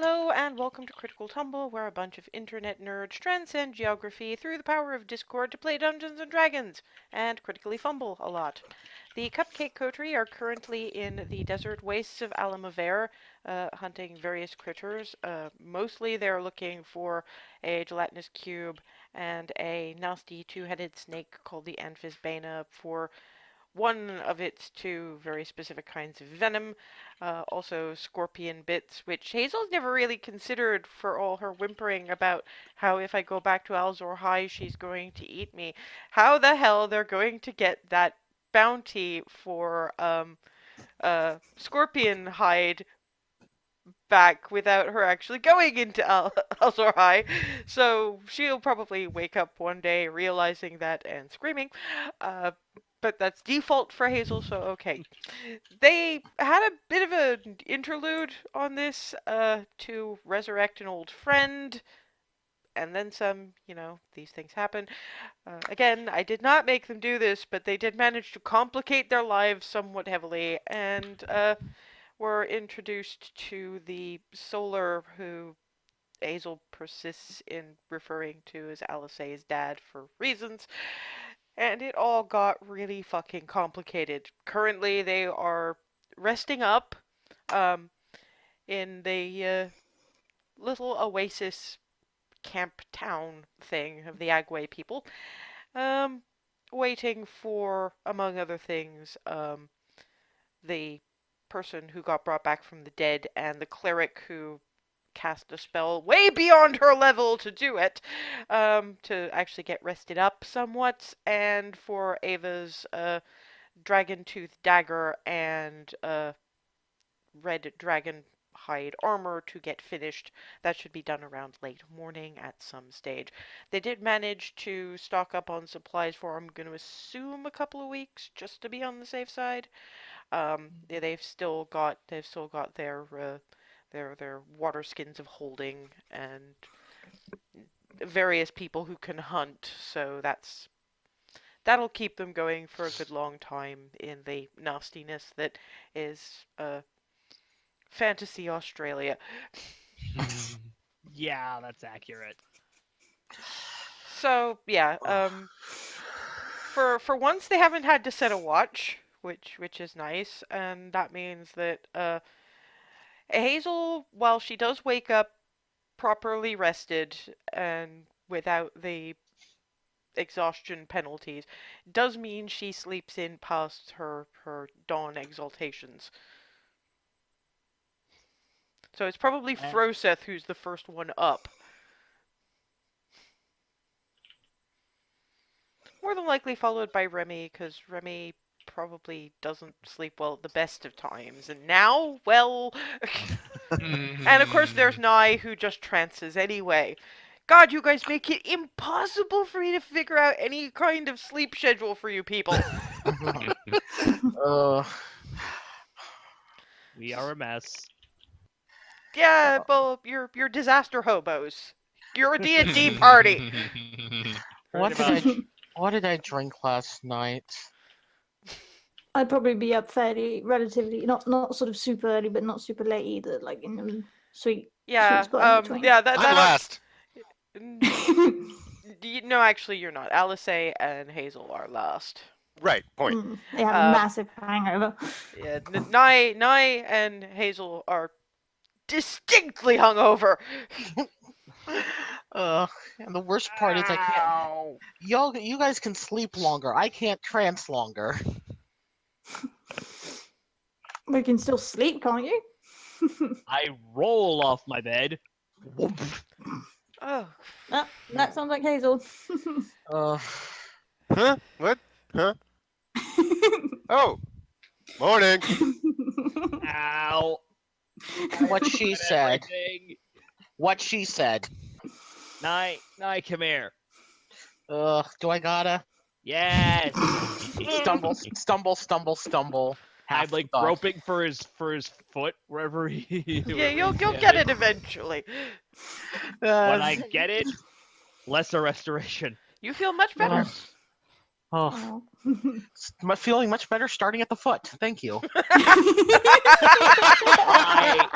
Hello and welcome to Critical Tumble, where a bunch of internet nerds transcend geography through the power of Discord to play Dungeons and Dragons and critically fumble a lot. The Cupcake Coterie are currently in the desert wastes of Alamaver, hunting various critters. Mostly they're looking for a gelatinous cube and a nasty two-headed snake called the Amphisbaena for one of its two very specific kinds of venom, also scorpion bits, which Hazel's never really considered for all her whimpering about how if I go back to Alzor High, she's going to eat me. How the hell they're going to get that bounty for scorpion hide back without her actually going into Alzor High. So she'll probably wake up one day realizing that and screaming. But that's default for Hazel, so okay. They had a bit of an interlude on this to resurrect an old friend, and then some, these things happen. Again, I did not make them do this, but they did manage to complicate their lives somewhat heavily, and were introduced to the Solar who Hazel persists in referring to as Alice's dad for reasons. And it all got really fucking complicated. Currently, they are resting up in the little oasis camp town thing of the Agway people, waiting for, among other things, the person who got brought back from the dead and the cleric who cast a spell way beyond her level to do it, to actually get rested up somewhat, and for Ava's dragon tooth dagger and red dragon hide armor to get finished. That should be done around late morning at some stage. They did manage to stock up on supplies for, I'm going to assume, a couple of weeks, just to be on the safe side. They've still got their water skins of holding and various people who can hunt, so that'll keep them going for a good long time in the nastiness that is fantasy Australia. Yeah, that's accurate. So yeah, for once they haven't had to set a watch, which is nice, and that means that Hazel, while she does wake up properly rested and without the exhaustion penalties, does mean she sleeps in past her dawn exaltations. So it's probably Froseth who's the first one up. More than likely followed by Remy, because Remy probably doesn't sleep well at the best of times. And now, well... And of course there's Nye, who just trances anyway. God, you guys make it impossible for me to figure out any kind of sleep schedule for you people. We are a mess. Yeah, well, you're disaster hobos. You're a D&D party. What did I drink last night? I'd probably be up fairly relatively, not sort of super early, but not super late either. Like in the sweet. Yeah. Sweet spot in between. Yeah. I'm last. No, actually, you're not. Alice and Hazel are last. Right. Point. They have a massive hangover. Yeah. Nye and Hazel are distinctly hungover. And the worst part is I can't. You guys can sleep longer. I can't trance longer. We can still sleep, can't you? I roll off my bed. Oh. That sounds like Hazel. Huh? What? Huh? Oh. Morning. Ow. What she said. What she said. Nye, come here. Do I gotta? Yes. Stumble. I'm like groping for his foot wherever he. Yeah, you'll get it eventually. When I get it, lesser restoration. You feel much better. Feeling much better starting at the foot. Thank you. Right.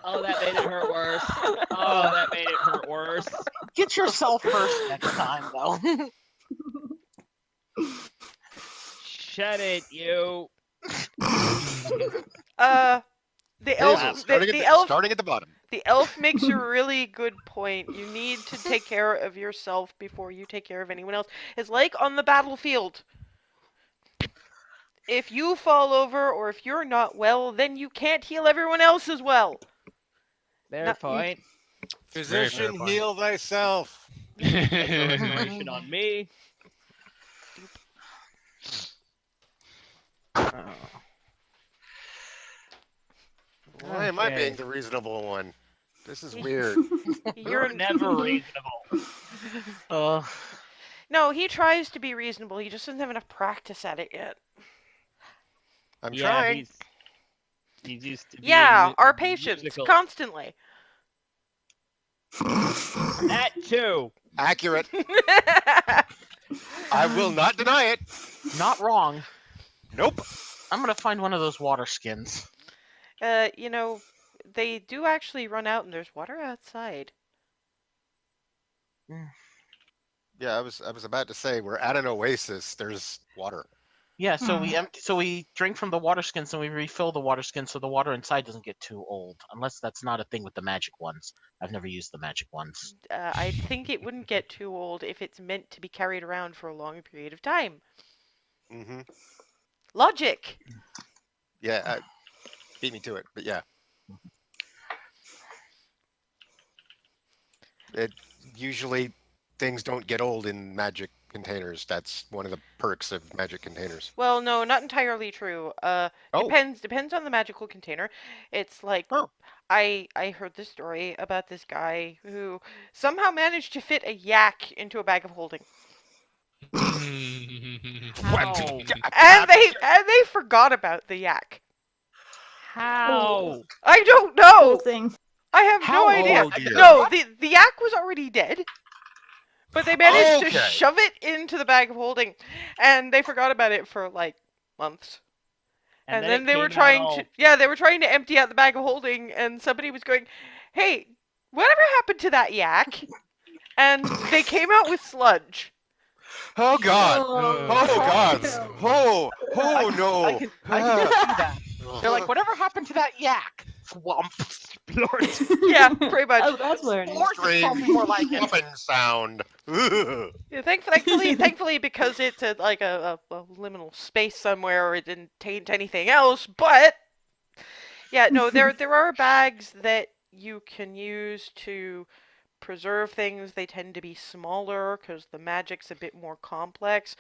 Oh, that made it hurt worse. Oh, that made it hurt worse. Get yourself first next time, though. Shut it, you. The Hazel, elf, starting at the bottom. the elf makes a really good point. You need to take care of yourself before you take care of anyone else. It's like on the battlefield. If you fall over or if you're not well, then you can't heal everyone else as well. Fair Not- point. Physician, point. heal thyself. Restoration on me. Why am I Okay. being the reasonable one? This is weird. You're never reasonable. No, he tries to be reasonable. He just doesn't have enough practice at it yet. I'm Yeah, trying. he's used to Yeah, being our patience musical. constantly. That too. Accurate. I will not deny it. Not wrong. Nope. I'm gonna find one of those water skins. You know, they do actually run out and there's water outside. Yeah, I was about to say we're at an oasis. There's water. Yeah, so we drink from the water skins and we refill the water skins so the water inside doesn't get too old. Unless that's not a thing with the magic ones. I've never used the magic ones. I think it wouldn't get too old if it's meant to be carried around for a long period of time. Mm-hmm. Logic! Yeah, beat me to it, but yeah. It usually things don't get old in magic containers. That's one of the perks of magic containers. Well, no, not entirely true. Oh. Depends on the magical container. It's like Oh. I heard this story about this guy who somehow managed to fit a yak into a bag of holding. How? And they forgot about the yak. How? I don't Poor know. thing. I have How no idea. old, dear? No, the yak was already dead. But they managed to Okay. shove it into the bag of holding, and they forgot about it for like months. And then it they were came out trying all- to, yeah, they were trying to empty out the bag of holding, and somebody was going, "Hey, whatever happened to that yak?" And they came out with sludge. Oh God! Oh, Oh God! no. Oh no! I can see that. They're like, whatever happened to that yak? Swamp. Yeah, pretty much. Oh, that's where it is. Splort is probably more like it. Muffin sound. Ugh. Yeah, thankfully, because it's like a liminal space somewhere, or it didn't taint anything else. But yeah, no, there are bags that you can use to preserve things. They tend to be smaller because the magic's a bit more complex.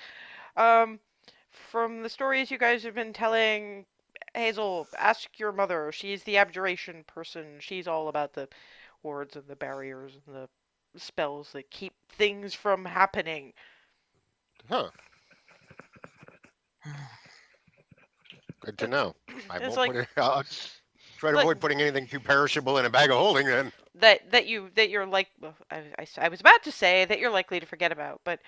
From the stories you guys have been telling, Hazel, ask your mother. She's the abjuration person. She's all about the wards and the barriers and the spells that keep things from happening. Huh. Good to know. I It's won't like- put it. I'll try to like- avoid putting anything too perishable in a bag of holding. Then. That you're like, well, I was about to say that you're likely to forget about, but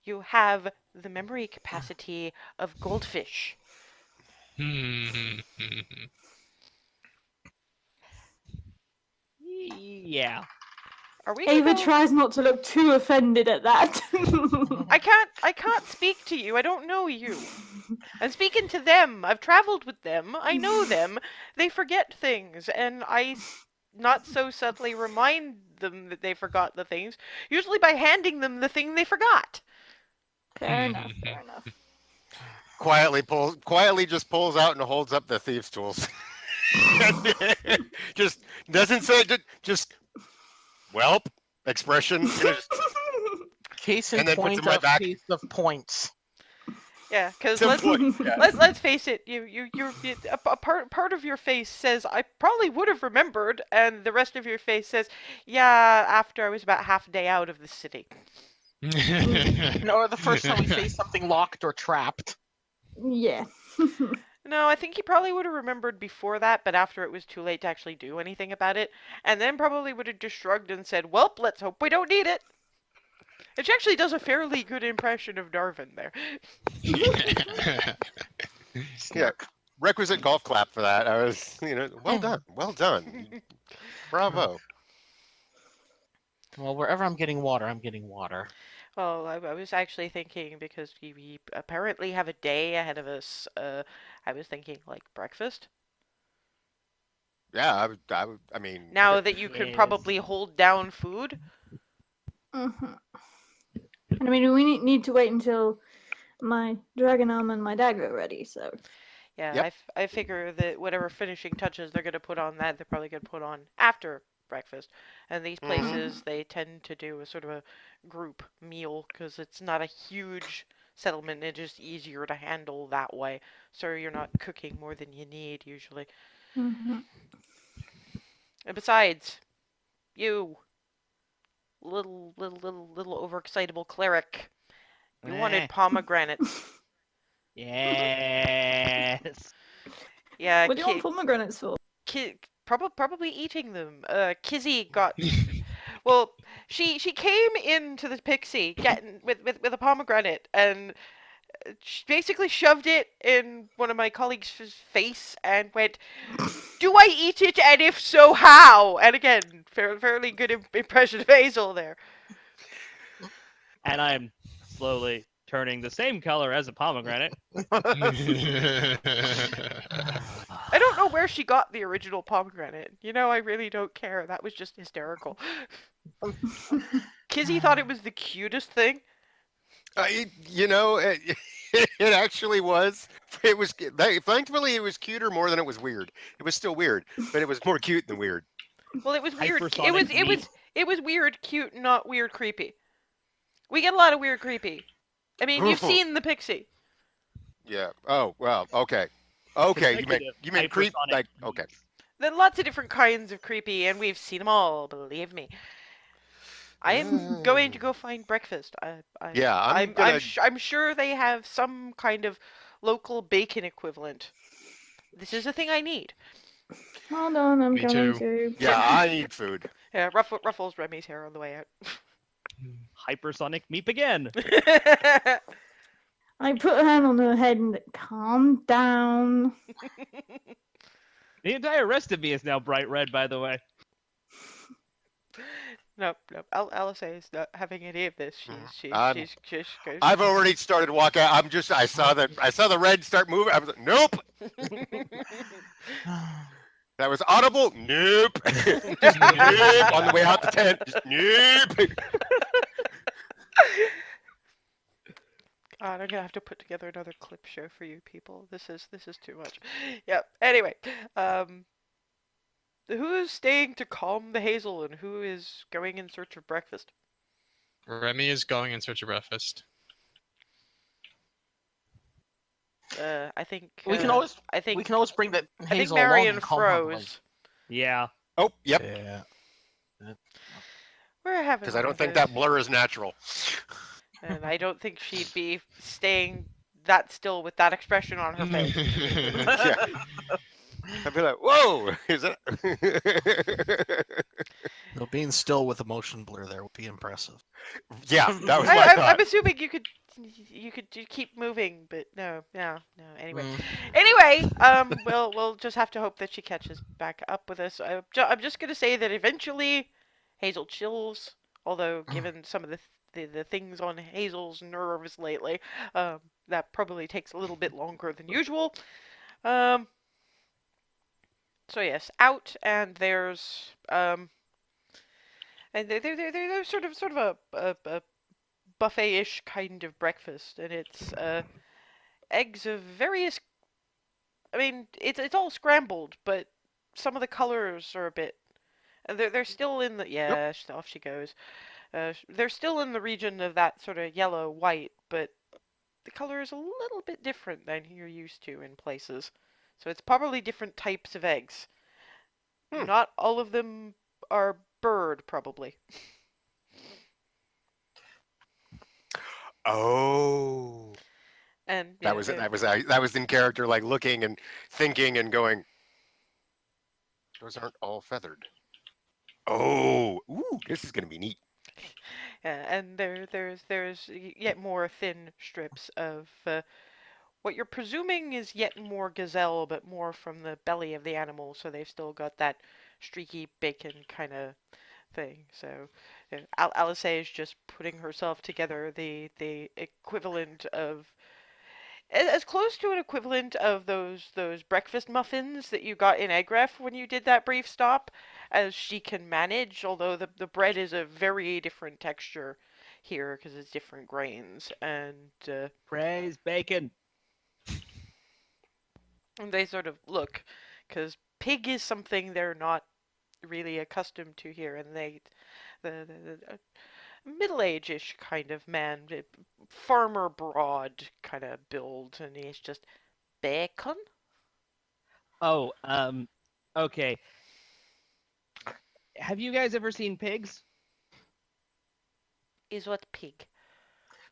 you have the memory capacity of goldfish. Yeah. Are we Ava gonna go- tries not to look too offended at that. I can't speak to you. I don't know you. I'm speaking to them. I've traveled with them. I know them. They forget things, and I not so subtly remind them that they forgot the things, usually by handing them the thing they forgot. Fair enough, fair enough. Quietly just pulls out and holds up the thieves' tools. Just doesn't say it. Just welp expression. Just, Case And in then puts point them right of back. case of points. Yeah, because Simply, yeah. let's face it. A part of your face says I probably would have remembered, and the rest of your face says, yeah, after I was about half a day out of the city. Or the first time we face something locked or trapped. Yeah. No, I think he probably would have remembered before that, but after it was too late to actually do anything about it, and then probably would have just shrugged and said, "Welp, let's hope we don't need it." And she actually does a fairly good impression of Darvin there. Yeah, requisite golf clap for that. I was, well done, bravo. Well, wherever I'm getting water, I'm getting water. Well, I was actually thinking because we apparently have a day ahead of us. I was thinking like breakfast. Yeah, I mean, Now that you can Yes. probably hold down food. Mhm. I mean, we need to wait until my dragon arm and my dagger are ready. So Yeah, Yep. I figure that whatever finishing touches they're gonna put on that, they're probably gonna put on after breakfast. And these places, they tend to do a sort of a group meal because it's not a huge settlement. It's just easier to handle that way. So you're not cooking more than you need usually. mhm. And besides, you little overexcitable cleric, you Eh, wanted pomegranates. Yes. Yeah, What do you want pomegranates for? probably eating them. Kizzy got well. She came into the pixie getting with a pomegranate and she basically shoved it in one of my colleagues' face and went, "Do I eat it? And if so, how?" And again, fairly good impression of Hazel there. And I'm slowly turning the same color as a pomegranate. I don't know where she got the original pomegranate. I really don't care. That was just hysterical. Kizzy thought it was the cutest thing. It, it actually was. It was. Thankfully, it was cuter more than it was weird. It was still weird, but it was more cute than weird. Well, it was weird. It Hypersonic was it meat. was it was weird, cute, not weird, creepy. We get a lot of weird, creepy. I mean, you've seen the pixie. Yeah. Oh well. Okay. Okay. You Consecutive meant creep hypersonic like okay. meats. There are lots of different kinds of creepy, and we've seen them all. Believe me. I am going to go find breakfast. Yeah, I'm gonna. I'm sure they have some kind of local bacon equivalent. This is a thing I need. Hold on, I'm Me coming too. to. Yeah, I need food. Yeah, ruffles Remy's hair on the way out. Hypersonic meat again. I put a hand on her head and calm down. The entire rest of me is now bright red, by the way. Nope. Alice is not having any of this. She's I'm- she's goes. I've already started walking. I saw the red start moving. I was like, nope. That was audible. Nope. Just nope on the way out the tent. Just nope. God, I'm gonna have to put together another clip show for you people. This is too much. Yep. Anyway, who is staying to calm the Hazel, and who is going in search of breakfast? Remy is going in search of breakfast. I think We can always I think we can always bring that I think Hazel along Marion and calm her voice. froze. Yeah. Oh, yep. Yeah. We're having Because I one don't of think those, that blur is natural. and I don't think she'd be staying that still with that expression on her face. Yeah. I'd be like, whoa, is that? No, being still with a motion blur there would be impressive. Yeah, that was my I'm thought. assuming you could keep moving, but no. Anyway, Mm. anyway, we'll just have to hope that she catches back up with us. I'm just gonna say that eventually Hazel chills. Although, given some of the things on Hazel's nerves lately, that probably takes a little bit longer than usual. So yes, out and there's and they're sort of a buffet-ish kind of breakfast, and it's eggs of various. I mean, it's all scrambled, but some of the colors are a bit. And they're still in the off she goes. They're still in the region of that sort of yellow white, but the color is a little bit different than you're used to in places. So it's probably different types of eggs. Not all of them are bird, probably. Oh, And that was it. That was in character, like looking and thinking and going. Those aren't all feathered. Oh, ooh, this is gonna be neat. And there's yet more thin strips of what you're presuming is yet more gazelle, but more from the belly of the animal, so they've still got that streaky bacon kind of thing. So Alice is just putting herself together the equivalent of as close to an equivalent of those breakfast muffins that you got in Egref when you did that brief stop as she can manage, although the bread is a very different texture here because it's different grains Praise bacon. and they sort of look because pig is something they're not really accustomed to here, and the middle-age-ish kind of man, farmer broad kind of build, and he's just bacon. Oh, okay. Have you guys ever seen pigs? Is what pig?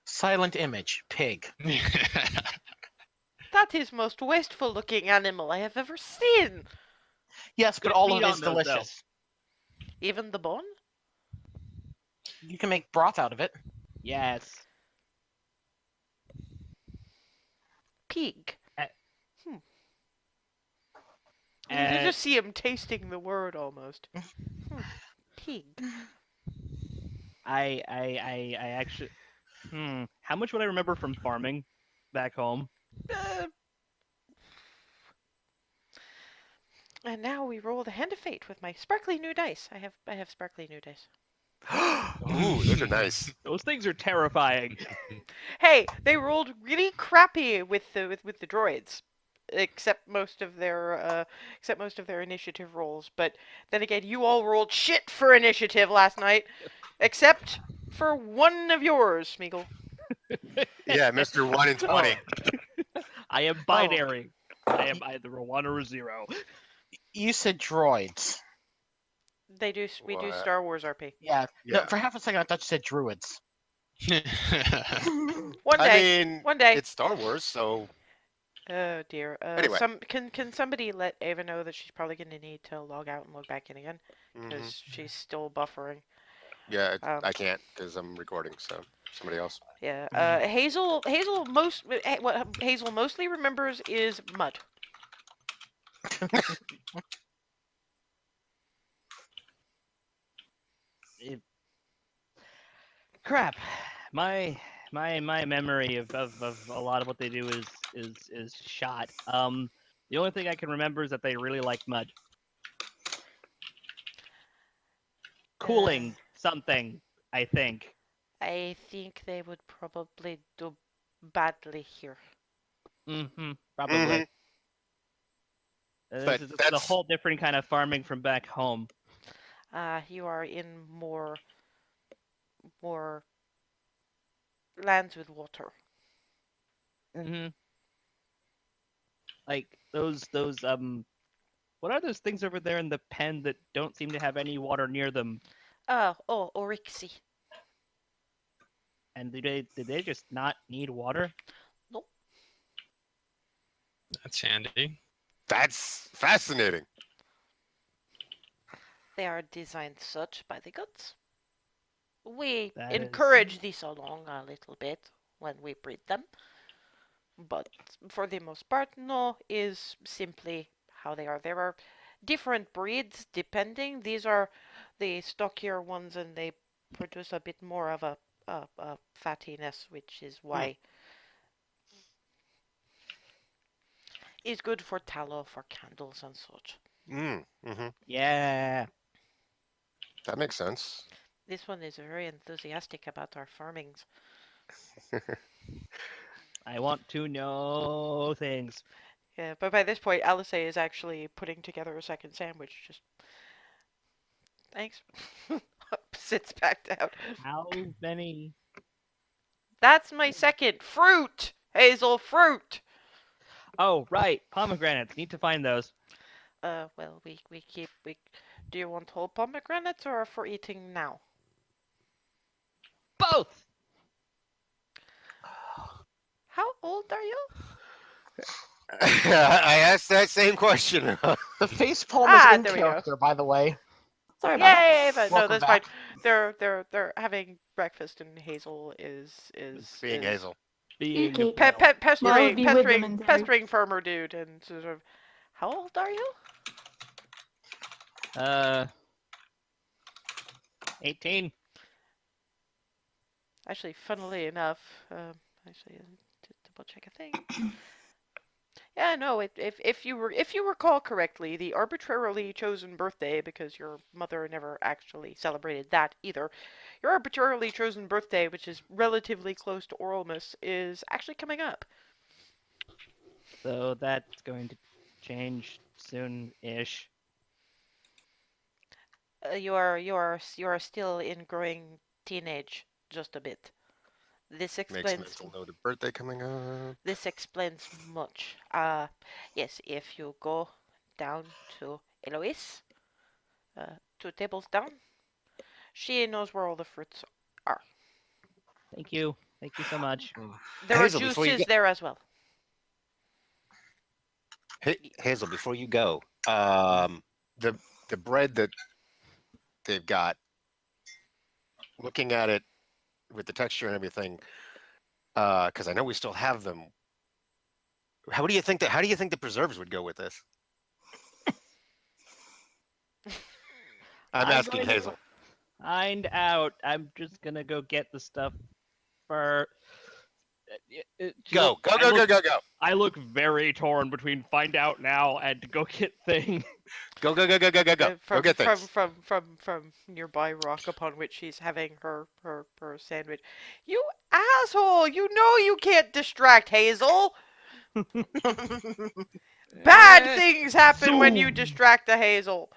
Silent image, pig. That is most wasteful-looking animal I have ever seen. Yes, but Good all meat of it on is those, though. delicious. Even the bone? You can make broth out of it. Yes. Pig. Uh, You Uh, can just see him tasting the word almost. Pig. I actually. How much would I remember from farming back home? Uh, and now we roll the hand of fate with my sparkly new dice. I have sparkly new dice. Ooh, those are nice. Those things are terrifying. Hey, they rolled really crappy with the droids, except most of their initiative rolls. But then again, you all rolled shit for initiative last night, except for one of yours, Smeagol. Yeah, Mr. 1 in 20. I am binary. I am either a 1 or a 0. You said droids. We do What? Star Wars RP. Yeah. No, Yeah. for half a second, I thought you said druids. One I day. mean, One day. it's Star Wars, so Oh dear. Anyway. Can somebody let Ava know that she's probably going to need to log out and log back in again mhm. because she's still buffering. Yeah, Um, I can't because I'm recording. So somebody else. Yeah. Hazel what Hazel mostly remembers is mud. Crap. My memory of a lot of what they do is shot. The only thing I can remember is that they really like mud. Cooling something, I think. I think they would probably do badly here. Probably. Mhm. But This is a that's- whole different kind of farming from back home. You are in more lands with water. Like those what are those things over there in the pen that don't seem to have any water near them? Orixi. And do they just not need water? That's handy. That's fascinating. They are designed such by the gods. We That is- encourage this along a little bit when we breed them, but for the most part, no, is simply how they are. There are different breeds depending. These are the stockier ones, and they produce a bit more of a fattiness, which is why is good for tallow, for candles, and such. Mm-hmm. Yeah. That makes sense. This one is very enthusiastic about our farmings. I want to know things. Yeah, but by this point, Alice is actually putting together a second sandwich. Just thanks. Sits back down. How many? That's my second fruit. Hazel fruit. Oh, right. Pomegranates. Need to find those. Well, we keep. Do you want whole pomegranates or for eating now? Both. How old are you? I asked that same question. The face palm Ah, is in there we go. character, by the way. Sorry about that. Yay! But no, Welcome that's back. fine. They're having breakfast, and Hazel is Being Hazel. Being Okay. well, Well, I would pestering be with them in theory. pestering farmer dude, and sort of, how old are you? 18. Actually, funnily enough, actually, to double check a thing. Yeah, no. If you recall correctly, the arbitrarily chosen birthday, because your mother never actually celebrated that either. Your arbitrarily chosen birthday, which is relatively close to Oralmus, is actually coming up. So that's going to change soon-ish. You are still in growing teenage, just a bit. This Makes explains mental note of birthday coming up. this explains much. Yes, if you go down to Eloise, 2 tables down, she knows where all the fruits are. Thank you. Thank you so much. There Hazel, are before you juices there as well. Hazel, before you go, the bread that they've got, looking at it with the texture and everything, because I know we still have them. How do you think the preserves would go with this? I'm asking going to Hazel. Find out. I'm just gonna go get the stuff for. Go. I look very torn between find out now and go get thing. Go. From, Go get things. from nearby rock upon which she's having her sandwich. You asshole! You know you can't distract Hazel. Bad things happen when you Zoom. distract the Hazel.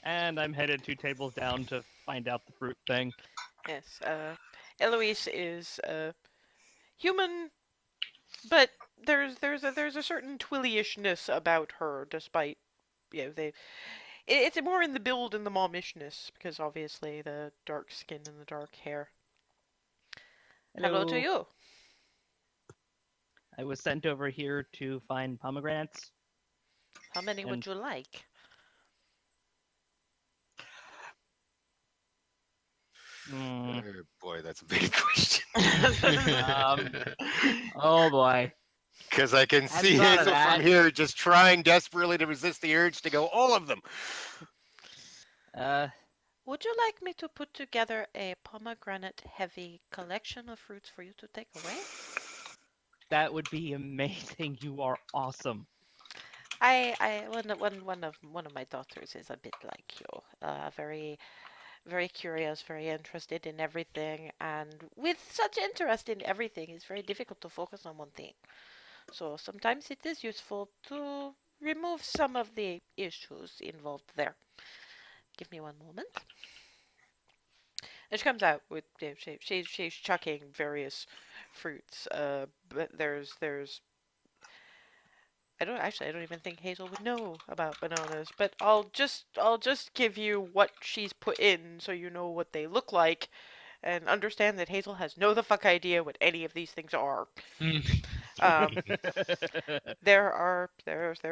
And I'm headed 2 tables down to find out the fruit thing. Yes, Eloise is human, but there's a certain twillyishness about her, despite it's more in the build and the momishness, because obviously the dark skin and the dark hair. Hello to you. I was sent over here to find pomegranates. How many would And- you like? Hmm. Oh, boy, that's a big question. Oh boy. Because I can see thought of Hazel that. from here just trying desperately to resist the urge to go all of them. Would you like me to put together a pomegranate-heavy collection of fruits for you to take away? That would be amazing. You are awesome. One of my daughters is a bit like you, very, very curious, very interested in everything, and with such interest in everything, it's very difficult to focus on one thing. So sometimes it is useful to remove some of the issues involved there. Give me one moment. And she comes out with she's chucking various fruits. But there's I don't even think Hazel would know about bananas, but I'll just give you what she's put in so you know what they look like, and understand that Hazel has no the fuck idea what any of these things are. There are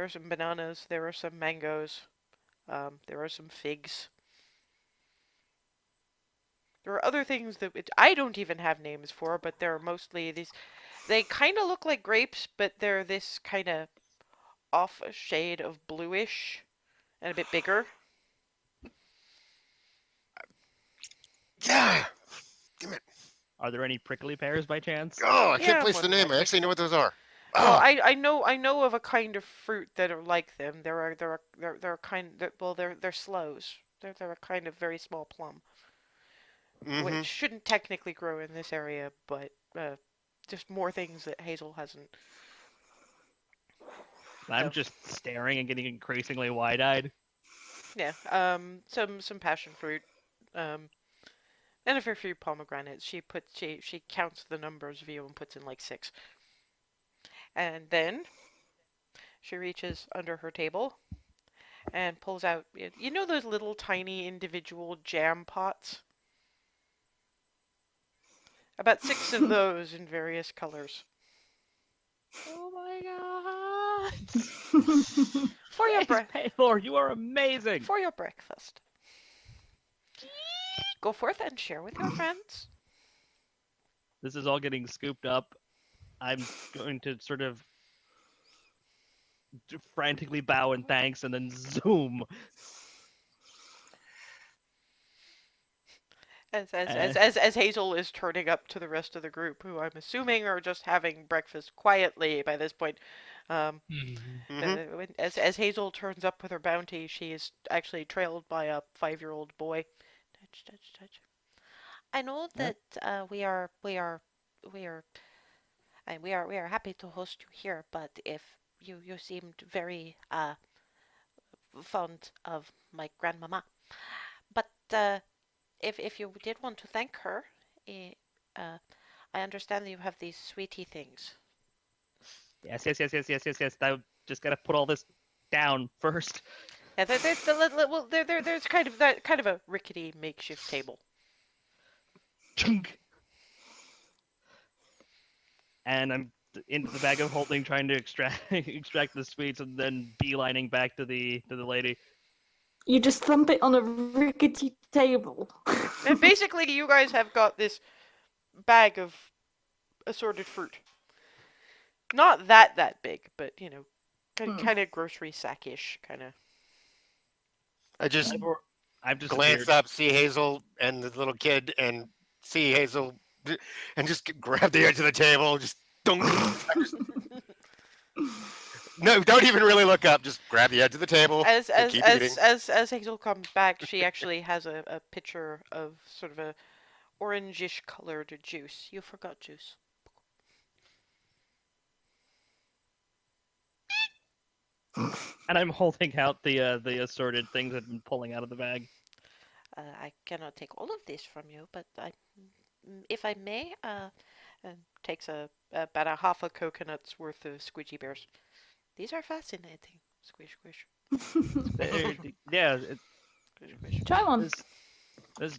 some bananas, there are some mangoes, there are some figs. There are other things that I don't even have names for, but they're mostly these. They kind of look like grapes, but they're this kind of off a shade of bluish and a bit bigger. Yeah. Damn it. Are there any prickly pears by chance? Oh, I Yeah, can't place the more than name. I likely. actually know what those are. Well, Oh, I know of a kind of fruit that are like them. They're they're sloes. They're a kind of very small plum, which shouldn't technically grow in this area, but just more things that Hazel hasn't. I'm So, just staring and getting increasingly wide-eyed. yeah. Some passion fruit. And a fair few pomegranates. She counts the numbers of you and puts in like 6. And then she reaches under her table and pulls out, you know those little tiny individual jam pots? About 6 of those in various colors. Oh my For your Praise Paylor, you are amazing. for your breakfast. Go forth and share with your friends. This is all getting scooped up. I'm going to sort of frantically bow in thanks and then zoom. As Hazel is turning up to the rest of the group, who I'm assuming are just having breakfast quietly by this point. Mhm. As Hazel turns up with her bounty, she is actually trailed by a 5-year-old boy. Touch, touch, touch. I know that we are we are happy to host you here, but if you seemed very fond of my grandmama, but if you did want to thank her, eh, uh, I understand that you have these sweetie things. Yes. I just gotta put all this down first. Yeah, there's kind of a rickety makeshift table. Chunk. And I'm into the bag of holding, trying to extract the sweets, and then beelining back to the lady. You just thump it on a rickety table. And basically, you guys have got this bag of assorted fruit. Not that big, but kind of grocery sackish kind of. I just I've glance disappeared. up, see Hazel and the little kid, and see Hazel, and just grab the edge of the table. Just don't. No, don't even really look up. Just grab the edge of the table As and as keep eating. as Hazel comes back, she actually has a pitcher of sort of a orangish colored juice. You forgot juice. And I'm holding out the assorted things I've been pulling out of the bag. I cannot take all of this from you, but if I may, and takes about a half a coconut's worth of squidgy bears. These are fascinating. Squish, squish, Yeah, squish, squish. Try one. this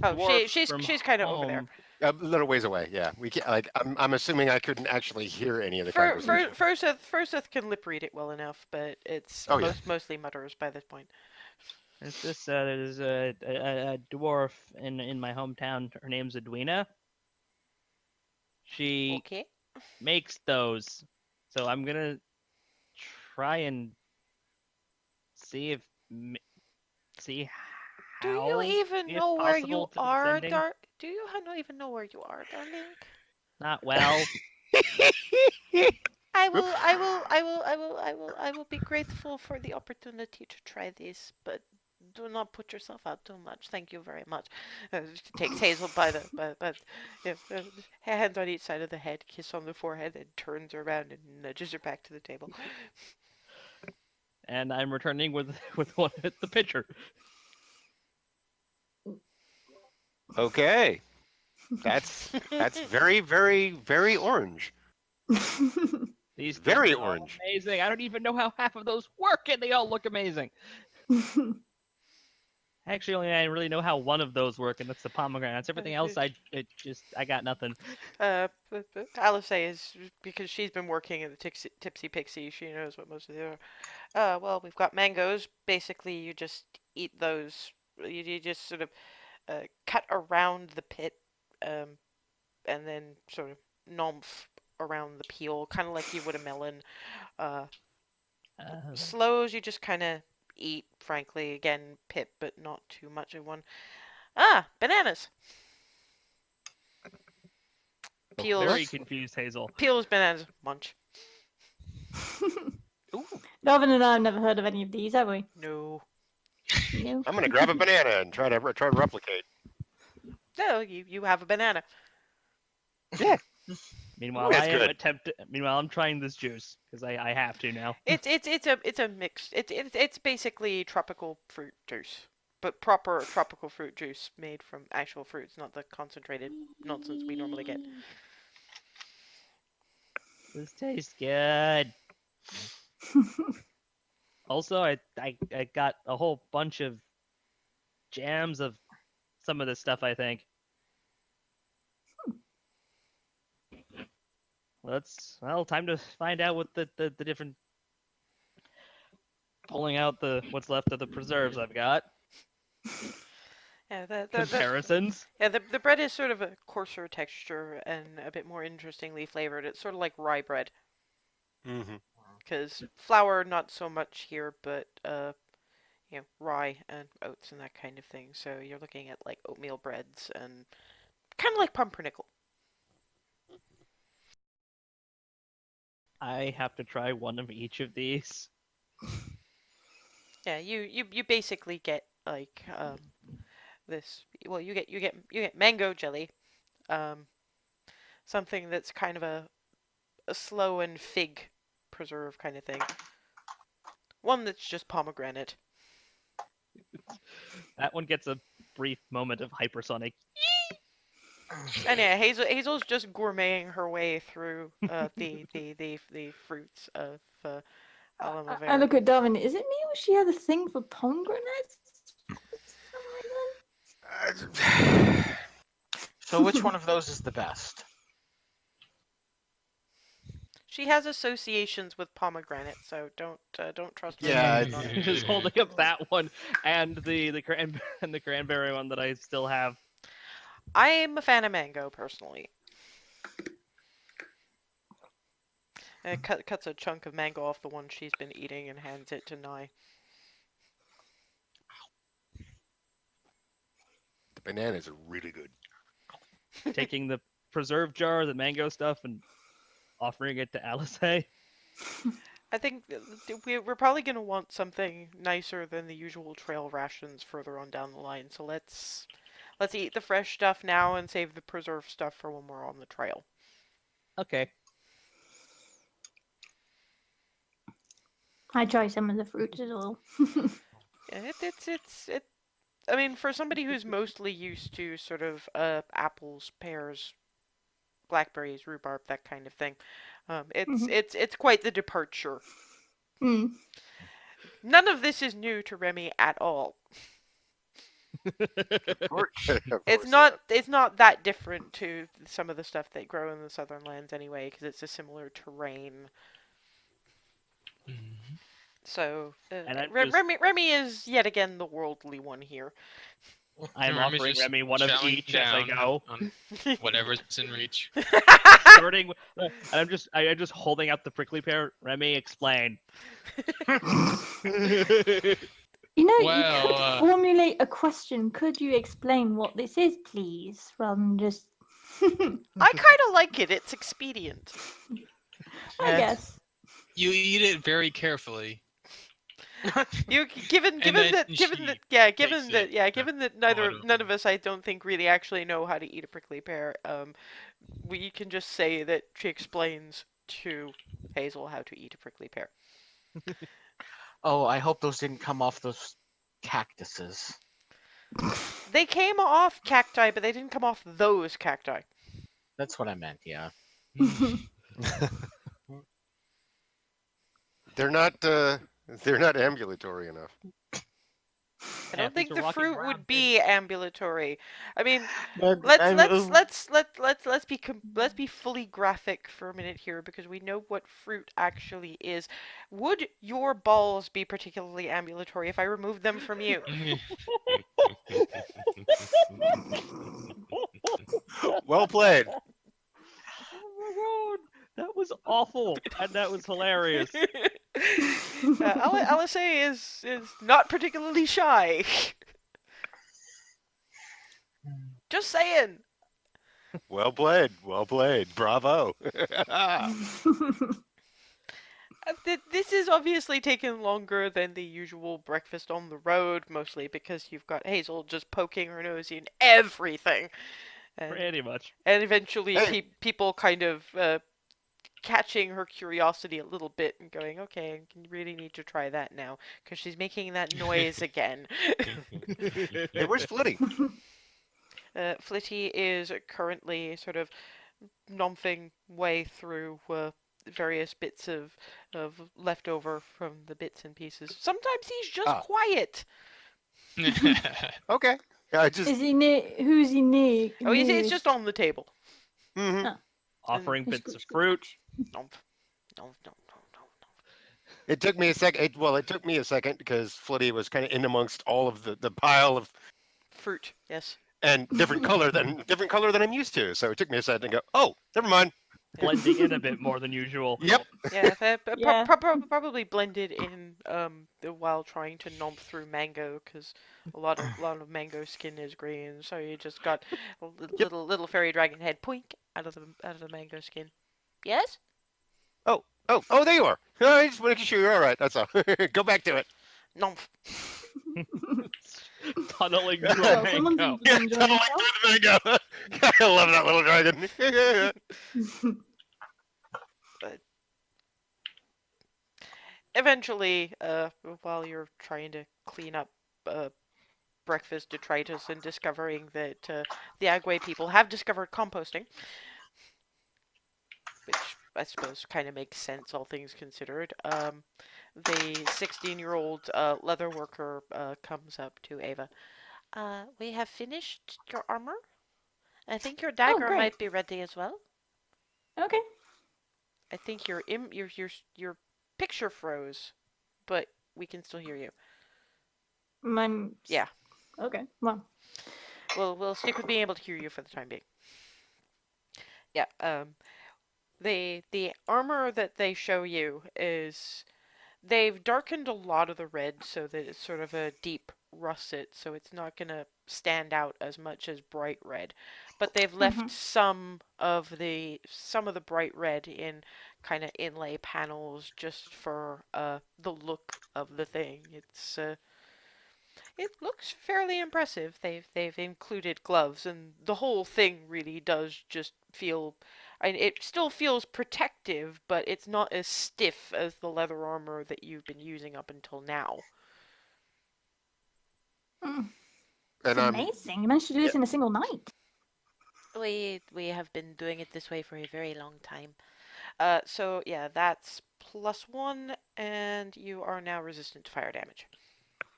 Oh, dwarf she's from kind of over there. home. A little ways away. Yeah, we can. Like, I'm assuming I couldn't actually hear any of the For conversation. Furseth can lip read it well enough, but it's Oh, yeah. mostly mutters by this point. There's a dwarf in my hometown. Her name's Edwina. She Okay. makes those, so I'm gonna try and see if see Do how, you even if know where you possible, to be are, sending. Do you not even know where you are, darling? Not well. I will be grateful for the opportunity to try this, but do not put yourself out too much. Thank you very much. She takes Hazel by hands on each side of the head, kiss on the forehead, and turns her around and nudges her back to the table. And I'm returning with one at the pitcher. Okay, that's very, very, very orange. These Very things are all orange. amazing. I don't even know how half of those work, and they all look amazing. Actually, I really know how one of those work, and that's the pomegranates. Everything else, I got nothing. Alice is, because she's been working at the Tipsy Pixie, she knows what most of the other. Well, we've got mangoes. Basically, you just eat those. You just sort of cut around the pit, and then sort of nomph around the peel, kind of like you would a melon. Uh, Slows, you just kind of eat, frankly. Again, pit, but not too much of one. Ah, bananas. Peels. Very confused, Hazel. Peels, bananas, munch. Robin and I have never heard of any of these, have we? No. No. I'm gonna grab a banana and try to replicate. No, you have a banana. Meanwhile, That's I am good. Meanwhile, I'm trying this juice because I have to now. It's a mix. It's basically tropical fruit juice, but proper tropical fruit juice made from actual fruits, not the concentrated nonsense we normally get. This tastes good. Also, I got a whole bunch of jams of some of this stuff, I think. Time to find out what the different pulling out what's left of the preserves I've got. Yeah, the Comparisons. the bread is sort of a coarser texture and a bit more interestingly flavored. It's sort of like rye bread, Mm-hmm. because flour not so much here, but rye and oats and that kind of thing. So you're looking at like oatmeal breads and kind of like pumpernickel. I have to try one of each of these. Yeah, you basically get like this. Well, you get mango jelly, um, something that's kind of a sloe and fig preserve kind of thing. One that's just pomegranate. That one gets a brief moment of hypersonic. And yeah, Hazel's just gourmeting her way through the fruits of aloe I vera. look at Darwin. Is it me or she had a thing for pomegranates? So which one of those is the best? She has associations with pomegranate, so don't trust her. Yeah, judgment on it. Just holding up that one and the cranberry one that I still have. I'm a fan of mango personally. And cuts a chunk of mango off the one she's been eating and hands it to Nye. The bananas are really good. Taking the preserve jar, the mango stuff, and offering it to Alice. I think we're probably going to want something nicer than the usual trail rations further on down the line. So let's eat the fresh stuff now and save the preserved stuff for when we're on the trail. Okay. I try some of the fruits as well. It. I mean, for somebody who's mostly used to sort of apples, pears, blackberries, rhubarb, that kind of thing, it's quite the departure. Mm. None of this is new to Remy at all. It's not that different to some of the stuff they grow in the southern lands anyway, because it's a similar terrain. Mhm. So And I'm Remy is yet again the worldly one here. I am Remy's offering just Remy one of chowing each as I down go. on whatever's in reach. Starting, and I'm just holding out the prickly pear. Remy, explain. You know, Well, you could formulate a question. Could you explain what this is, please? Rather than just. I kind of like it. It's expedient. I guess. You eat it very carefully. Given then that she given that bottom. none of us I don't think really actually know how to eat a prickly pear. We can just say that she explains to Hazel how to eat a prickly pear. Oh, I hope those didn't come off those cactuses. They came off cacti, but they didn't come off those cacti. That's what I meant, yeah. They're not ambulatory enough. I don't think these are the walking fruit around, would big. be ambulatory. I mean, But let's be fully graphic for a minute here because we know what fruit actually is. Would your balls be particularly ambulatory if I removed them from you? Well played. Oh my god, that was awful, and that was hilarious. LSA is not particularly shy. Just saying. Well played. Well played. Bravo. This is obviously taken longer than the usual breakfast on the road, mostly because you've got Hazel just poking her nose in everything. Pretty much. And eventually Hey. people kind of catching her curiosity a little bit and going, okay, you really need to try that now, because she's making that noise again. Hey, where's Flitty? Flitty is currently sort of nomphing way through various bits of leftover from the bits and pieces. Sometimes he's just quiet. Okay. Yeah, I just. Is he near? Who's he near? Oh, it's nearest? just on the table. Mhm. Offering That's bits good, of fruit. Nomp. Nomp, nomp, nomp, nomp, nomp. It took me a second. Well, it took me a second because Flitty was kind of in amongst all of the pile of Fruit, yes. and different color than I'm used to. So it took me a second to go. Oh, never mind. Blending in a bit more than usual. Yep. Yeah, Yeah. probably blended in while trying to nump through mango, because a lot of mango skin is green, so you just got a little fairy dragon head poink out of the mango skin. Yes? Oh, there you are. I just making sure you're all right. That's all. Go back to it. Nump. Tunneling through Well, a someone mango. seems to be enjoying Mango. I love that little dragon. himself. Eventually, while you're trying to clean up breakfast detritus and discovering that the Agway people have discovered composting, which I suppose kind of makes sense, all things considered. The 16-year-old leather worker comes up to Ava. We have finished your armor. I think your dagger great. might be ready as well. Okay. I think your picture froze, but we can still hear you. Mine. Yeah. Okay. Well. We'll stick with being able to hear you for the time being. Yeah. The armor that they show you is they've darkened a lot of the red so that it's sort of a deep russet, so it's not gonna stand out as much as bright red. But they've left some of the bright red in kind of inlay panels just for the look of the thing. It looks fairly impressive. They've included gloves, and the whole thing really does just feel. It still feels protective, but it's not as stiff as the leather armor that you've been using up until now. It's And I'm amazing. You managed to do this in a single night. We have been doing it this way for a very long time. So yeah, that's +1, and you are now resistant to fire damage.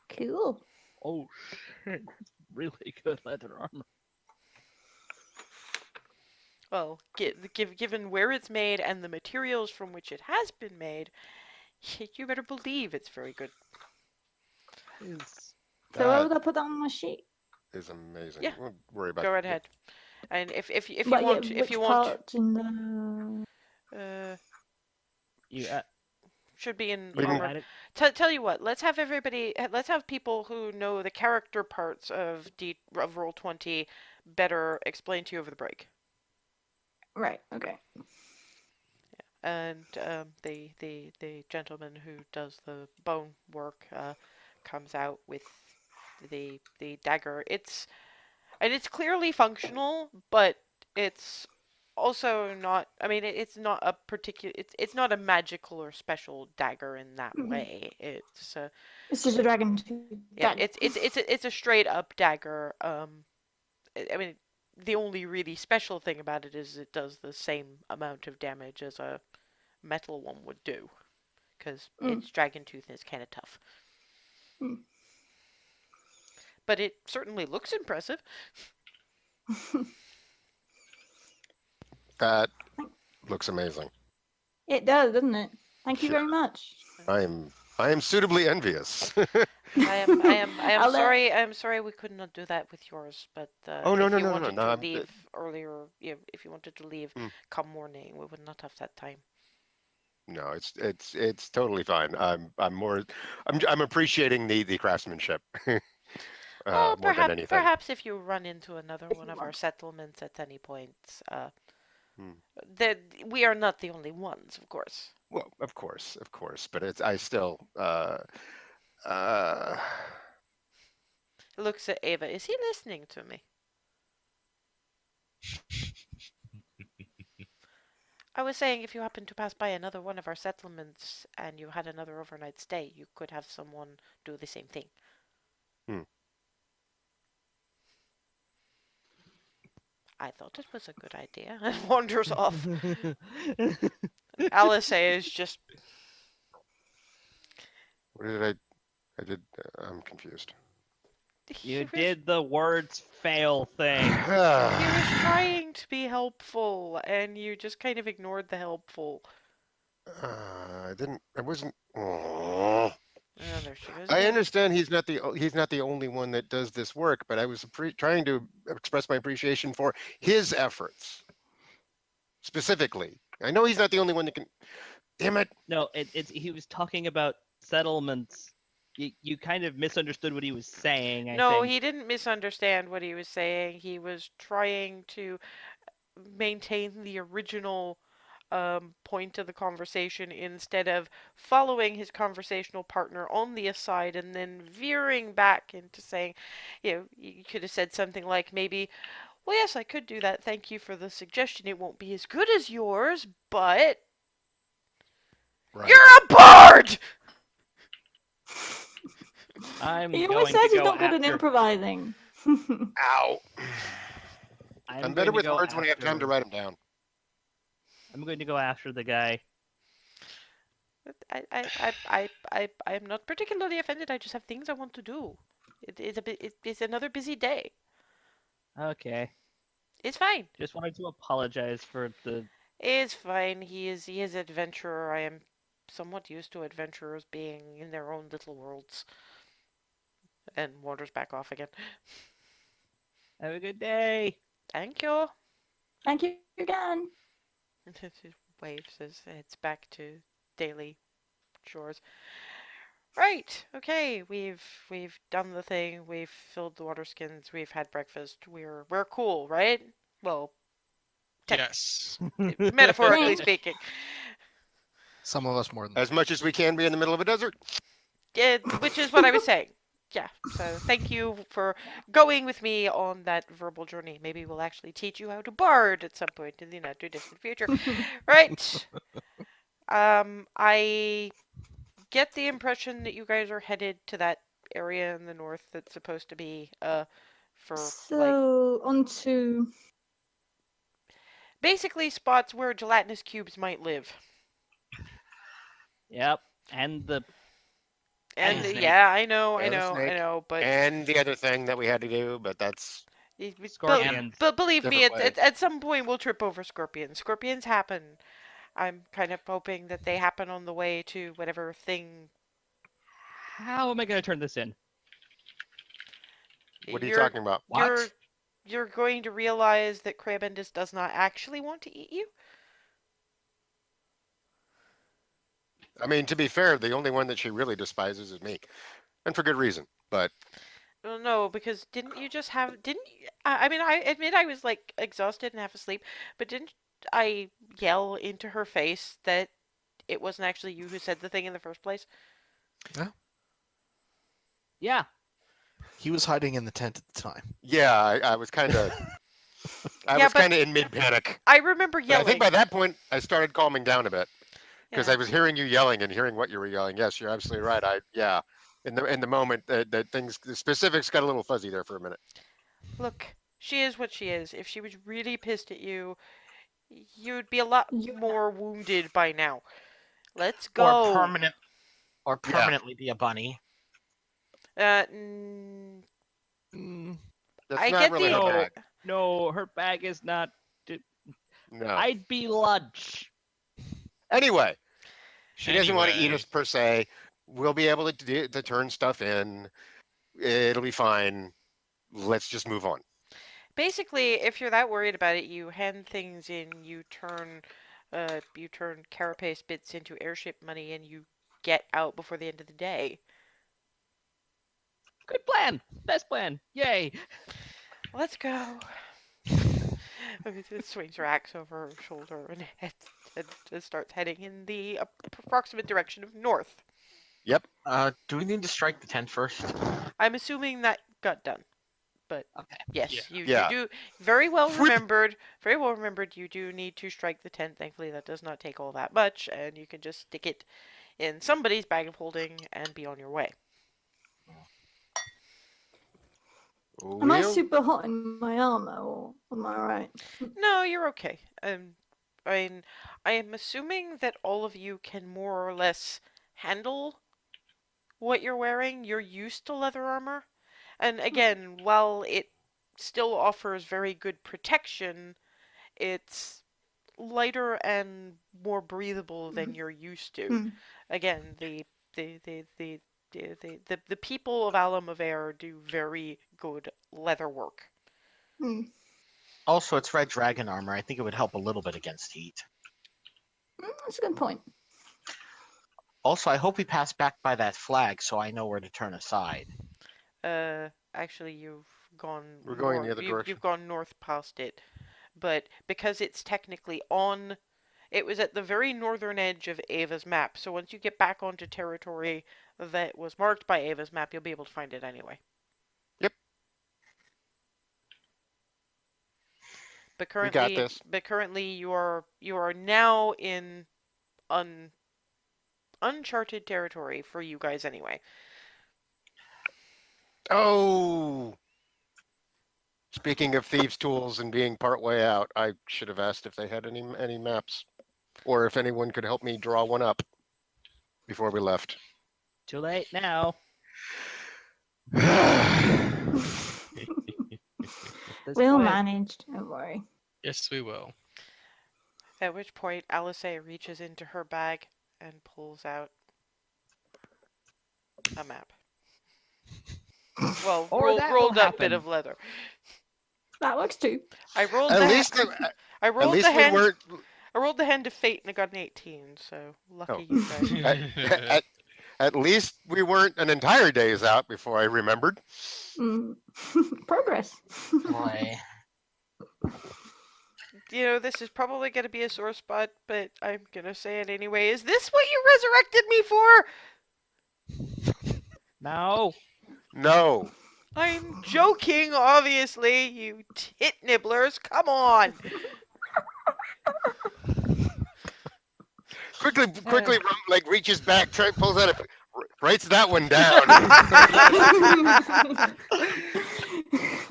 Cool. Oh shit! Really good leather armor. Well, given where it's made and the materials from which it has been made, you better believe it's very good. Is So where That would I put that on my sheet? is amazing. Yeah. We'll worry about Go right ahead. And if you But want, yeah, if you which want, part in the... you should be in We can- armor. add it? Tell you what, let's have people who know the character parts of Roll20 better explain to you over the break. Right. Okay. And the gentleman who does the bone work comes out with the dagger. It's clearly functional, but it's also not. I mean, it's not a particular. It's not a magical or special dagger in that way. It's It's just a dragon tooth yeah. dagger. It's a straight up dagger. I mean, the only really special thing about it is it does the same amount of damage as a metal one would do, because it's dragon tooth and it's kind of tough. But it certainly looks impressive. That looks amazing. It does, doesn't it? Thank you Sure. very much. I am suitably envious. I am I'll let- sorry. I'm sorry we could not do that with yours. But Oh, no, if no, you no, no, wanted no, to I'm- leave earlier, if you wanted to leave come morning, we would not have that time. No, it's totally fine. I'm appreciating the craftsmanship. Well, More than anything. perhaps if you run into another one of our settlements at any point, that we are not the only ones, of course. Well, of course, but I still Looks at Ava. Is he listening to me? I was saying if you happen to pass by another one of our settlements and you had another overnight stay, you could have someone do the same thing. I thought it was a good idea. And wanders off. Alice is just... what did I did I'm confused. You did the words fail thing. He was trying to be helpful, and you just kind of ignored the helpful. I wasn't Oh. Oh, there she goes I again. understand he's not the only one that does this work, but I was trying to express my appreciation for his efforts specifically. I know he's not the only one that can. Damn it! No, it's he was talking about settlements. You kind of misunderstood what he was saying, I No, think. he didn't misunderstand what he was saying. He was trying to maintain the original point of the conversation instead of following his conversational partner on the aside and then veering back into saying, you could have said something like maybe, well, yes, I could do that. Thank you for the suggestion. It won't be as good as yours, but Right. you're a bard! I'm He going always to says he's go not good at after. improvising. Ow! I'm better going to with go words when I have time to after- write them down. I'm going to go after the guy. I'm not particularly offended. I just have things I want to do. It's another busy day. Okay. It's fine. Just wanted to apologize for the. It's fine. He is adventurer. I am somewhat used to adventurers being in their own little worlds. And wanders back off again. Have a good day. Thank you. Thank you again. He waves as heads back to daily chores. Right. Okay. We've done the thing. We've filled the water skins. We've had breakfast. We're cool, right? Well, Tech- Yes. metaphorically Drink. speaking. Some of us more than As much as we can be in the middle of a desert. Which is what I was saying. Yeah. So thank you for going with me on that verbal journey. Maybe we'll actually teach you how to bard at some point in the not too distant future. Right. I get the impression that you guys are headed to that area in the north that's supposed to be for like So on to basically spots where gelatinous cubes might live. Yep. And the. And And the snake. yeah, I know, And the snake. but And the other thing that we had to do, but that's Scorpions. But believe me, Different way. at some point we'll trip over scorpions. Scorpions happen. I'm kind of hoping that they happen on the way to whatever thing. How am I going to turn this in? what are you you're- talking about? You're going to realize that Crabendis does not actually want to eat you. I mean, to be fair, the only one that she really despises is me, and for good reason. But Well, no, because didn't you just have? Didn't you, I mean, I admit I was like exhausted and half asleep, but didn't I yell into her face that it wasn't actually you who said the thing in the first place? Yeah. he was hiding in the tent at the time. yeah, I was kind of, I Yeah, was but- kind of in mid panic. I remember But yelling. I think by that point I started calming down a bit because Yeah. I was hearing you yelling and hearing what you were yelling. Yes, you're absolutely right. In the moment that things, the specifics got a little fuzzy there for a minute. Look, she is what she is. If she was really pissed at you, you'd be a lot You- more wounded by now. Let's Or go. Yeah. permanently be a bunny. Uh, Mm, That's I not get really the- her No. bag. No, her bag is not. No. I'd be lunch. Anyway, she doesn't want to eat Anyway. us per se. We'll be able to turn stuff in. It'll be fine. Let's just move on. basically, if you're that worried about it, you hand things in. You turn carapace bits into airship money, and you get out before the end of the day. Good plan. Best plan. Yay. Let's go. It swings her axe over her shoulder and starts heading in the approximate direction of north. Do we need to strike the tent first? I'm assuming that got done. But Okay. yes, Yeah. you Yeah. do very well Whip. remembered. Very well remembered. You do need to strike the tent. Thankfully, that does not take all that much, and you can just stick it in somebody's bag of holding and be on your way. Am I We'll- super hot in my armor, or am I alright? No, you're okay. I am assuming that all of you can more or less handle what you're wearing. You're used to leather armor. And again, while it still offers very good protection, it's lighter and more breathable than you're used to. again, the people of Alamaver do very good leather work. Hmm. Also, it's red dragon armor. I think it would help a little bit against heat. That's a good point. Also, I hope we pass back by that flag so I know where to turn aside. Actually, you've gone We're going the other direction. you've gone north past it, but because it's technically on, it was at the very northern edge of Ava's map. So once you get back onto territory that was marked by Ava's map, you'll be able to find it anyway. Yep. But We got currently, this. you are now in uncharted territory for you guys anyway. Oh! Speaking of thieves' tools and being part way out, I should have asked if they had any maps, or if anyone could help me draw one up before we left. Too late now. This We'll point- manage. Don't worry. Yes, we will. At which point, Alice reaches into her bag and pulls out a map. Well, Or that will rolled up bit happen. of leather. That works too. I rolled At the least, I at rolled least the we hand. weren't. I rolled the hand of fate and I got an 18. So lucky Oh. you guys. At least we weren't an entire days out before I remembered. Mm. Progress. Boy. You know, this is probably going to be a sore spot, but I'm going to say it anyway. Is this what you resurrected me for? No. No. I'm joking, obviously, you tit nibblers. Come on. Quickly, like reaches back, pulls out a, writes that one down.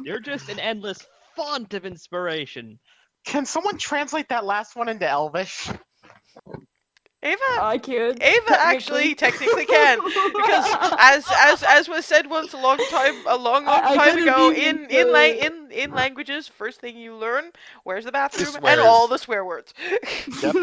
You're just an endless font of inspiration. Can someone translate that last one into Elvish? Ava I could. Ava actually technically can, because as was said once a long time I time could've ago been in languages, first thing you learn, where's the bathroom, and swears. all the swear words. Yep.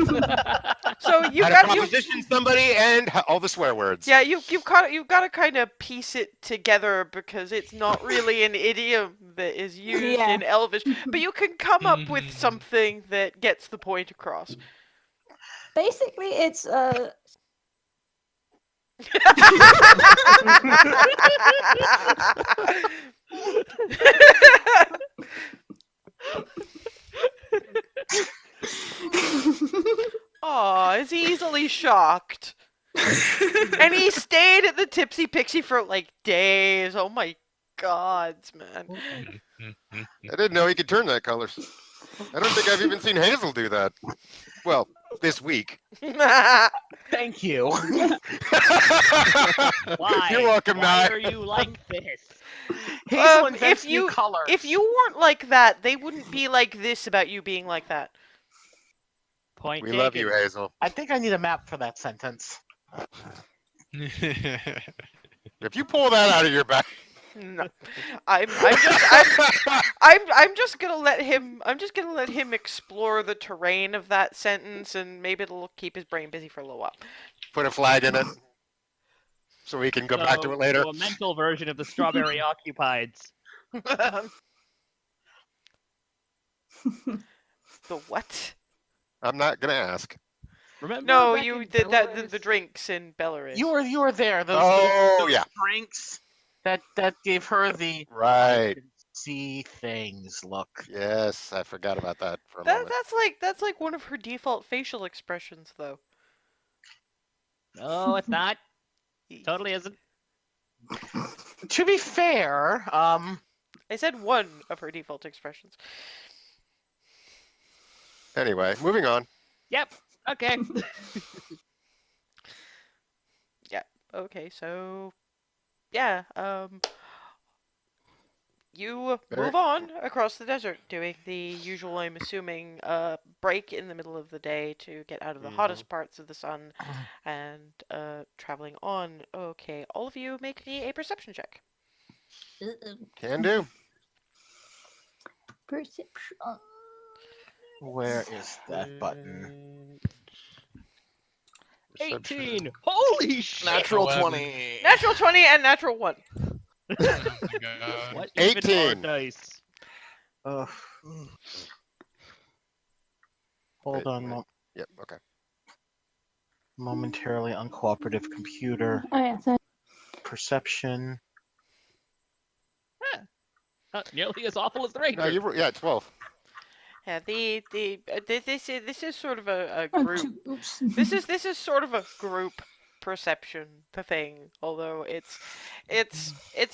So you How to got you proposition somebody and all the swear words. yeah you've got to kind of piece it together because it's not really an idiom that is used Yeah. in Elvish, but you can come up with something that gets the point across. Basically, it's Aw, is easily shocked. And he stayed at the Tipsy Pixie for like days. Oh my gods, man. I didn't know he could turn that color. I don't think I've even seen Hazel do that. Well, this week. Thank you. Why? You're welcome, Why Nye. are you like this? Hazel invents new colors. If you weren't like that, they wouldn't be like this about you being like that. Point We taken. love you, Hazel. I think I need a map for that sentence. If you pull that out of your back, No. I'm just gonna let him explore the terrain of that sentence, and maybe it'll keep his brain busy for a little while. put a flag in it, so we can go back to it later. So a mental version of the Strawberry Occupieds. The what? I'm not gonna ask. Remember? No, back you in did that the Belarus? drinks in Belarus. You were there. Those, Oh, those yeah. drinks that gave her the Right. see things look. Yes, I forgot about that for a moment. that's like one of her default facial expressions, though. No, it's not. Totally isn't. To be fair, I said one of her default expressions. Anyway, moving on. Yep. Okay. Okay, so yeah, you There- move on across the desert, doing the usual, I'm assuming, break in the middle of the day to get out of the hottest parts of the sun, and traveling on. Okay, all of you make me a perception check. Can do. perception. where is that button? Perception. 18. Holy shit! Natural However- 20. Natural 20 and natural 1. Oh my god. What even are 18. dice? Ugh. Hold Wait, on, wait. Yep. Okay. momentarily uncooperative computer Oh yeah, so perception. Not nearly as awful as the ranger. No, you were, yeah, 12. Yeah, this is sort of a oh, group. oops. This is sort of a group perception thing, although it's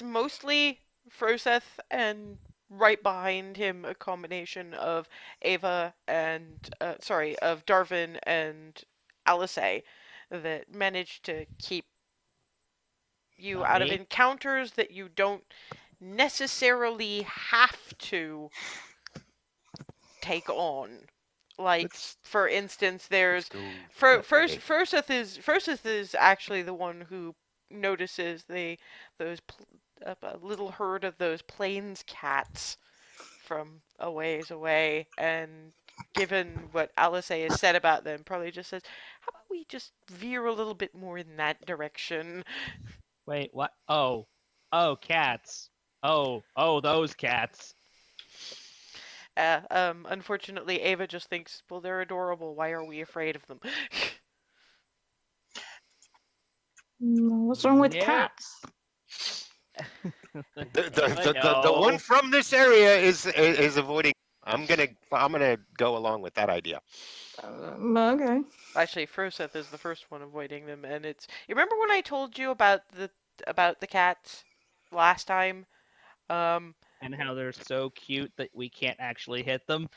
mostly Froseth and right behind him a combination of Ava and of Darvin and Alice that managed to keep you Not out of me. encounters that you don't necessarily have to take on. Like, Let's- for instance, there's Let's go Fir- that way. Furseth is actually the one who notices a little herd of those plains cats from a ways away, and given what Alice has said about them, probably just says, "How about we just veer a little bit more in that direction?" Wait, what? Oh, cats. Oh, those cats. Unfortunately, Ava just thinks, "Well, they're adorable. Why are we afraid of them?" What's wrong with Yeah. cats? The one from this area is avoiding. I'm gonna go along with that idea. Okay. Actually, Froseth is the first one avoiding them, and it's. You remember when I told you about the cats last time? And how they're so cute that we can't actually hit them.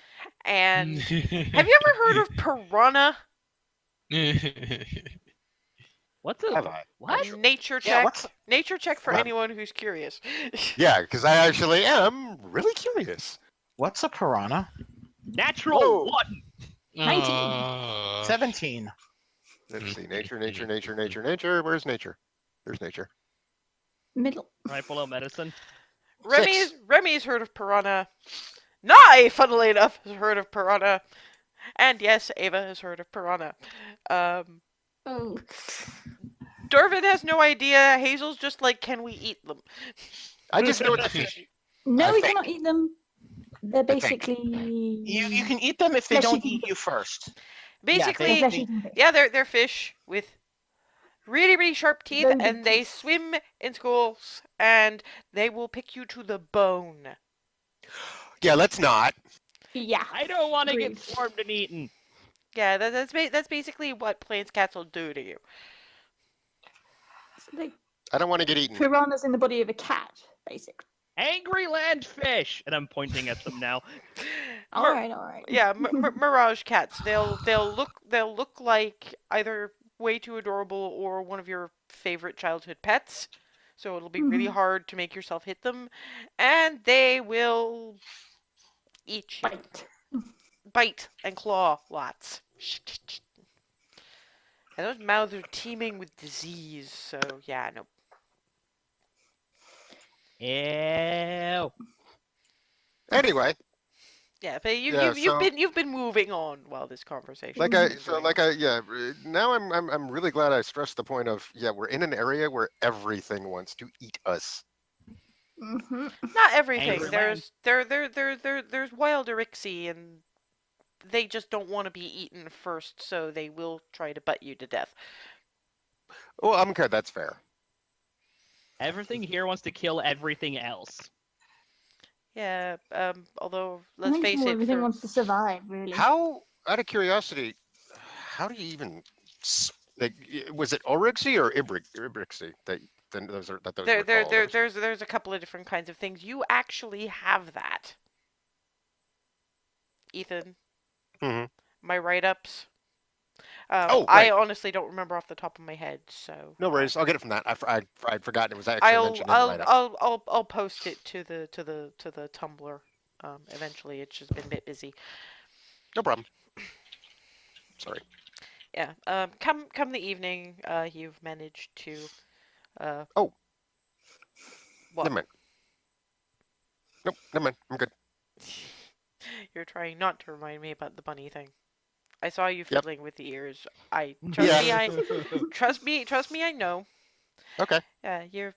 And have you ever heard of piranha? What's a Have I? what? Actually. Nature Yeah, check. what's Nature check for Wow. anyone who's curious. Yeah, because I actually am really curious. what's a piranha? Natural Whoa. 1. 19. 17. Let's see. Nature. Where's nature? There's nature. Middle. Right below medicine. Remy's heard of piranha. Nye, funnily enough, has heard of piranha. And yes, Ava has heard of piranha. Oh. Darvin has no idea. Hazel's just like, can we eat them? I just know what the fish. No, I we think- cannot eat them. They're think. basically. You can eat them if they don't Flesh-eating eat you first. Basically, they- flesh-eating fish. yeah, they're fish with really sharp teeth, Very big and they teeth. swim in schools, and they will pick you to the bone. Yeah, let's not. Yeah. I don't want to get Agreed. swarmed and eaten. Yeah, that's basically what plains cats will do to you. Like I don't want to get eaten. piranhas in the body of a cat, basically. Angry land fish, and I'm pointing at them now. All right. Yeah, mirage cats. They'll look like either way too adorable or one of your favorite childhood pets. So it'll be really Mhm. hard to make yourself hit them, and they will eat you. Bite and claw lots. And those mouths are teeming with disease, so yeah, no. Ew. Anyway, Yeah, but Yeah, so- you've been moving on while this conversation. like has been going on. yeah. Now I'm really glad I stressed the point of we're in an area where everything wants to eat us. Mm-hmm. Not everything. Angry There's wild Erixie, and they just don't want to be eaten first, so they will try to butt you to death. Well, I'm okay. That's fair. Everything here wants to kill everything else. Yeah. Although I let's think face more it, everything for, wants to survive, really. How, out of curiosity, how do you even like? Was it Orixie or Ibrixie that those were called? there's a couple of different kinds of things. You actually have that, Ethan. Mhm. My write-ups. Oh, I right. honestly don't remember off the top of my head, so. No worries. I'll get it from that. I'd forgotten it was actually mentioned in the write-up. I'll post it to the Tumblr. Eventually, it's just been a bit busy. No problem. Sorry. Yeah. Come the evening, you've managed to. Oh. What? Never mind. Nope. Never mind. I'm good. You're trying not to remind me about the bunny thing. I saw you Yep. fiddling with the ears. Yeah. Trust me, I know. Okay. You're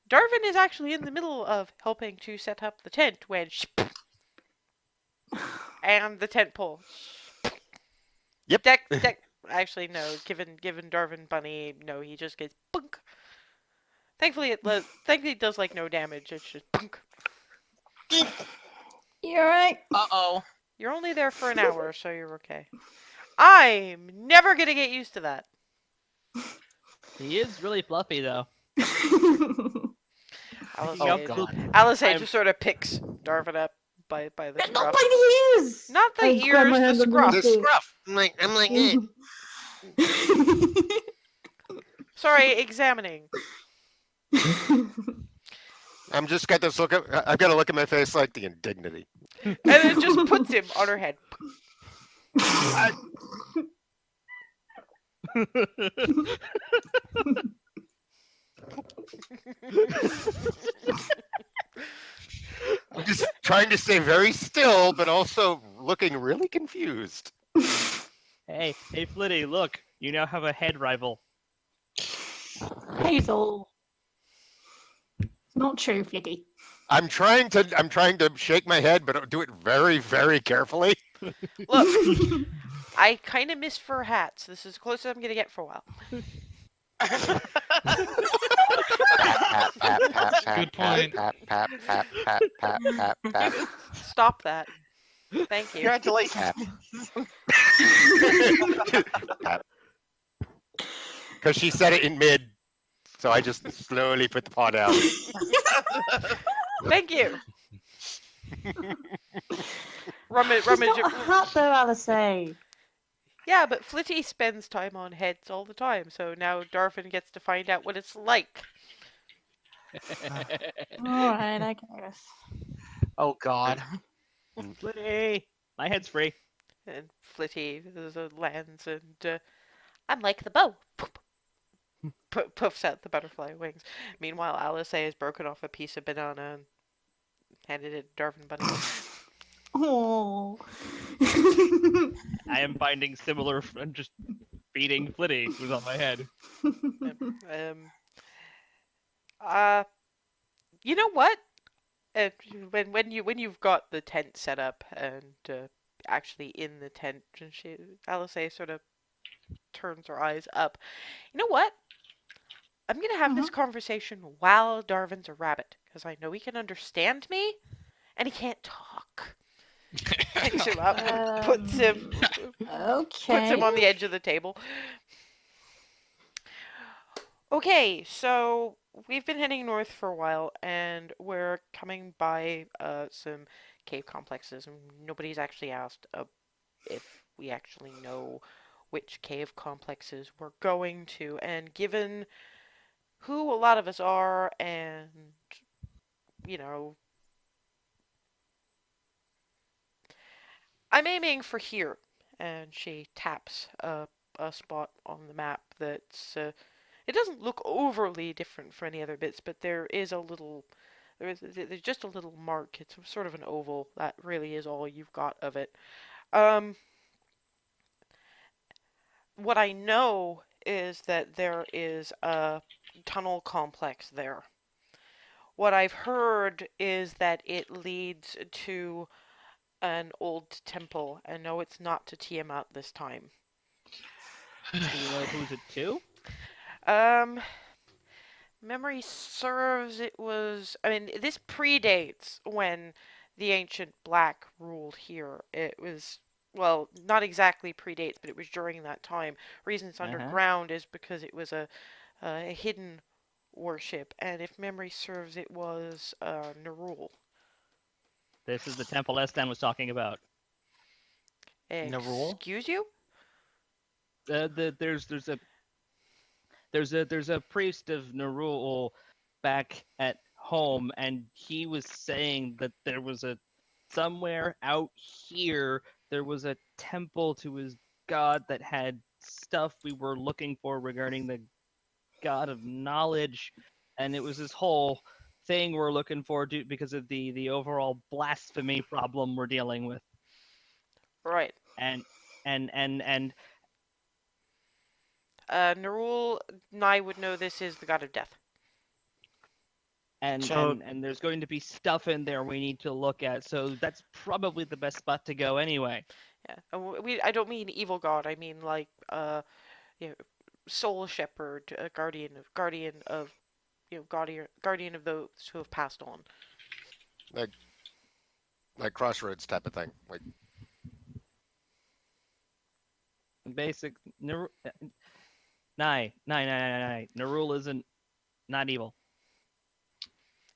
Darvin is actually in the middle of helping to set up the tent when and the tent pole. Yep. Deck. Actually, no. Given Darvin Bunny, no, he just gets bunk. Thankfully, it does like no damage. It's just bunk. You alright? Uh-oh. You're only there for an hour, so you're okay. I'm never gonna get used to that. He is really fluffy though. Alice, Oh, God. Alice I'm- just sort of picks Darvin up by the Not scruff. by the ears! Not the I grab ears, my the hand scruff. The underneath scruff. I'm like, eh. it. Sorry, examining. I'm just got this look. I've got a look at my face like the indignity. And it just puts him on her head. I'm just trying to stay very still, but also looking really confused. hey, Flitty, look, you now have a head rival. Hazel. It's not true, Flitty. I'm trying to shake my head, but do it very, very carefully. Look, I kind of miss fur hats. This is as close as I'm gonna get for a while. Pat, pat, pat, pat, Good pat, point. pat, pat, pat, pat, pat, pat, pat, Stop that. Thank you. Congratulations. pat. Because she said it in mid, so I just slowly put the paw down. Thank you. Rummage. She's not a hat though, Alice. Yeah, but Flitty spends time on heads all the time, so now Darvin gets to find out what it's like. Alright, I guess. Oh, God. Flitty, my head's free. And Flitty lands and I'm like the bow. Puffs out the butterfly wings. Meanwhile, Alice has broken off a piece of banana and handed it to Darvin Bunny. Oh. I am finding similar, just beating Flitty who's on my head. You know what? When you've got the tent set up and actually in the tent, and Alice sort of turns her eyes up. You know what? I'm gonna have this conversation while Darvin's a rabbit, because I know he can understand me, and he can't talk. Picks him up, puts him on the edge of the table. Okay, so we've been heading north for a while, and we're coming by some cave complexes, and nobody's actually asked if we actually know which cave complexes we're going to, and given who a lot of us are, and, you know, I'm aiming for here. And she taps a spot on the map that's, it doesn't look overly different for any other bits, but there's just a little mark. It's sort of an oval. That really is all you've got of it. What I know is that there is a tunnel complex there. What I've heard is that it leads to an old temple, and no, it's not to Tiamat this time. Do you know who's it to? Memory serves, it was. I mean, this predates when the ancient Black ruled here. It was, well, not exactly predates, but it was during that time. Reason it's underground is because it was a hidden worship, and if memory serves, it was Nerull. This is the temple Estan was talking about. Nerull? Excuse you? There's a priest of Nerull back at home, and he was saying that there was somewhere out here there was a temple to his god that had stuff we were looking for regarding the god of knowledge, and it was this whole thing we're looking for because of the overall blasphemy problem we're dealing with. Right. And and Nerull, Nye would know this is the god of death. So and there's going to be stuff in there we need to look at. So that's probably the best spot to go anyway. Yeah, I don't mean evil god. I mean like you know, soul shepherd, guardian of guardian of those who have passed on. Like crossroads type of thing. Like Basic Nye. Nerull isn't not evil.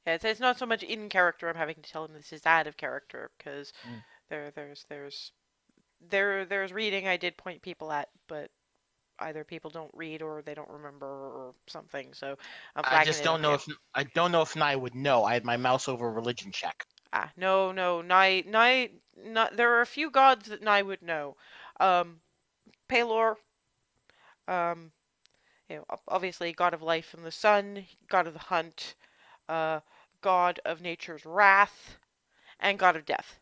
Yeah, it's not so much in character. I'm having to tell him this is out of character because Mm. there's reading I did point people at, but either people don't read or they don't remember or something. So I'm I flagging just it don't up know here. if I don't know if Nye would know. I had my mouse over religion check. No, Nye, there are a few gods that Nye would know. Pelor, um, obviously god of life and the sun, god of the hunt, uh, god of nature's wrath, and god of death.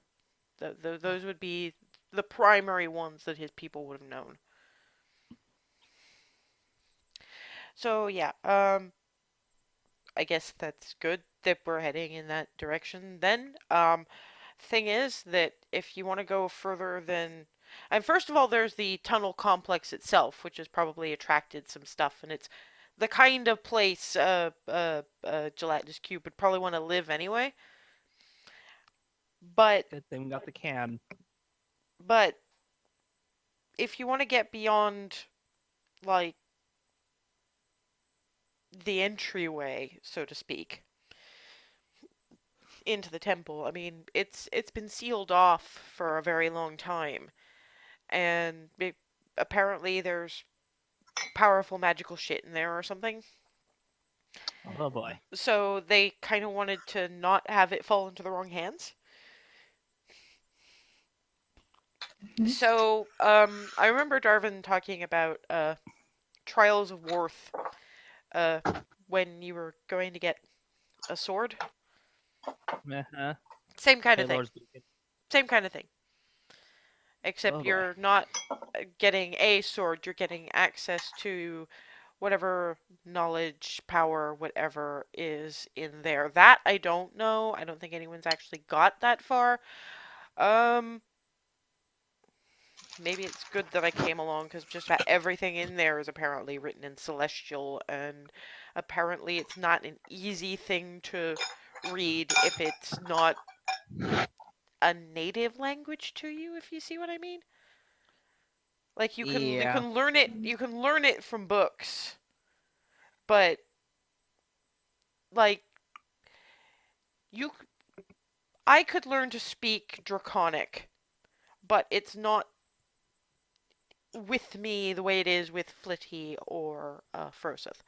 Those would be the primary ones that his people would have known. So yeah, I guess that's good that we're heading in that direction then. Thing is that if you want to go further than, and first of all, there's the tunnel complex itself, which has probably attracted some stuff, and it's the kind of place Gelatinous Cube would probably want to live anyway. But Good thing we got the can. but if you want to get beyond like the entryway, so to speak, into the temple, I mean, it's been sealed off for a very long time, and apparently there's powerful magical shit in there or something. Oh boy. So they kind of wanted to not have it fall into the wrong hands. Mhm. So I remember Darvin talking about Trials of Worth uh, when you were going to get a sword. Uh-huh. Same kind of thing. Taylor's beacon. Same kind of thing. Except Oh, boy. you're not getting a sword, you're getting access to whatever knowledge, power, whatever is in there. That I don't know. I don't think anyone's actually got that far. Maybe it's good that I came along because just about everything in there is apparently written in Celestial, and apparently it's not an easy thing to read if it's not a native language to you, if you see what I mean. Like you Yeah. can learn it from books, but like you I could learn to speak Draconic, but it's not with me the way it is with Flitty or Froseth.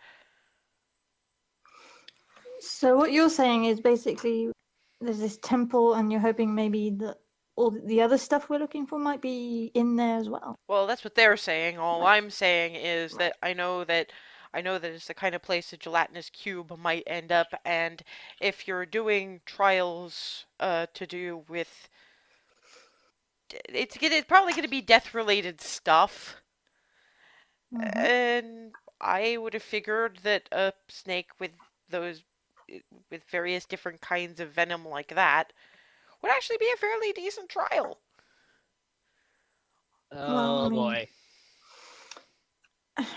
So what you're saying is basically there's this temple, and you're hoping maybe that all the other stuff we're looking for might be in there as well. Well, that's what they're saying. All I'm saying is that I know that it's the kind of place a gelatinous cube might end up, and if you're doing trials to do with it's probably going to be death related stuff. Mhm. And I would have figured that a snake with those with various different kinds of venom like that would actually be a fairly decent trial. Well, I Oh mean- boy. I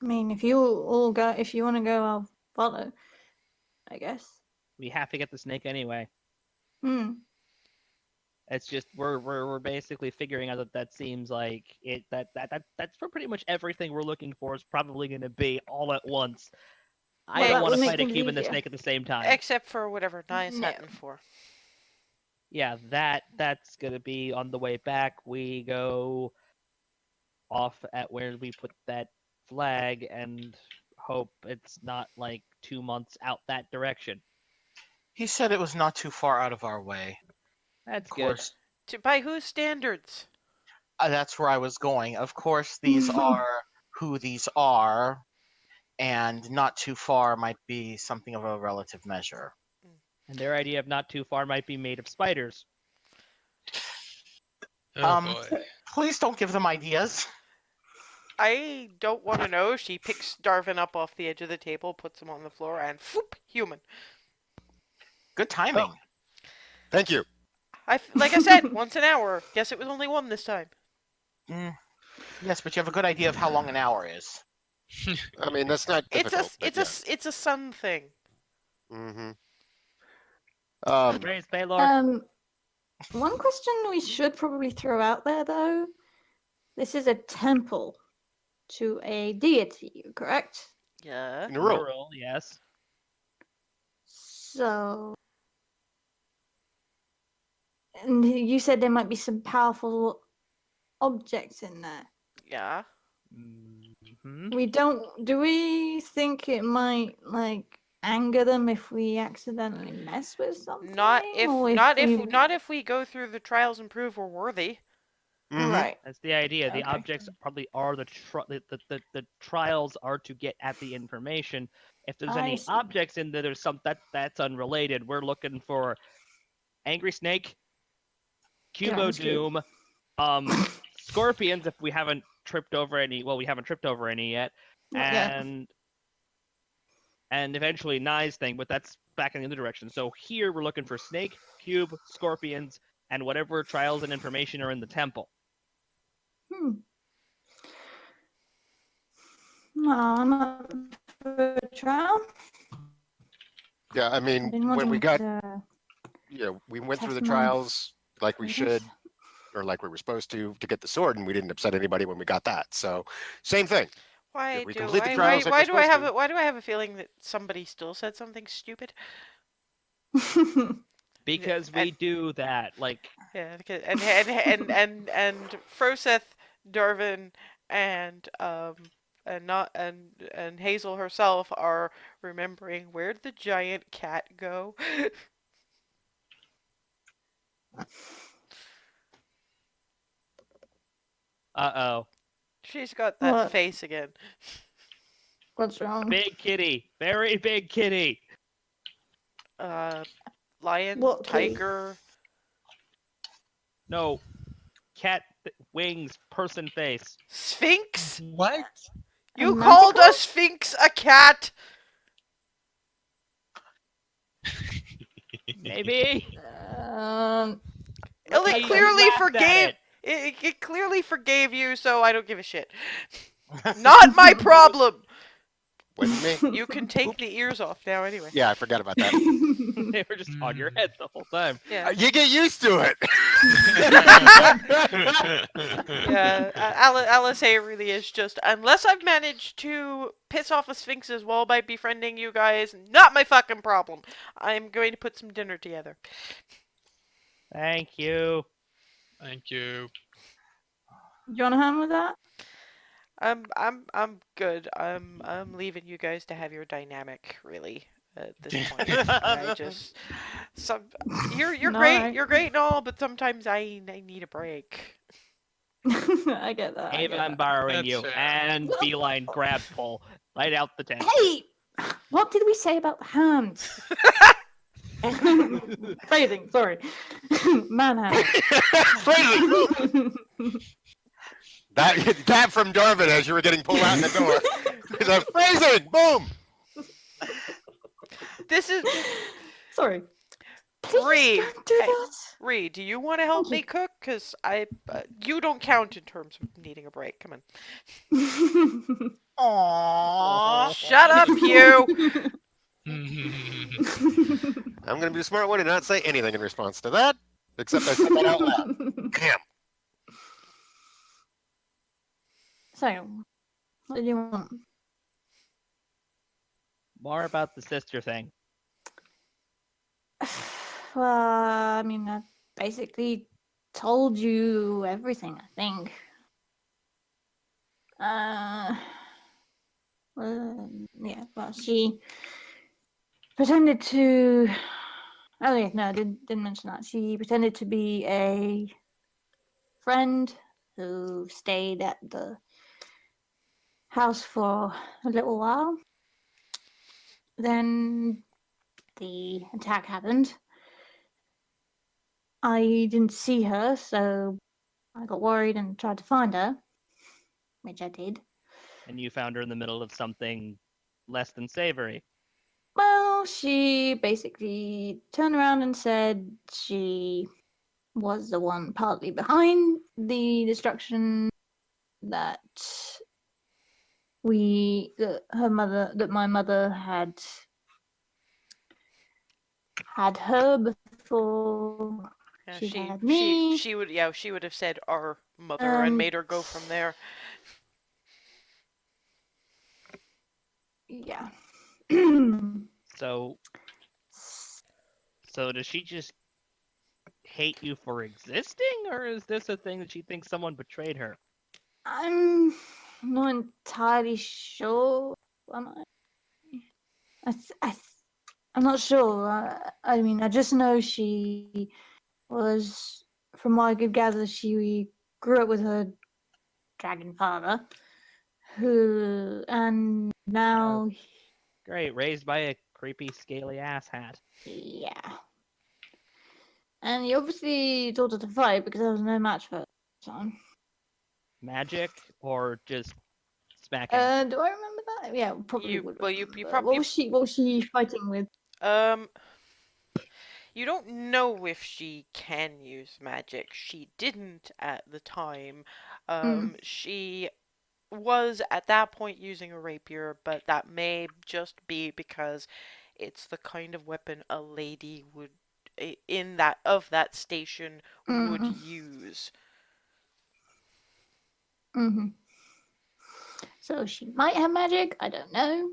mean, if you all go, if you want to go, I'll follow, I guess. We have to get the snake anyway. Hmm. It's just we're basically figuring out that seems like that's for pretty much everything we're looking for is probably going to be all at once. I Well, don't that want would to make fight a things cube and the easier. snake at the same time. Except for whatever Nia's No. hunting for. Yeah, that's gonna be on the way back. We go off at where we put that flag and hope it's not like 2 months out that direction. He said it was not too far out of our way. That's Of good. course, By whose standards? that's where I was going. Of course, these are who these are, and not too far might be something of a relative measure. And their idea of not too far might be made of spiders. Oh boy. Please don't give them ideas. I don't want to know. She picks Darvin up off the edge of the table, puts him on the floor, and whoop, human. Good timing. Thank you. Like I said, once an hour. Guess it was only one this time. Yes, but you have a good idea of how long an hour is. I mean, that's not difficult. It's a sun thing. Mm-hmm. Praise Baylor. One question we should probably throw out there, though. This is a temple to a deity, correct? Yeah. Nerull. Nerull, yes. So, and you said there might be some powerful objects in there. Yeah. Mm-hmm. Do we think it might like anger them if we accidentally mess with something? Not Or if we go through the trials and prove we're worthy. Mhm. Right. That's the idea. The Okay. objects probably are the trials are to get at the information. If there's I any see. objects in there, there's that's unrelated. We're looking for angry snake, Cubo Sounds good. Doom, scorpions if we haven't tripped over any. Well, we haven't tripped over any yet, Yeah. and eventually Nye's thing, but that's back in the other direction. So here we're looking for snake, cube, scorpions, and whatever trials and information are in the temple. No, I'm up for a trial. Yeah, I I've mean, been when we got, wanting we went through the test my trials like we fingers. should, or like we were supposed to get the sword, and we didn't upset anybody when we got that. So, same thing. Why If we do complete the I? trials like Why we're do I supposed have to- Why do I have a feeling that somebody still said something stupid? Because we do that. Like, Yeah, because, and Froseth, Darvin, and Hazel herself are remembering where'd the giant cat go. uh-oh. She's got that What? face again. What's wrong? Big kitty. Very big kitty. Lion, What kitty? tiger. No. Cat wings, person face. Sphinx? What? You A called a manticore? sphinx a cat? Maybe. Um, Well, He it clearly laughed at forgave. it. It clearly forgave you, so I don't give a shit. Not my problem. Wasn't me? You can take the ears off now, anyway. Yeah, I forgot about that. They were just on your head the whole time. Yeah. You get used to it. Yeah, Alisaie really is just, unless I've managed to piss off a sphinx as well by befriending you guys, not my fucking problem. I'm going to put some dinner together. Thank you. Thank you. Do you want to hand with that? I'm good. I'm leaving you guys to have your dynamic, really, at this point. I just you're No, great, you're great and all, but sometimes I need a break. I get that. I Haven, get I'm that. borrowing That's you. fair. And beeline grab pull. Right out the tent. Hey, what did we say about the hands? Phrasing, sorry. Manhandle. Phrasing. That from Darvin as you were getting pulled out in the door. It's a phrasing. Boom. This is Sorry. Please Ree. don't do Hey. that. Ree, do you want to help me cook? Cause you don't count in terms of needing a break. Come on. Aww. Shut up, you. I'm going to be the smart one and not say anything in response to that, except I said that out loud. Damn. So, what do you want? More about the sister thing. Well, I mean, I basically told you everything, I think. Well, she pretended to. Oh, yeah, no, I didn't mention that. She pretended to be a friend who stayed at the house for a little while. Then the attack happened. I didn't see her, so I got worried and tried to find her, which I did. And you found her in the middle of something less than savory. Well, she basically turned around and said she was the one partly behind the destruction, that my mother had her before Yeah, she had me. she would have said our mother and made her go from there. Yeah. So does she just hate you for existing, or is this a thing that she thinks someone betrayed her? I'm not entirely sure. Am I? I'm not sure. I mean, I just know she was, from what I could gather, she grew up with her dragon father, and now, Great, raised by a creepy, scaly asshat. yeah. And he obviously taught her to fight because there was no match for her at the time. Magic or just smacking? Do I remember that? Yeah, probably You would. well you Remember. probably What was she fighting with? You don't know if she can use magic. She didn't at the time. She was at that point using a rapier, but that may just be because it's the kind of weapon a lady would in that station would use. Mm-hmm. So she might have magic. I don't know.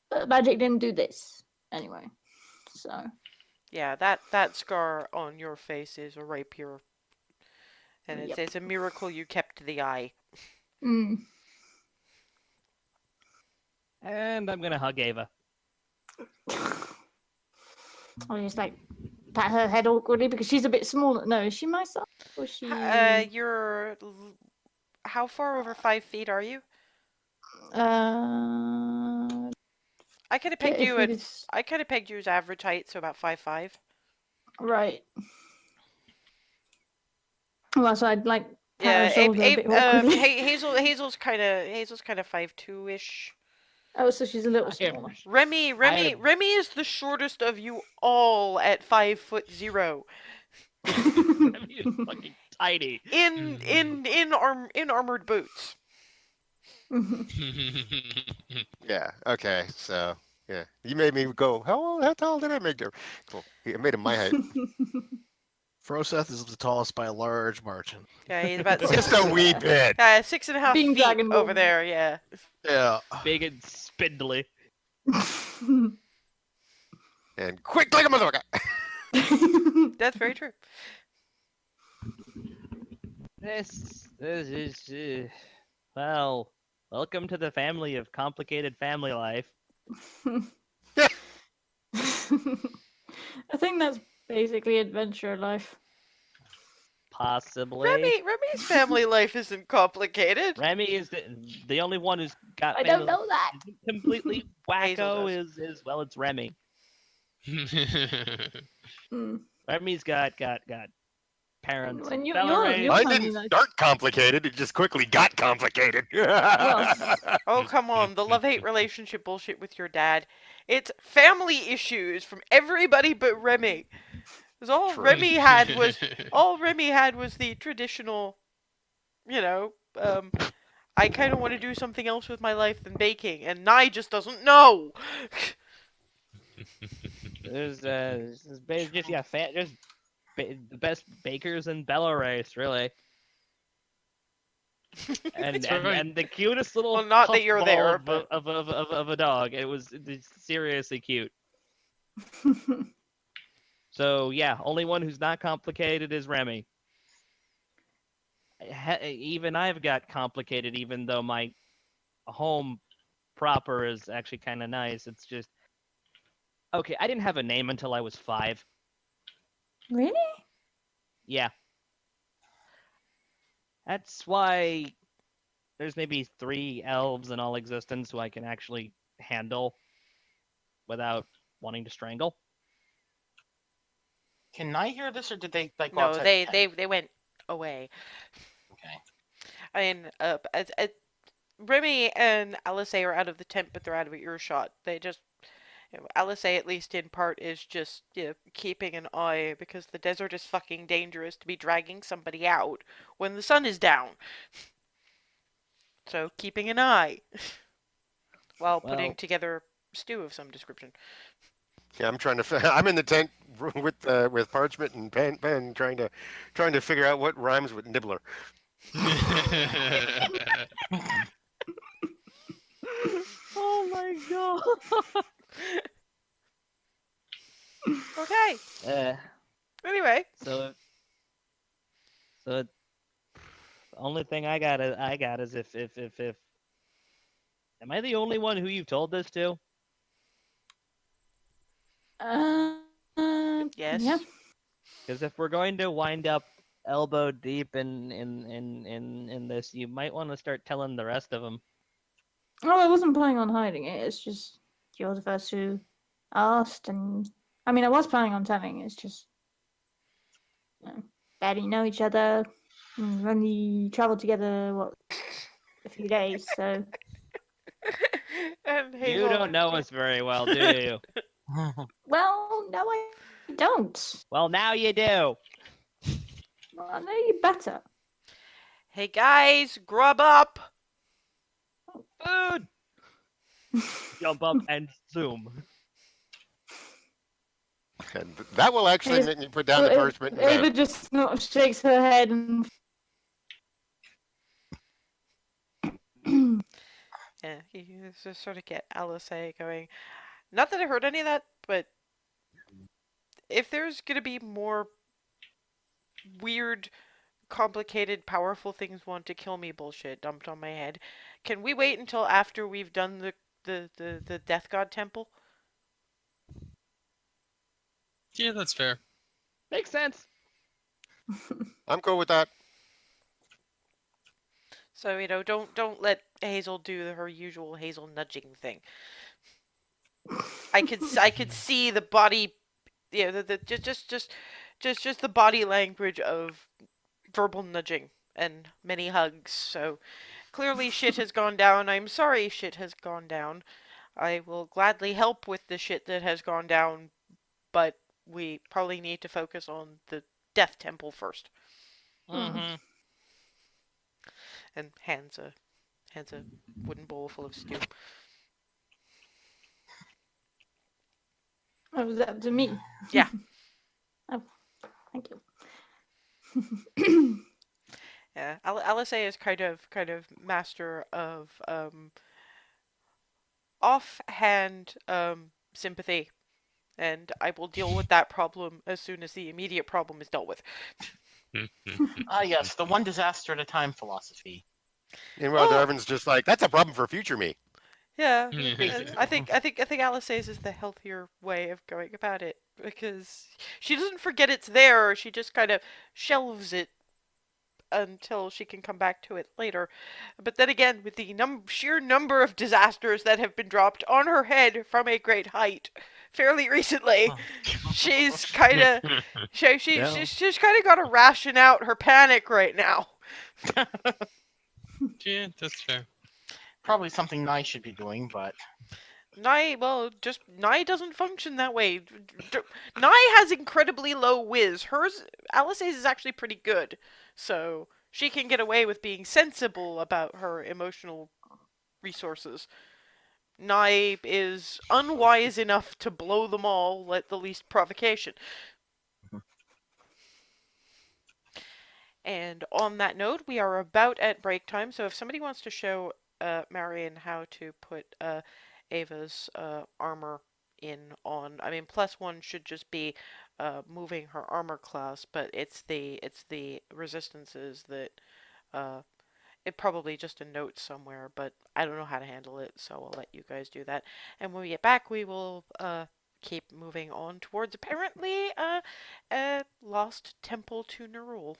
But magic didn't do this anyway. So. Yeah, that scar on your face is a rapier, and Yep. it's a miracle you kept the eye. And I'm gonna hug Ava. I just like pat her head awkwardly because she's a bit smaller. No, is she my size? Or is she? You're how far over 5 feet are you? I kind of pegged if you we at could... I kind of pegged you as average height, so about 5'5". Right. Well, so I'd like pat Yeah, her shoulder a bit awkwardly. Hazel's kind of 5'2" ish. Oh, so she's a little I am- smaller. Remy is the shortest of you all at 5'0". Remy is fucking tiny. In armored boots. Yeah. Okay. So yeah, you made me go. How tall did I make her? Cool. I made him my height. Froseth is the tallest by a large margin. Yeah, he's about Just a wee bit. 6.5 Being feet Dragon over Ball. there. Yeah. Yeah. Big and spindly. And quick like a motherfucker. That's very true. This is well, welcome to the family of complicated family life. I think that's basically adventure life. Possibly. Remy's family life isn't complicated. Remy is the only one who's got I don't know that. completely Hazel wacko does. is well, it's Remy. Mm. Remy's got parents. When you- Valerie- you're- I funny, didn't like- start complicated. It just quickly got complicated. Oh, come on. The love-hate relationship bullshit with your dad. It's family issues from everybody but Remy. 'Cause all True. Remy had was the traditional, I kind of want to do something else with my life than baking, and Nye just doesn't know. There's just the best bakers in Belarus, really. And, right. and the cutest little Well, not that you're puffball there, of, but- of a dog. It's seriously cute. So yeah, only one who's not complicated is Remy. Even I've got complicated, even though my home proper is actually kind of nice. It's just okay. I didn't have a name until I was 5. Really? Yeah. That's why there's maybe 3 elves in all existence who I can actually handle without wanting to strangle. Can I hear this, or did they like go No, outside they the they tent? they went away. Okay. I mean, Remy and Alice are out of the tent, but they're out of earshot. They just, Alice, at least in part, is just keeping an eye because the desert is fucking dangerous to be dragging somebody out when the sun is down. So keeping an eye while putting Well, together stew of some description. Yeah, I'm trying to. I'm in the tent with parchment and pen, trying to figure out what rhymes with nibbler. oh my god. Okay. Uh, Anyway, so the only thing I got is if am I the only one who you've told this to? yes. Yeah. Because if we're going to wind up elbow deep in this, you might want to start telling the rest of them. Oh, I wasn't planning on hiding it. It's just you're the first who asked, and I mean, I was planning on telling. It's just barely know each other. We've only travelled together a few days, so And You Hazel. don't know us very well, do you? well, no, I don't. Well, now you do. Well, I know you better. Hey guys, grub up. Food. Jump up and zoom. And that will actually Yes. make me put down the parchment. And Ava just sort of shakes her head and. Yeah, you just sort of get Alice going. Not that I heard any of that, but if there's gonna be more weird, complicated, powerful things want to kill me bullshit dumped on my head, can we wait until after we've done the Death God Temple? Yeah, that's fair. Makes sense. I'm cool with that. So don't let Hazel do her usual Hazel nudging thing. I could see the body, just the body language of verbal nudging and many hugs. So clearly shit has gone down. I'm sorry shit has gone down. I will gladly help with the shit that has gone down, but we probably need to focus on the Death Temple first. Mm-hmm. And hands a wooden bowl full of stew. Oh, was that up to me? Yeah. Oh, thank you. Yeah, Alice is kind of master of offhand sympathy, and I will deal with that problem as soon as the immediate problem is dealt with. Ah, yes, the one disaster at a time philosophy. Meanwhile, Oh. Darvin's just like, that's a problem for future me. Yeah, Mhm. and I think Alice is the healthier way of going about it because she doesn't forget it's there. She just kind of shelves it until she can come back to it later. But then again, with the sheer number of disasters that have been dropped on her head from a great height fairly recently, she's kind of she's kind of got to ration out her panic right now. Yeah, that's fair. Probably something I should be doing, but Nye doesn't function that way. Nye has incredibly low whiz. Alice's is actually pretty good, so she can get away with being sensible about her emotional resources. Nye is unwise enough to blow them all at the least provocation. And on that note, we are about at break time, so if somebody wants to show Marion how to put Ava's armor on. I mean, +1 should just be moving her armor class, but it's the resistances that it probably just a note somewhere, but I don't know how to handle it, so I'll let you guys do that. And when we get back, we will keep moving on towards apparently a lost temple to Nerull.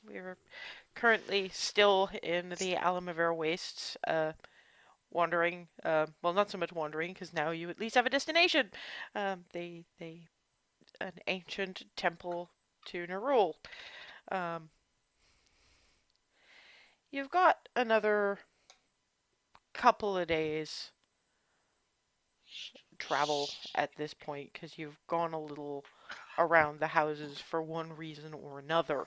We're currently still in the Alamavera Wastes, wandering. Well, not so much wandering, because now you at least have a destination. An ancient temple to Nerull. Um, you've got another couple of days travel at this point, because you've gone a little around the houses for one reason or another.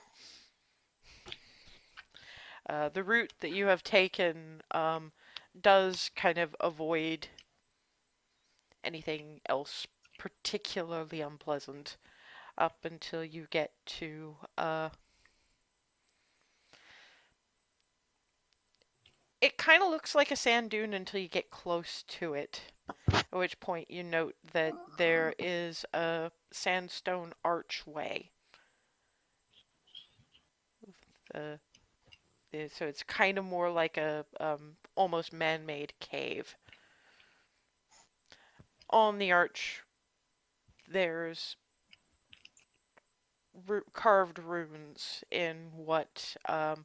The route that you have taken does kind of avoid anything else particularly unpleasant up until you get to it kind of looks like a sand dune until you get close to it, at which point you note that there is a sandstone archway. Uh, so it's kind of more like a almost man-made cave. On the arch, there's carved runes in what I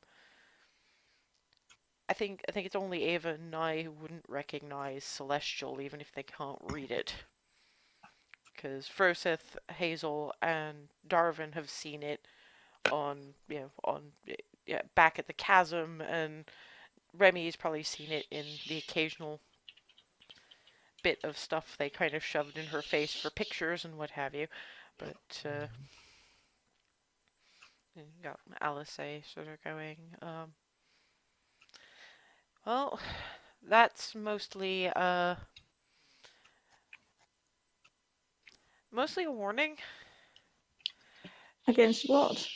think it's only Ava and I who wouldn't recognize Celestial, even if they can't read it. Because Froseth, Hazel, and Darvin have seen it on back at the chasm, and Remy's probably seen it in the occasional bit of stuff they kind of shoved in her face for pictures and what have you. But you got Alice sort of going. Well, that's mostly mostly a warning. Against what?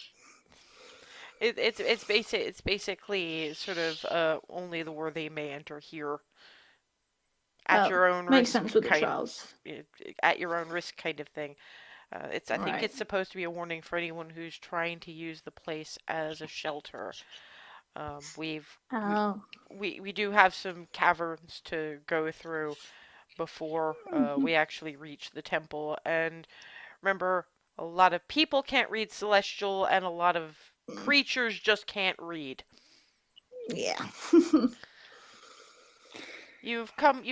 It's basically sort of only the worthy may enter here at your own Makes risk, sense with the kind trials. at your own risk kind of thing. I think Right. it's supposed to be a warning for anyone who's trying to use the place as a shelter. Oh. We do have some caverns to go through before we actually reach the temple, and remember, a lot of people can't read Celestial, and a lot of creatures just can't read. Yeah. You've come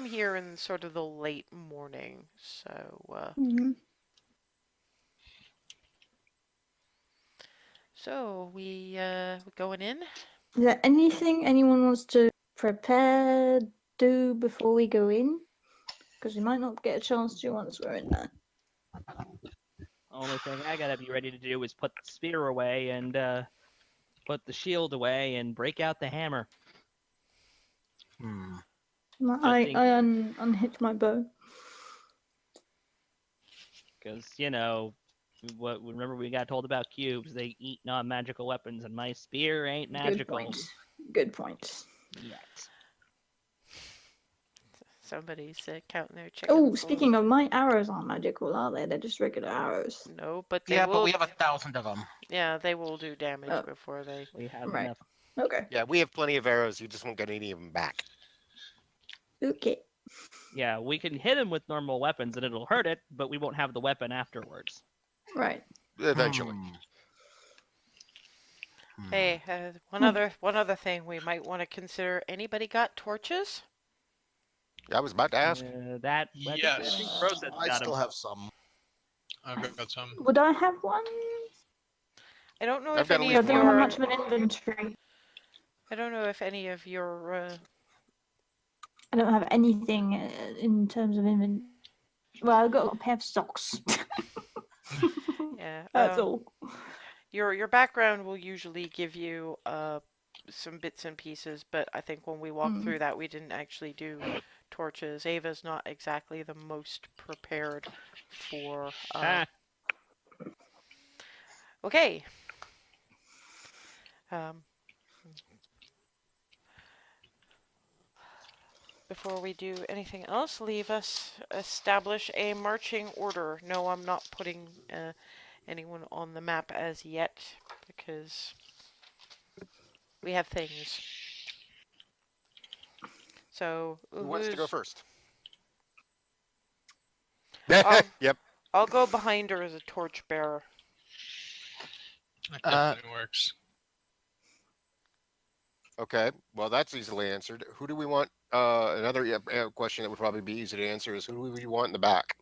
here in sort of the late morning, so so we going in? Is there anything anyone wants to prepare, do before we go in? Because we might not get a chance to once we're in there. Only thing I gotta be ready to do is put the spear away and put the shield away and break out the hammer. I unhitch my bow. Because, remember we got told about cubes, they eat non-magical weapons, and my spear ain't magical Good point. yet. Somebody's counting their chickens. Oh, speaking of, my arrows aren't magical, are they? They're just regular arrows. No, but they Yeah, will. but we have 1,000 of them. Yeah, they will do damage before they. We have Right. enough. Okay. Yeah, we have plenty of arrows. You just won't get any of them back. Okay. Yeah, we can hit him with normal weapons and it'll hurt it, but we won't have the weapon afterwards. Right. Eventually. Hey, one other thing we might want to consider. Anybody got torches? I was about to ask. I think Yes. Roset's I got still him. have some. I've got some. Would I have one? I don't know I've if got any at I of least don't have your. much of an inventory. I don't know if any of your. I don't have anything in terms of inventory. Well, I've got a pair of socks. Yeah. That's all. Your background will usually give you some bits and pieces, but I think when we walked through that, we didn't actually do torches. Ava's not exactly the most prepared for. Okay. Before we do anything else, leave us establish a marching order. No, I'm not putting anyone on the map as yet because we have things. So Who wants to go first? I'll- Yep. I'll go behind her as a torchbearer. That Uh, definitely works. Okay, well that's easily answered. Who do we want? Another question that would probably be easy to answer is who do we want in the back?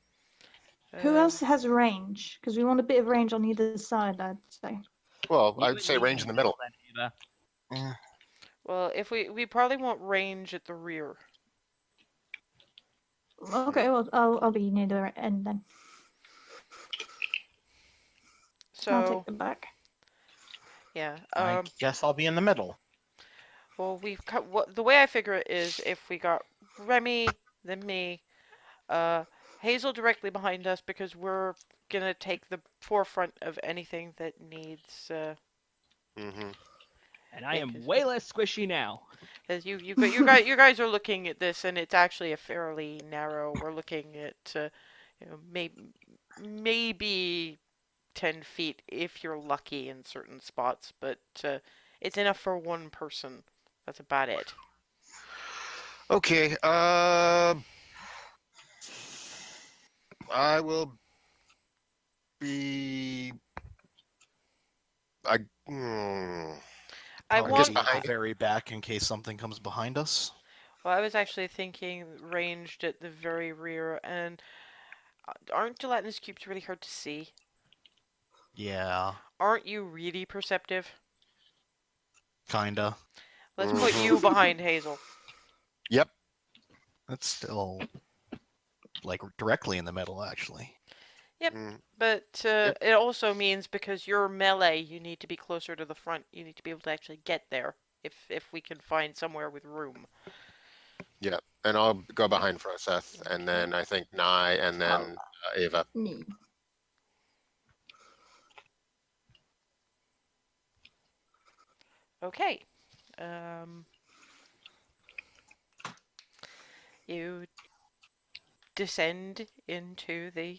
Who Um, else has range? Because we want a bit of range on either side, I'd say. Well, You I'd and say me range in the middle. then, Ava. well, if we probably want range at the rear. Okay, well, I'll be near the end then. I'll take So the back. yeah. I guess I'll be in the middle. Well, we've cut. What the way I figure it is, if we got Remy, then me, Hazel directly behind us because we're gonna take the forefront of anything that needs. Mm-hmm. And I Yeah, am way less squishy now. As you guys are looking at this, and it's actually a fairly narrow. We're looking at, maybe 10 feet if you're lucky in certain spots, but it's enough for one person. That's about it. Okay. I will be. I. I Probably guess want. be at the behind. very back in case something comes behind us. Well, I was actually thinking ranged at the very rear, and aren't gelatinous cubes really hard to see? Yeah, Aren't you really perceptive? kinda. Let's put Mhm. you behind Hazel. Yep. That's still like directly in the middle, actually. Yep. Mm, But Yep. it also means because you're melee, you need to be closer to the front. You need to be able to actually get there if we can find somewhere with room. yeah. And I'll go behind Froseth, and Okay. then I think Nye, and then Ava. Me. Okay. You descend into the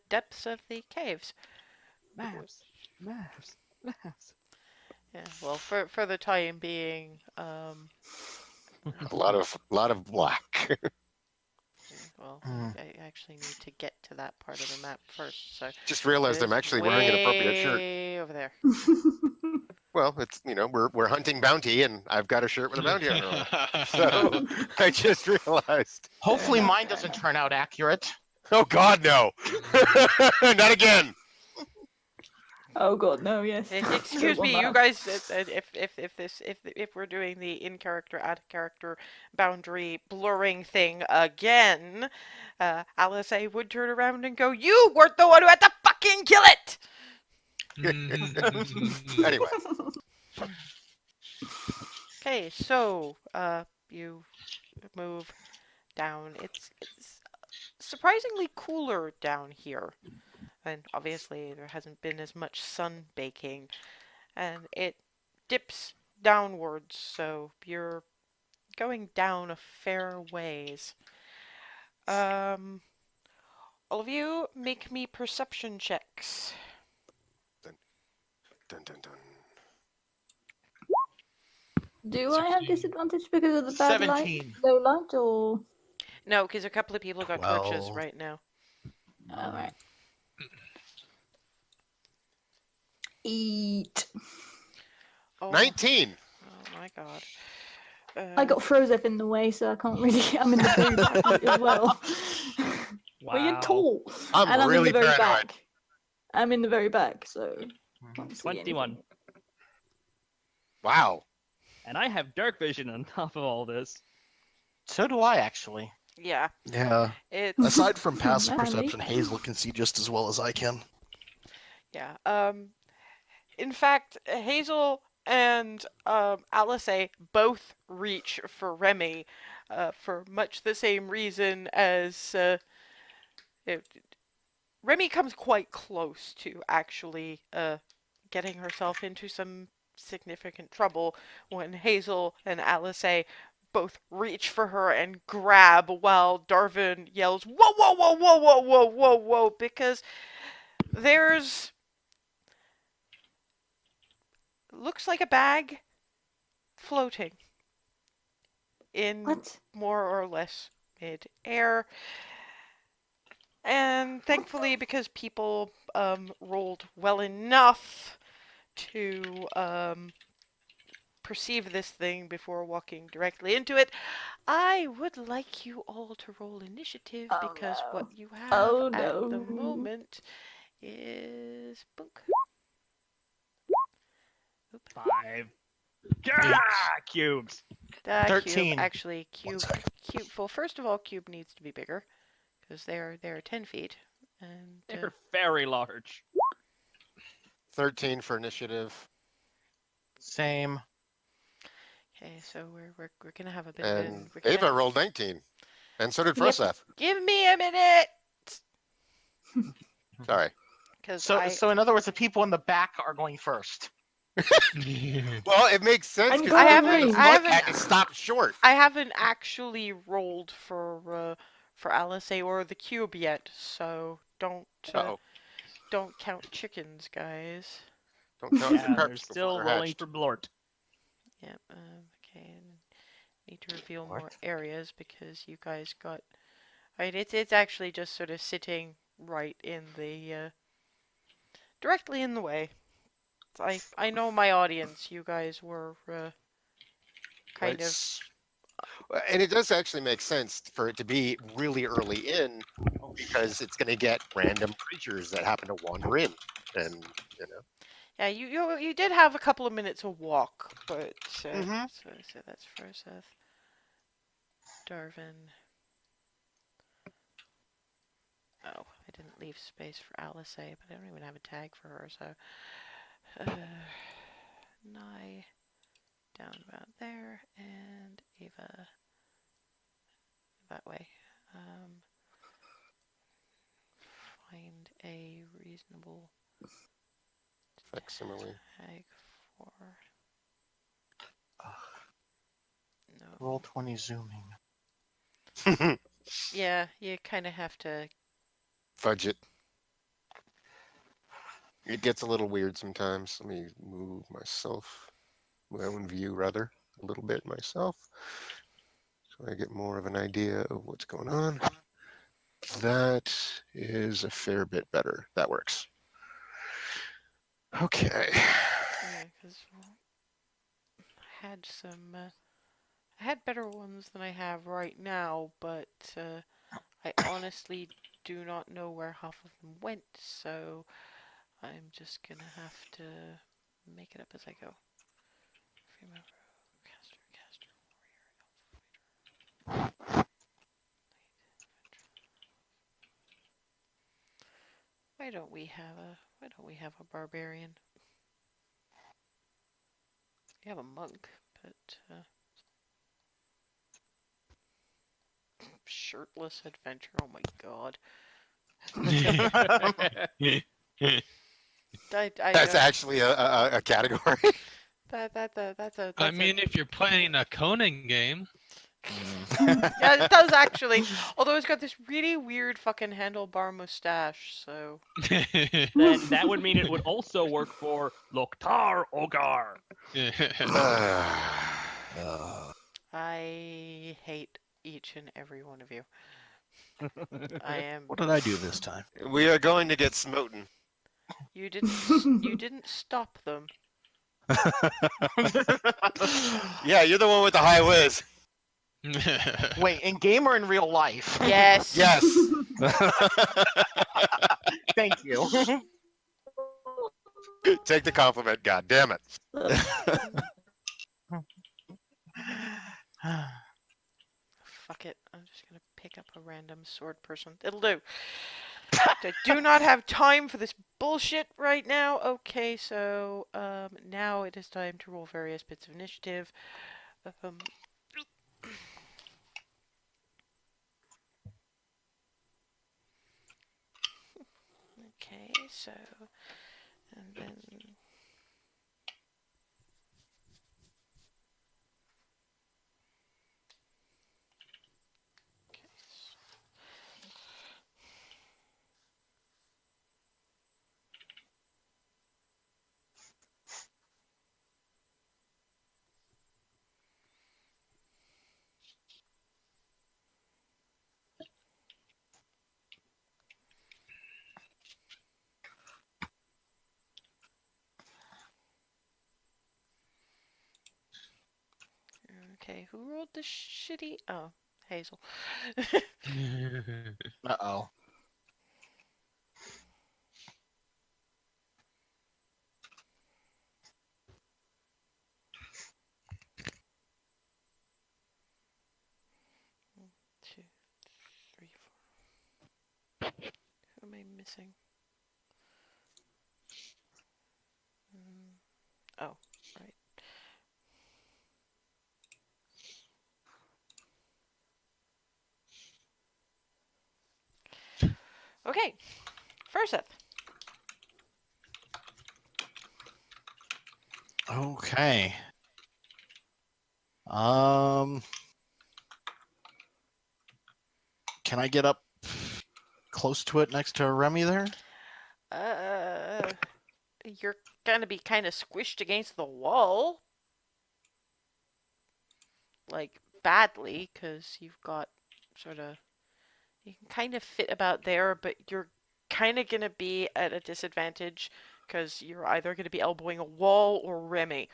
depths of the caves. Maps, maps, maps. Yeah. Well, for the time being, A lot of black. well, Hmm. I actually need to get to that part of the map first. So Just realized it I'm is actually wearing an appropriate shirt. way over there. Well, it's we're hunting bounty, and I've got a shirt with a bounty on it. So I just realized. Hopefully, enough, mine fair doesn't enough. turn out accurate. Oh God, no! Not again. Oh god, no, yes. Excuse Don't me, want you that. guys. If we're doing the in character out of character boundary blurring thing again, Alice A would turn around and go, "You weren't the one who had to fucking kill it." Anyway, Okay, so you move down. It's surprisingly cooler down here, and obviously there hasn't been as much sun baking, and it dips downwards, so you're going down a fair ways. Um, all of you make me perception checks. dun dun dun. Do I have 16. disadvantage because of the bad light, 17. low light, or No, because a couple of people got torches 12. right now. alright? Eat. Oh, 19. oh my god. I got Frozef in the way, so I can't really. I'm in the very back as well. Well, you're Wow. tall, I'm and I'm really in the very paranoid. back. I'm in the very back, so can't see 21. anything. Wow. And I have dark vision on top of all this. So do I, actually. Yeah, Yeah. it's Aside from passive Manly. perception, Hazel can see just as well as I can. yeah. In fact, Hazel and Alice both reach for Remy, for much the same reason as it, Remy comes quite close to actually getting herself into some significant trouble when Hazel and Alice both reach for her and grab while Darvin yells, "Whoa, whoa, whoa, whoa, whoa, whoa, whoa, whoa," because there's looks like a bag floating in What? more or less mid-air. And thankfully, because people rolled well enough to perceive this thing before walking directly into it, I would like you all to roll initiative Oh because no. what you have Oh at the no. moment is bunk. 5. Eight. Cubes. Cube. 13. Actually, One cube. second. Cube. Well, first of all, cube needs to be bigger because they're 10 feet, and They're very large. 13 for initiative, Same. okay. So we're gonna have a bit of and we're gonna Ava rolled 19, and so did Yep. Froseth. give me a minute Sorry. because So in other words, the people in the back are going first. Well, it makes sense I'm because I going haven't green. I haven't had to stop short. I haven't actually rolled for Alice or the cube yet, so Uh-oh. don't count chickens, guys. Don't count your Yeah, they're carps before still they're rolling hatched. for Blort. Yep. Okay. And need to reveal What? more areas because you guys got. Right. It's actually just sort of sitting right in the directly in the way. I know my audience. You guys were kind Right. of. And it does actually make sense for it to be really early in because it's going to get random creatures that happen to wander in, and you know. Yeah, you did have a couple of minutes of walk, but Mhm. so that's Froseth, Darvin. Oh, I didn't leave space for Alice, but I don't even have a tag for her, so Nye down about there, and Ava that way. Find a reasonable Facsimile. tag for no. Roll 20 zooming. Yeah, you kind of have to. Fudge it. It gets a little weird sometimes. Let me move myself, my own view rather, a little bit myself, so I get more of an idea of what's going on. That is a fair bit better. That works. Okay. Yeah, because I had some. I had better ones than I have right now, but I honestly do not know where half of them went, so I'm just gonna have to make it up as I go. Remember, caster, warrior, elf, fighter. Why don't we have a barbarian? We have a monk, but shirtless adventure. Oh my god. That's don't. actually a category. That's I a mean, if you're playing a Conan game, yeah, it does actually. Although it's got this really weird fucking handlebar mustache, so Then that would mean it would also work for Loktar Ogar. I hate each and every one of you. I am. What did I do this time? We are going to get smoten. You didn't stop them. Yeah, you're the one with the high whiz. Wait, in game or in real life? Yes. Yes. Thank you. Take the compliment, god damn it. Fuck it. I'm just gonna pick up a random sword person. It'll do. I do not have time for this bullshit right now. Okay, so now it is time to roll various bits of initiative. Okay, so and then okay. Okay, who rolled the shitty? Oh, Hazel. Uh-oh. Two, three, four. Who am I missing? Oh, right. Okay, first up. Okay. Um, can I get up close to it next to Remy there? You're gonna be kind of squished against the wall. Like, badly, because you've got sort of. You can kind of fit about there, but you're kind of gonna be at a disadvantage because you're either gonna be elbowing a wall or Remy.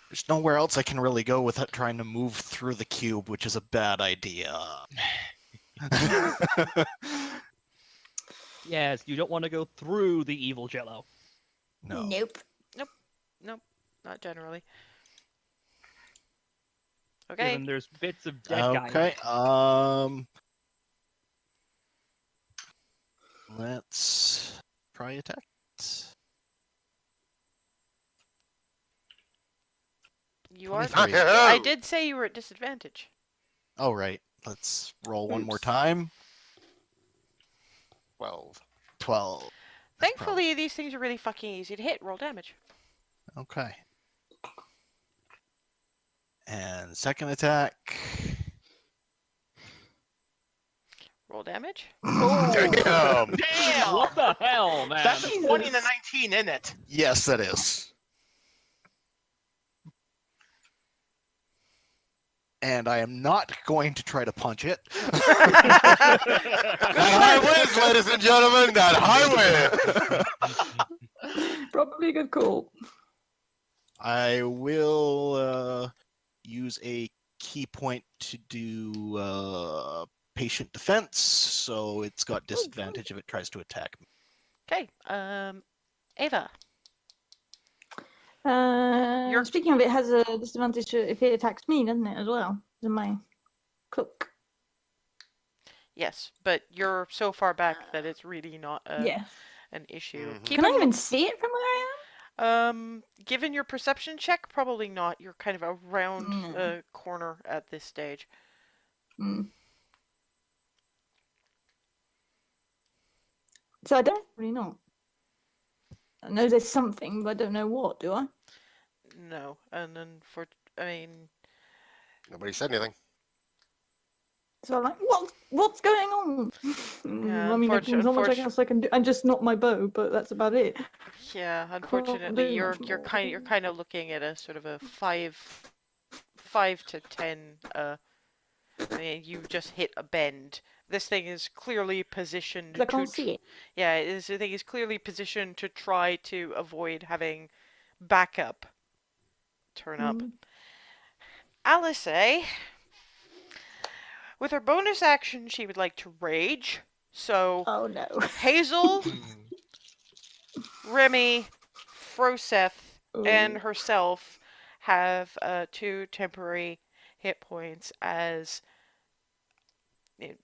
There's nowhere else I can really go without trying to move through the cube, which is a bad idea. Yes, you don't want to go through the evil jello. No. Nope. Nope, not generally. Okay. Given there's bits of dead guy. Okay. Let's try attack. You are. 23. I did say you were at disadvantage. Oh, right. Let's roll one more time. 12. 12. That's Thankfully, these things are really fucking easy to hit. Roll damage. Okay. And second attack. Roll damage. Damn! Damn! What the hell, man? That's a 20 and a 19, isn't it? Yes, that is. And I am not going to try to punch it. That high wins, ladies and gentlemen. That high wins. Probably a good call. I will use a key point to do patient defense, so it's got disadvantage if it tries to attack me. Okay. Ava. You're- Speaking of, it has a disadvantage if it attacks me, doesn't it, as well? As my cook. Yes, but you're so far back that it's really not Yeah. an issue. Mhm. Keep Can I in even see it from where I Given your perception check, probably not. You're kind of around Mm. the corner at this stage. am? So I don't really know. I know there's something, but I don't know what, do I? No, and then I mean, Nobody said anything. So I'm like, what's going on? Yeah, I mean, there's not much else I can do. I'm just not my bow, but that's about it. yeah. Can't Unfortunately, do you're much you're more. kind of looking at a sort of a 5 to 10. I mean, you just hit a bend. This thing is clearly positioned 'Cause I can't see it. Yeah, this thing is clearly positioned to try to avoid having backup turn up. Mm. Alice, with her bonus action, she would like to rage. So Oh no. Hazel, Remy, Froseth, and Ooh. herself have 2 temporary hit points as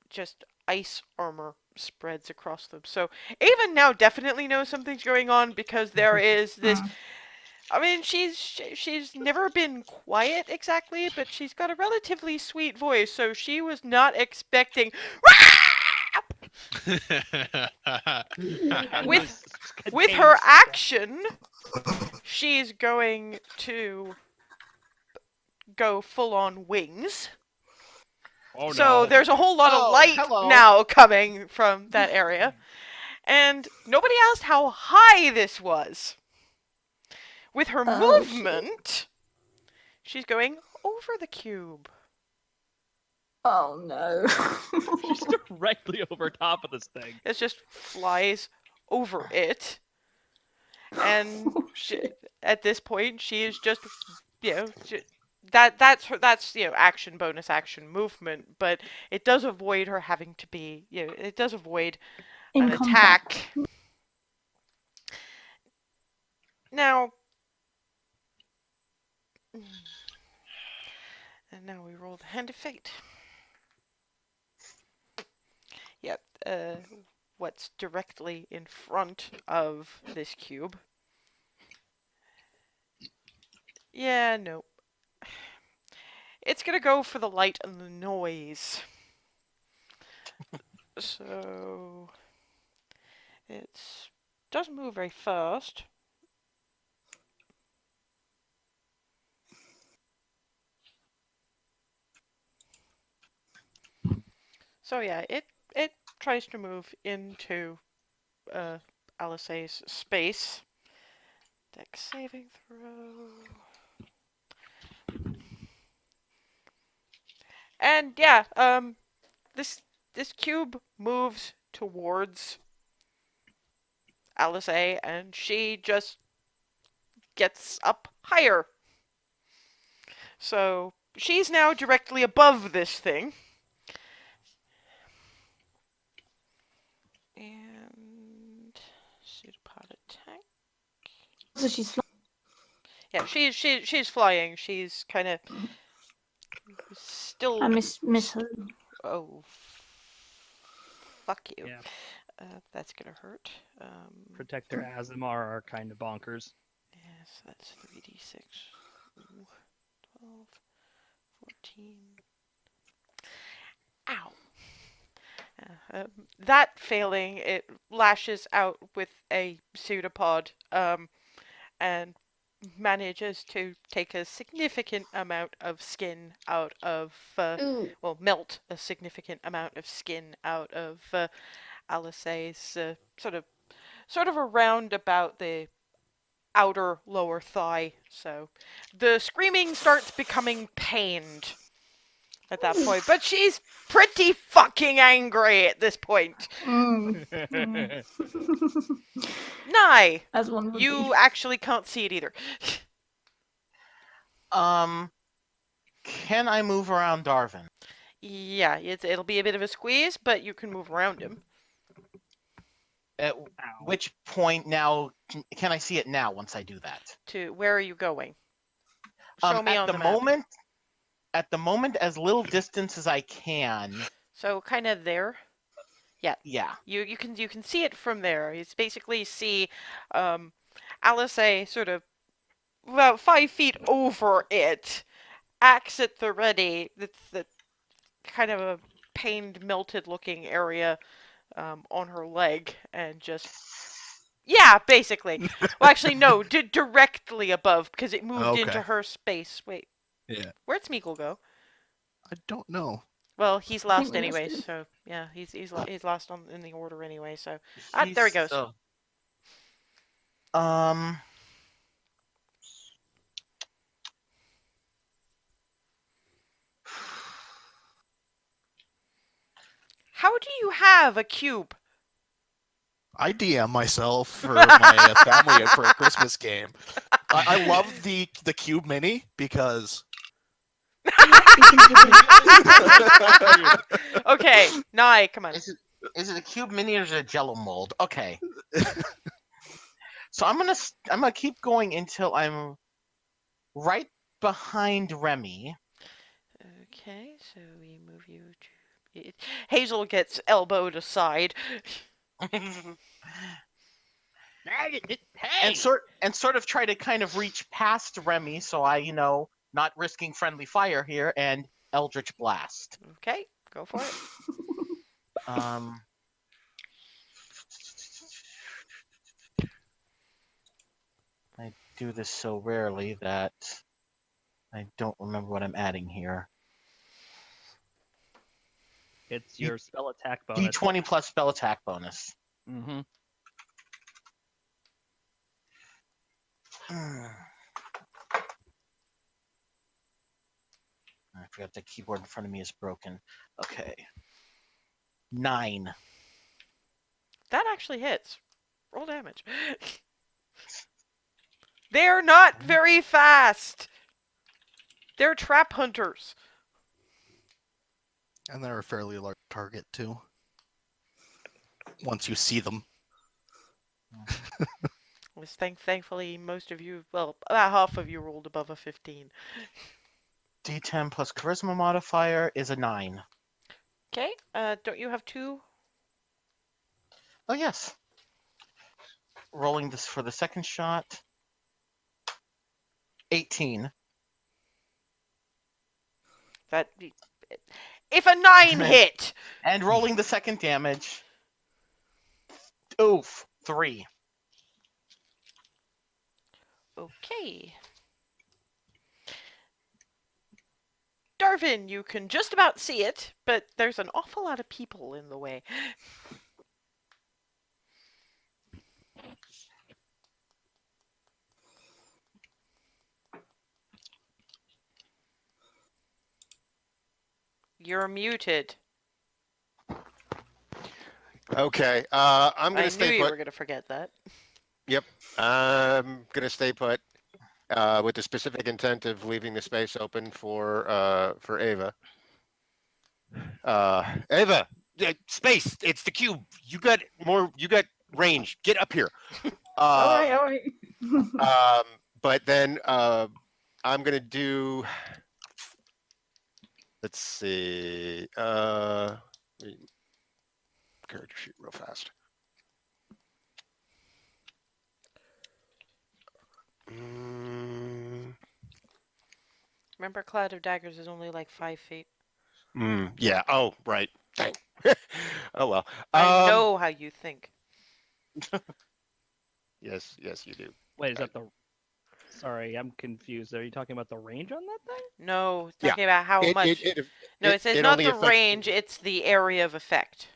just ice armor spreads across them. So Ava now definitely knows something's going on because there is this. Mm. I mean, she's never been quiet exactly, but she's got a relatively sweet voice, so she was not expecting. And With- this With contains her stuff. action, she's going to go full on wings. Oh, So no. there's a whole lot Oh, of light hello. now coming from that area. And nobody asked how high this was. With her Oh, movement, she's going over the cube. Oh no. She's directly over top of this thing. It just flies over it. And Oh, shit. at this point, she is just you know, that's action bonus action movement, but it does avoid her having to be, it does avoid In an combat. attack. Now, and now we roll the hand of fate. Yep, what's directly in front of this cube? Yeah, no. It's gonna go for the light and the noise. So it doesn't move very fast. So yeah, it tries to move into Alice's space. Dex saving throw. And yeah, this cube moves towards Alice, and she just gets up higher. So she's now directly above this thing. And pseudopod attack. So she's Yeah, she's flying. She's kind of still. I miss her. Oh, fuck you. Yeah. That's gonna hurt. Protector Azimar are kind of bonkers. Yes, that's 3d6. 12, 14. Ow. That failing, it lashes out with a pseudopod, and manages to take a significant amount of skin out of, well, melt a significant amount of skin out of Alice's sort of around about the outer lower thigh. So the screaming starts becoming pained at that point, but she's pretty fucking angry at this point. Nye, As one would you be. actually can't see it either. Can I move around Darvin? Yeah, it'll be a bit of a squeeze, but you can move around him. At Ow. which point now can I see it now once I do that? To where are you going? Show me at on the the map. moment, at the moment, as little distance as I can. So kind of there. Yeah. You can see it from there. You basically see Alice sort of about 5 feet over it, axe at the ready. The kind of a pained, melted looking area on her leg, and just yeah, basically. Well, actually, no, directly above because it moved into Okay. her space. Wait, Yeah. where'd Smeagol go? I don't know. Well, he's think lost we lost anyway, him. so yeah, he's lost in the order anyway. So He's there he goes. still- How do you have a cube? I DM myself for my family for a Christmas game. I love the Cube Mini because Okay, Nye, come on. Is it a cube mini or is it a Jello mold? Okay. So I'm gonna keep going until I'm right behind Remy. Okay, so we move you to. Hazel gets elbowed aside. Hey! and sort of try to kind of reach past Remy, so I not risking friendly fire here, and Eldritch Blast. Okay, go for it. I do this so rarely that I don't remember what I'm adding here. It's your spell attack bonus. D20 plus spell attack bonus. Mm-hmm. I forgot the keyboard in front of me is broken. Okay. 9. That actually hits. Roll damage. They're not very fast. They're trap hunters. And they're a fairly large target too. Once you see them. Thankfully, most of you, well, about half of you rolled above a 15. D10 plus charisma modifier is a 9. Okay, don't you have 2? Oh yes. Rolling this for the second shot. 18. That if a 9 hit. And rolling the second damage. Oof. 3. Okay. Darvin, you can just about see it, but there's an awful lot of people in the way. You're muted. Okay. I'm I gonna knew stay you put. were going to forget that. I'm gonna stay put. With the specific intent of leaving the space open for Ava. Ava, space. It's the cube. You got more. You got range. Get up here. All right. But then I'm gonna do. Let's see. Character sheet real fast. Remember, Cloud of Daggers is only like 5 feet. Yeah. Oh, right. Dang. Oh well. I know how you think. Yes, you do. Wait, is that the? Sorry, I'm confused. Are you talking about the range on that thing? No, Yeah. talking about how much. No, it says it not only the affects- range, it's the area of effect.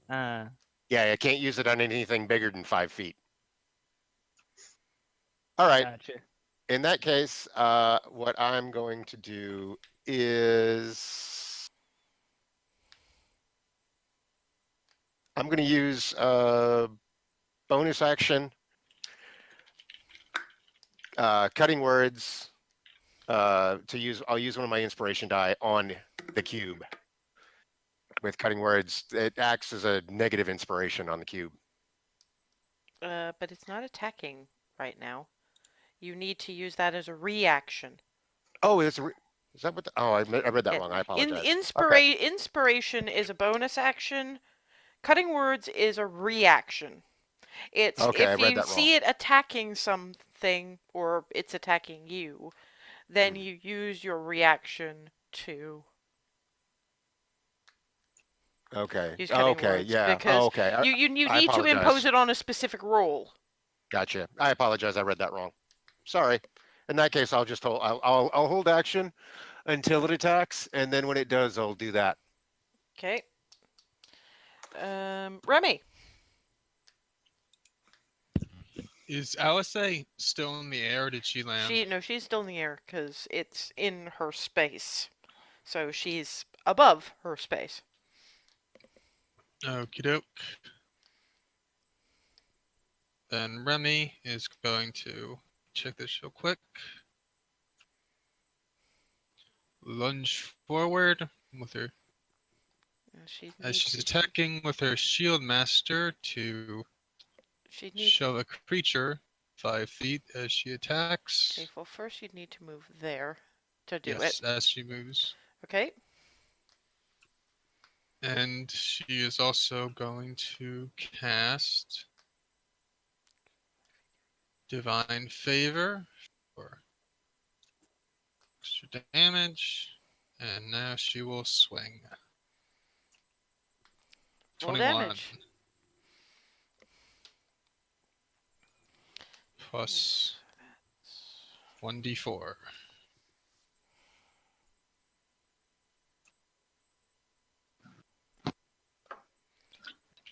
Ah, Yeah, I can't use it on anything bigger than 5 feet. All right. gotcha. In that case, what I'm going to do is I'm going to use bonus action, cutting words. I'll use one of my inspiration die on the cube. With cutting words, it acts as a negative inspiration on the cube. But it's not attacking right now. You need to use that as a reaction. Oh, is that what? I read that wrong. I apologize. Inspiration is a bonus action. Cutting words is a reaction. It's Okay, I if read you that see it attacking something or it's attacking you, then you use your reaction to Okay. use cutting Okay. words Yeah. because Okay. you I need to impose apologize. it on a specific roll. Gotcha. I apologize. I read that wrong. Sorry. In that case, I'll just hold. I'll hold action until it attacks, and then when it does, I'll do that. Okay. Remy. Is Alice still in the air or did she land? She's still in the air because it's in her space. So she's above her space. Okie doke. Then Remy is going to check this real quick. Lunge forward with her as she's attacking with her shield master to shove a creature 5 feet as she attacks. Okay, well first you'd need to move there to do Yes, it. as she moves. Okay. And she is also going to cast Divine Favor for extra damage. And now she will swing. Roll 21. damage. Plus 1d4.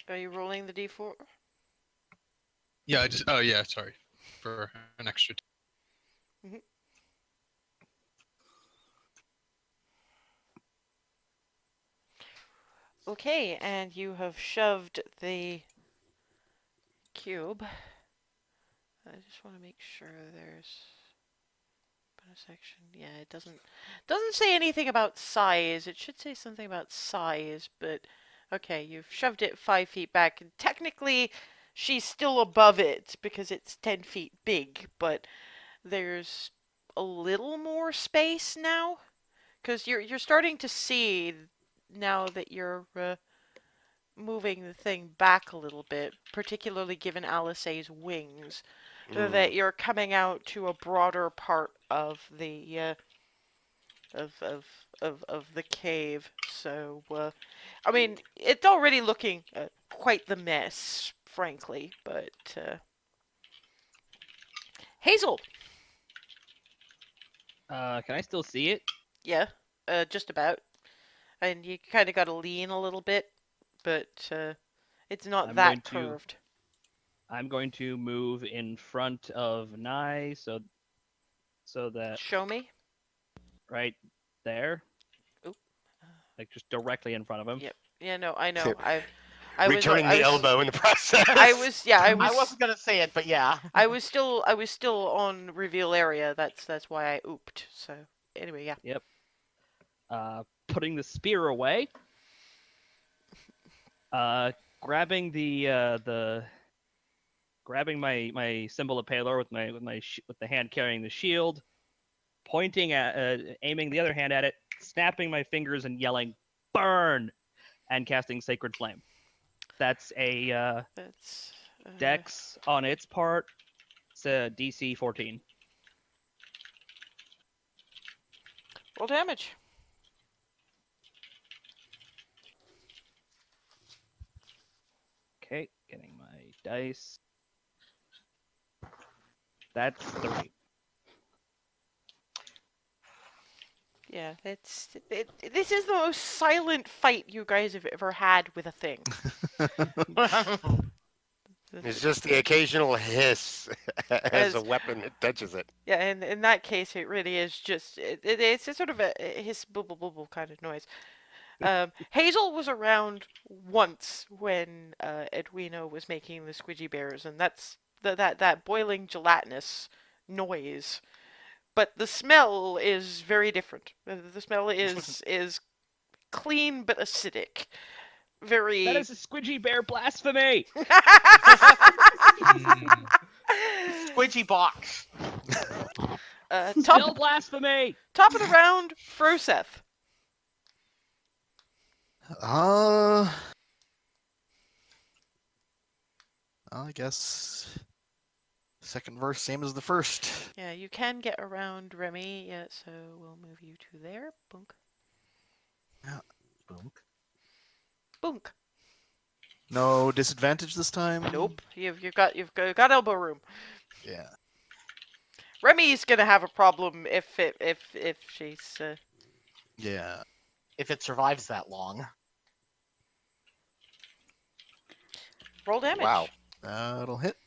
Are you rolling the d4? Yeah, oh yeah, sorry. For an extra. Okay, and you have shoved the cube. I just want to make sure there's bonus section. Yeah, it doesn't say anything about size. It should say something about size, but okay, you've shoved it 5 feet back. And technically, she's still above it because it's 10 feet big, but there's a little more space now because you're starting to see now that you're moving the thing back a little bit, particularly given Alice's wings, that you're coming out to a broader part of the of the cave. So, I mean, it's already looking quite the mess, frankly. But Hazel, Can I still see it? yeah, just about. And you kind of got to lean a little bit, but it's not that curved. I'm going to move in front of Nye, so that Show me. right there, Oop. like just directly in front of him. Yep. Yeah. No, I know. Returning the elbow in the process. I wasn't gonna say it, but yeah. I was still on reveal area. That's why I ooped. So anyway, yeah. Yep. Putting the spear away. Grabbing grabbing my symbol of Palor with the hand carrying the shield, pointing at aiming the other hand at it, snapping my fingers and yelling "Burn!" and casting Sacred Flame. That's a Dex on its part. It's a DC 14. Roll damage. Okay, getting my dice. That's 3. Yeah, this is the most silent fight you guys have ever had with a thing. It's just the occasional hiss as a weapon it touches it. Yeah, and in that case, it really is just it's a sort of a hiss bubble bubble kind of noise. Hazel was around once when Edwina was making the squidgy bears, and that's that boiling gelatinous noise. But the smell is very different. The smell is clean but acidic. Very. That is a squidgy bear blasphemy. Squidgy box. Still blasphemy. Top of the round, Froseth. I guess second verse, same as the first. Yeah, you can get around Remy. Yeah, so we'll move you to there. Boonk. Yeah. Boom. Boonk. No disadvantage this time. Nope. You've got elbow room. Yeah. Remy's gonna have a problem if she's. Yeah. If it survives that long. Roll damage. Wow. That'll hit.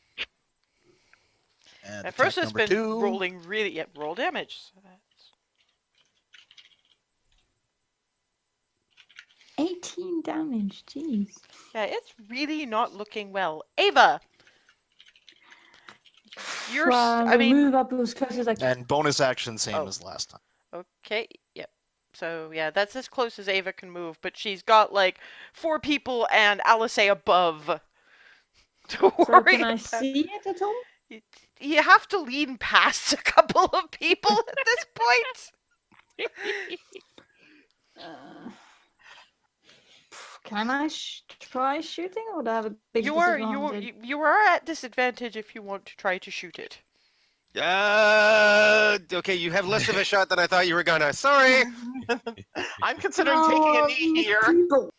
And At first, it's been 2. rolling really. Yep, roll damage. So that's... 18 damage. Jeez. Yeah, it's really not looking well. Ava, you're. I mean, move up as close as I can. And bonus action, same as last time. Okay. Yep. So yeah, that's as close as Ava can move, but she's got like 4 people and Alice above. To worry. Can I see it at all? You have to lean past a couple of people at this point. Can I try shooting, or do I have a big You disadvantage? are at disadvantage if you want to try to shoot it. Okay, you have less of a shot than I thought you were gonna. Sorry. I'm considering taking a knee here. People.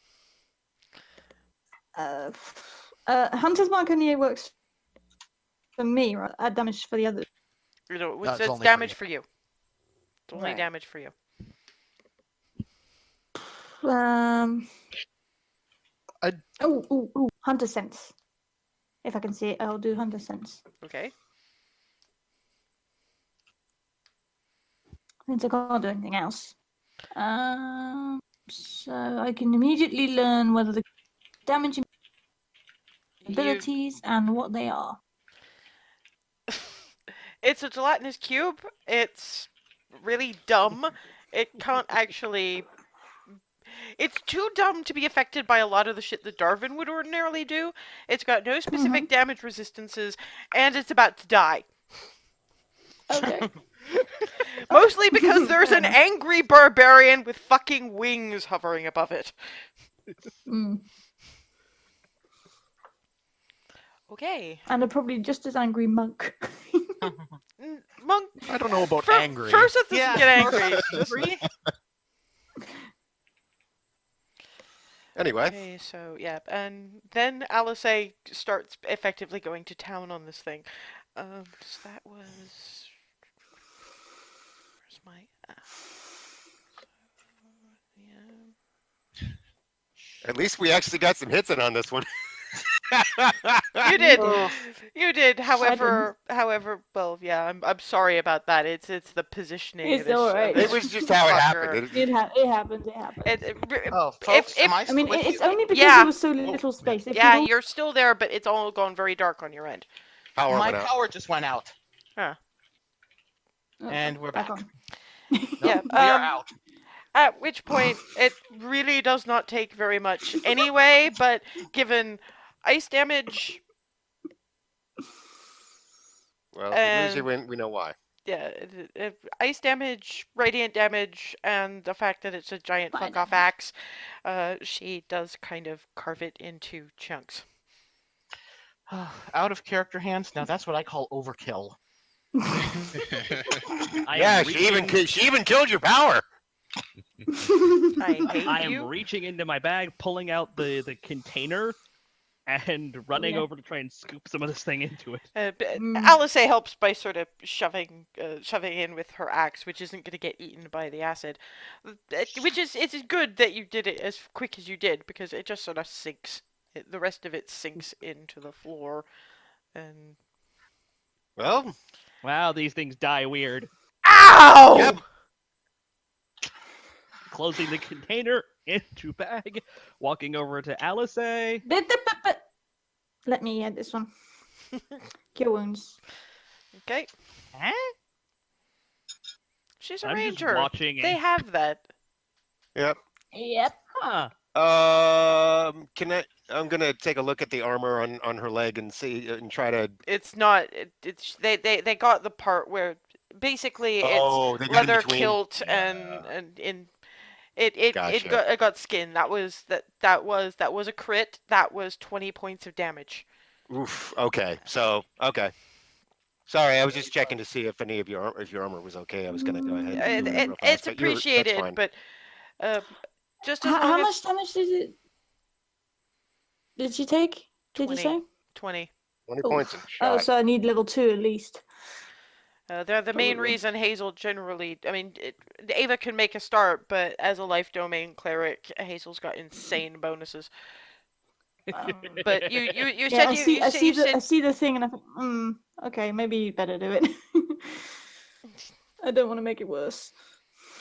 Hunter's Mark only works for me, right? Add damage for the others. You know, That's it's only damage for for you. It's only Right. damage for you. Hunter sense. If I can see it, I'll do Hunter sense. Okay. Since I can't do anything else. So I can immediately learn whether the damage abilities and what they are. It's a gelatinous cube. It's really dumb. It can't actually. It's too dumb to be affected by a lot of the shit that Darwin would ordinarily do. It's got no specific damage resistances, and it's about to die. Okay. Mostly because there's an angry barbarian with fucking wings hovering above it. Mm. Okay. And a probably just as angry monk. Monk. I don't know about angry. First, it doesn't get angry. Angry? Anyway, Okay, so yeah, and then Alice starts effectively going to town on this thing. So that was. Where's my? Yeah. at least we actually got some hits in on this one. You did. Oh. You did. However, well, yeah. I'm sorry about that. It's the positioning. It's of this, alright. of It this was just how it fucker. happened. It happens. It happens. Oh, folks, am I I mean, with it's you? only because Yeah. there was so little space. If Yeah, you you're still there, but it's all gone very dark on your end. Power My went out. power just went out, don't... and we're back. on. Yeah. We are out. At which point, it really does not take very much anyway. But given ice damage, Well, And- usually we know why. yeah, ice damage, radiant damage, and the fact that it's a giant Fire fuck off axe, she does kind of carve it into chunks. Out of character hands. Now that's what I call overkill. I Yeah, am she even killed your power. I hate I am you. reaching into my bag, pulling out the container, and running Yeah. over to try and scoop some of this thing into it. Mm. Alice helps by sort of shoving in with her axe, which isn't going to get eaten by the acid. Which is it's good that you did it as quick as you did because it just sort of sinks. The rest of it sinks into the floor, and Well, Wow, these things die weird. ow! Yep. Closing the container into bag, walking over to Alice. Let me add this one. Cure wounds. Okay, Huh? she's a I'm just ranger. watching They a- have that. yep. Yep. Huh. I'm gonna take a look at the armor on her leg and see and try to. It's not. It's they got the part where basically Oh, it's they got in leather between. kilt and in it Gotcha. got skin. That was a crit. That was 20 points of damage. Oof. Okay. So okay. Sorry, I was just checking to see if any of your armor was okay. I was gonna go ahead and do it real fast, It's but that's appreciated, fine. but just as How long as much damage did she take? Did 20. you say? 20. 20 Oh. points. Oh, so I need level 2 at least. They're the main Probably. reason Hazel generally. I mean, Ava can make a start, but as a life domain cleric, Hazel's got insane bonuses. But you Yeah, said I you see the thing, and I think, okay, maybe you better do it. I don't want to make it worse.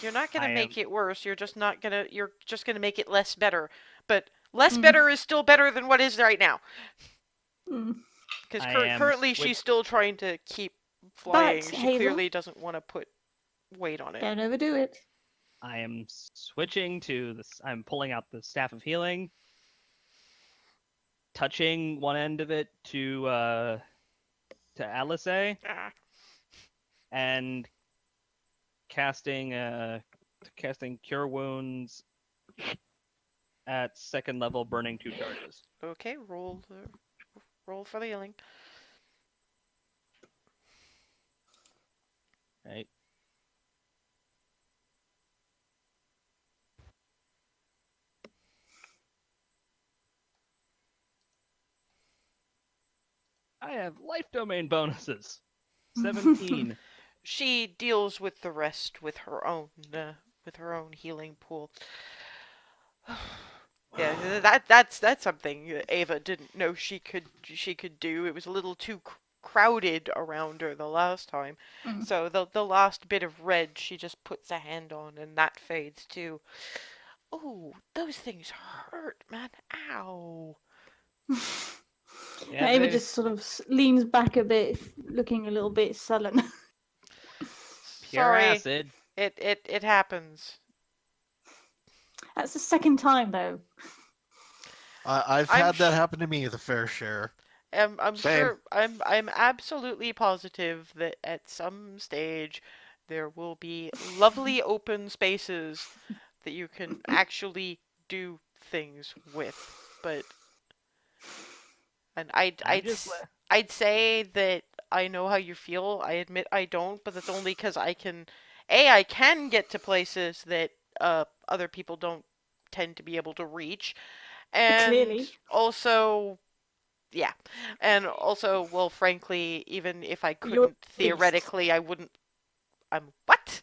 you're not gonna I make it worse. You're just gonna make it less better. But less better is still better than what is right now. Mm. Because I am currently switch- she's still trying to keep flying. But, She Hazel- clearly doesn't want to put weight on it. Don't overdo it. I am switching to this. I'm pulling out the staff of healing, touching one end of it to Alice, Ah. and casting cure wounds at second level, burning 2 charges. Okay, roll for the healing. Right. I have life domain bonuses. 17. She deals with the rest with her own healing pool. Yeah, that's something Ava didn't know she could do. It was a little too crowded around her the last time. Mm. So the last bit of red she just puts a hand on and that fades too. Oh, those things hurt, man. Ow. Yeah, Ava they- just sort of leans back a bit, looking a little bit sullen. Pure Sorry. acid. It happens. That's the second time, though. I've I'm had that sh- happen to me with a fair share. I'm Same. sure I'm absolutely positive that at some stage there will be lovely open spaces that you can actually do things with. But and I'm just I'd say that I know how you feel. I admit I don't, but that's only because I can get to places that other people don't tend to be able to reach, and Clearly. also yeah, and also, well, frankly, even if I You're couldn't a beast. theoretically, I wouldn't. I'm what?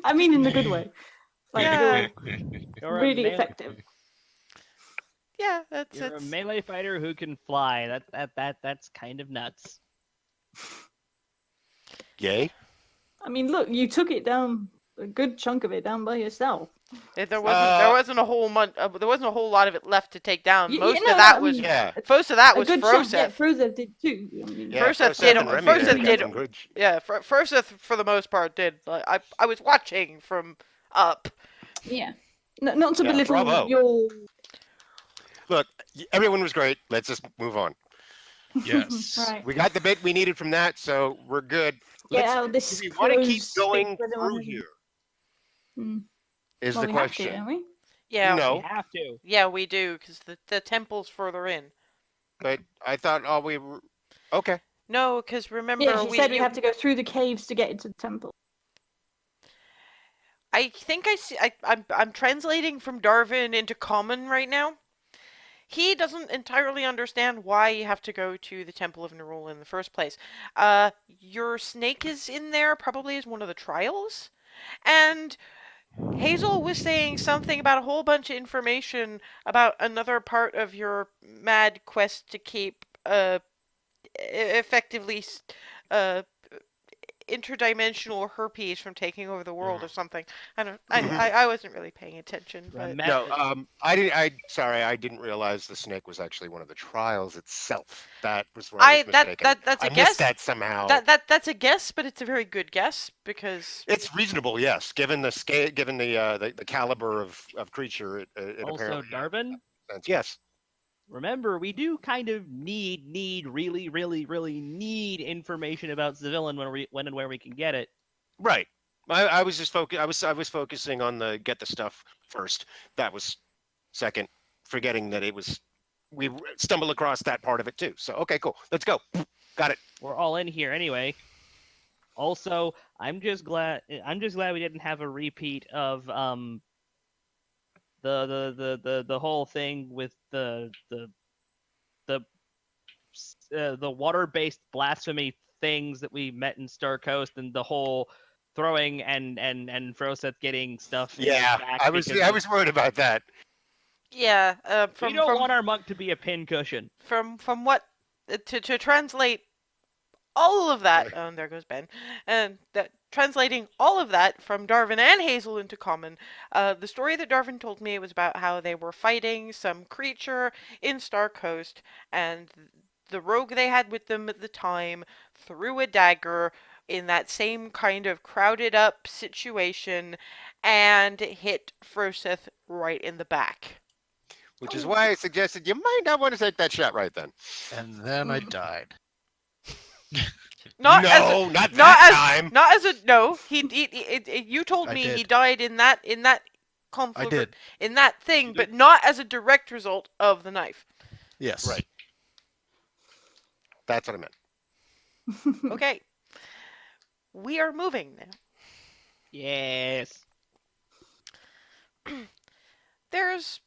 I mean, in the good way. Like, Yeah, you're a really melee effective. yeah, that's you're a it's melee fighter who can fly. That's kind of nuts. Yay. I mean, look, you took it down, a good chunk of it down by yourself. there wasn't a whole there wasn't a whole lot of it left to take down. Yeah, no, no, I mean, Yeah. Most of that a was good chunk. Yeah, Froseth. Frozeth did too. I mean, Yeah, Froseth Froseth did. and Remy Froseth there got did. some good. Yeah, Froseth for the most part did. Like, I was watching from up. yeah. No, not to Yeah, belittle bravo. your. Look, everyone was great. Let's just move on. Yes. Right. We got the bit we needed from that, so we're good. Get Let's. out of this Do we want to keep prose going speak where the one through isn't. here? Hmm. Is Well, the we have to, question. don't we? Yeah, We No, have to. yeah, we do because the temple's further in. but I thought all we were. Okay. No, because remember Yeah, she said we have to go through the caves to get into the temple. I think I see. I'm translating from Darwin into Common right now. He doesn't entirely understand why you have to go to the Temple of Nerull in the first place. Your snake is in there probably as one of the trials, and Hazel was saying something about a whole bunch of information about another part of your mad quest to keep effectively uh interdimensional herpes from taking over the world or something. I don't. I wasn't really paying attention, but No, sorry, I didn't realize the snake was actually one of the trials itself. That was where I was mistaken. that's a I guess. missed that somehow. That's a guess, but it's a very good guess because It's reasonable, yes, given the scale, given the caliber of creature. It Also, apparently Darvin, makes sense. Yes, remember, we do kind of really need information about the villain when and where we can get it. right. I was just I was focusing on the get the stuff first. That was second, forgetting that it was we stumbled across that part of it too. So okay, cool. Let's go. Got it. We're all in here anyway. Also, I'm just glad we didn't have a repeat of the whole thing with the water-based blasphemy things that we met in Star Coast, and the whole throwing and Froseth getting stuff. Yeah, I was worried about that. yeah. We don't want our monk to be a pincushion. From what to translate all of that. There goes Ben. And that translating all of that from Darwin and Hazel into Common. The story that Darwin told me was about how they were fighting some creature in Star Coast, and the rogue they had with them at the time threw a dagger in that same kind of crowded up situation and hit Froseth right in the back. Which is why I suggested you might not want to take that shot right then. And then I died. Not time. Not as a no. You told I me did. he died in that I did. in that thing, but not as a direct result of the knife. Yes. Right. That's what I meant. Okay. We are moving now. Yes. There's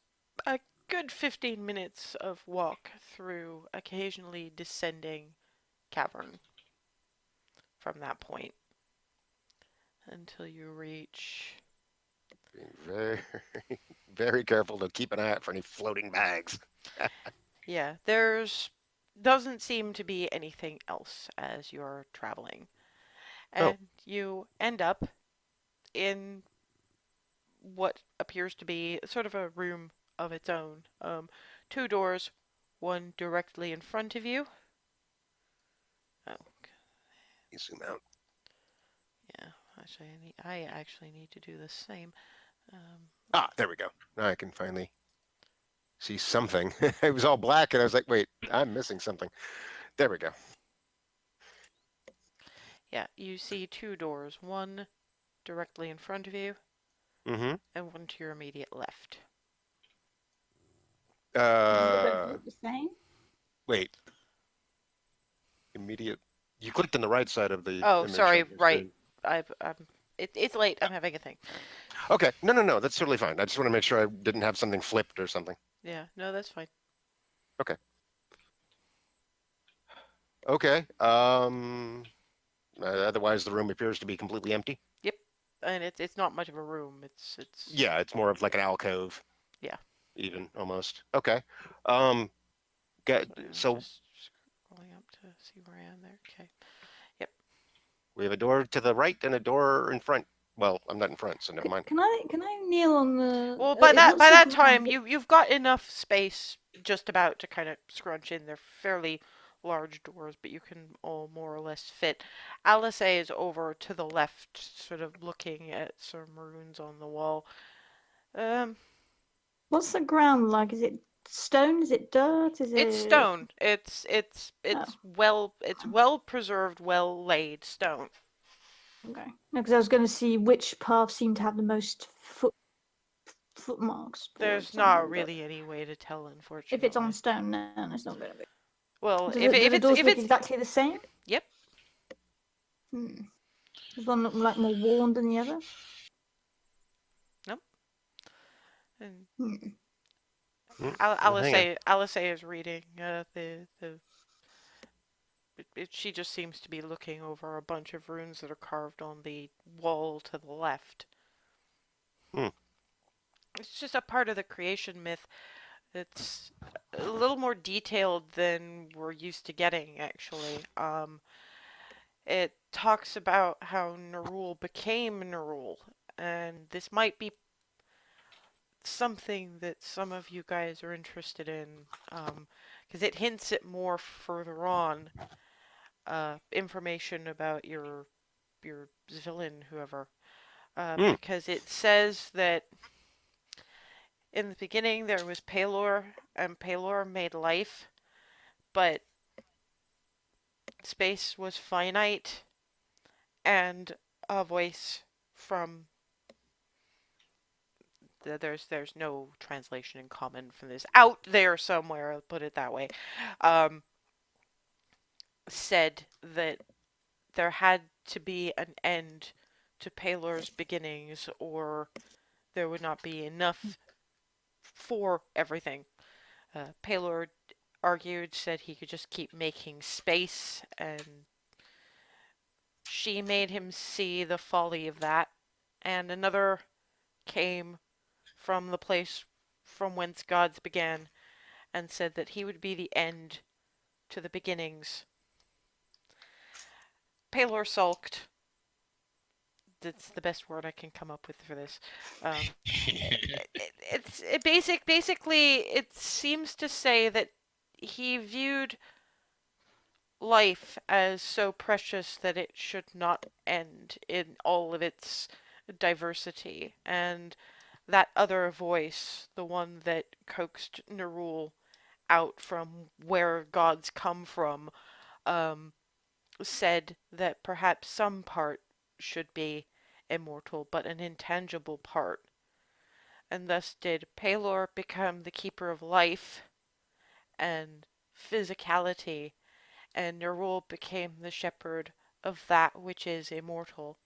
a good 15 minutes of walk through occasionally descending cavern from that point until you reach. Being very, very careful to keep an eye out for any floating bags. Yeah, there's doesn't seem to be anything else as you're traveling. And you end up in what appears to be sort of a room of its own. Two doors, one directly in front of you. Oh, You zoom out. yeah, Actually, I actually need to do the same. There we go. Now I can finally see something. It was all black, and I was like, wait, I'm missing something. There we go. Yeah, you see two doors. One directly in front of you, Mm-hmm. and one to your immediate left. They both look the same. Wait. Immediate. You clicked on the right side of the Oh, image. sorry, on your right. screen. It's late. I'm having a thing. Okay. No. That's totally fine. I just want to make sure I didn't have something flipped or something. Yeah, no, that's fine. Okay. Okay. Otherwise, the room appears to be completely empty. Yep, and it's not much of a room. It's Yeah, it's more of like an alcove. Yeah. Even almost. Okay. So just scrolling up to see where I am there. Okay. Yep. we have a door to the right and a door in front. Well, I'm not in front, so never mind. Can I kneel on the? Well, by it that looks like that around time, it- you've got enough space just about to kind of scrunch in. They're fairly large doors, but you can all more or less fit. Alice is over to the left, sort of looking at some runes on the wall. What's the ground like? Is it stone? Is it dirt? Is It's it? stone. It's Oh. well preserved, well laid stone. Okay. No, because I was going to see which paths seem to have the most footmarks. There's not really any way to tell, unfortunately. If it's on stone, then it's not going to be. Well, Do if the doors if look it's exactly the same? Yep. Does one look like more worn than the other? Nope. And Hang on. Alice is reading she just seems to be looking over a bunch of runes that are carved on the wall to the left. It's just a part of the creation myth. It's a little more detailed than we're used to getting, actually. It talks about how Nerull became Nerull, and this might be something that some of you guys are interested in, because it hints at more further on information about your villain, whoever, because it says that in the beginning there was Pelor, and Pelor made life, but space was finite, and a voice from there's no translation in common from this out there somewhere, I'll put it that way, said that there had to be an end to Pelor's beginnings, or there would not be enough for everything. Pelor argued, said he could just keep making space, and she made him see the folly of that. And another came from the place from whence gods began, and said that he would be the end to the beginnings. Pelor sulked. That's the best word I can come up with for this. Basically it seems to say that he viewed life as so precious that it should not end in all of its diversity, and that other voice, the one that coaxed Nerull out from where gods come from, said that perhaps some part should be immortal, but an intangible part. And thus did Pelor become the keeper of life and physicality, and Nerull became the shepherd of that which is immortal.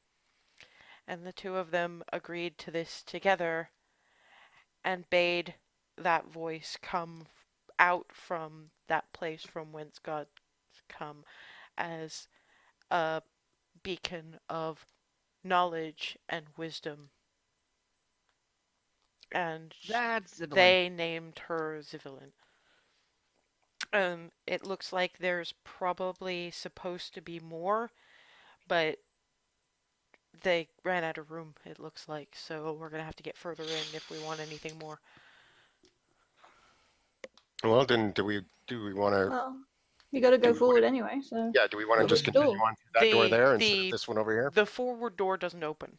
And the two of them agreed to this together, and bade that voice come out from that place from whence gods come, as a beacon of knowledge and wisdom. And That's they named her Zivelin. It looks like there's probably supposed to be more, but they ran out of room, it looks like, so we're gonna have to get further in if we want anything more. Well, then do we want to? Well, We got to Do go we forward anyway, so. Yeah, do we want to Go just to the continue door. on through that door there instead of this one over here? The forward door doesn't open.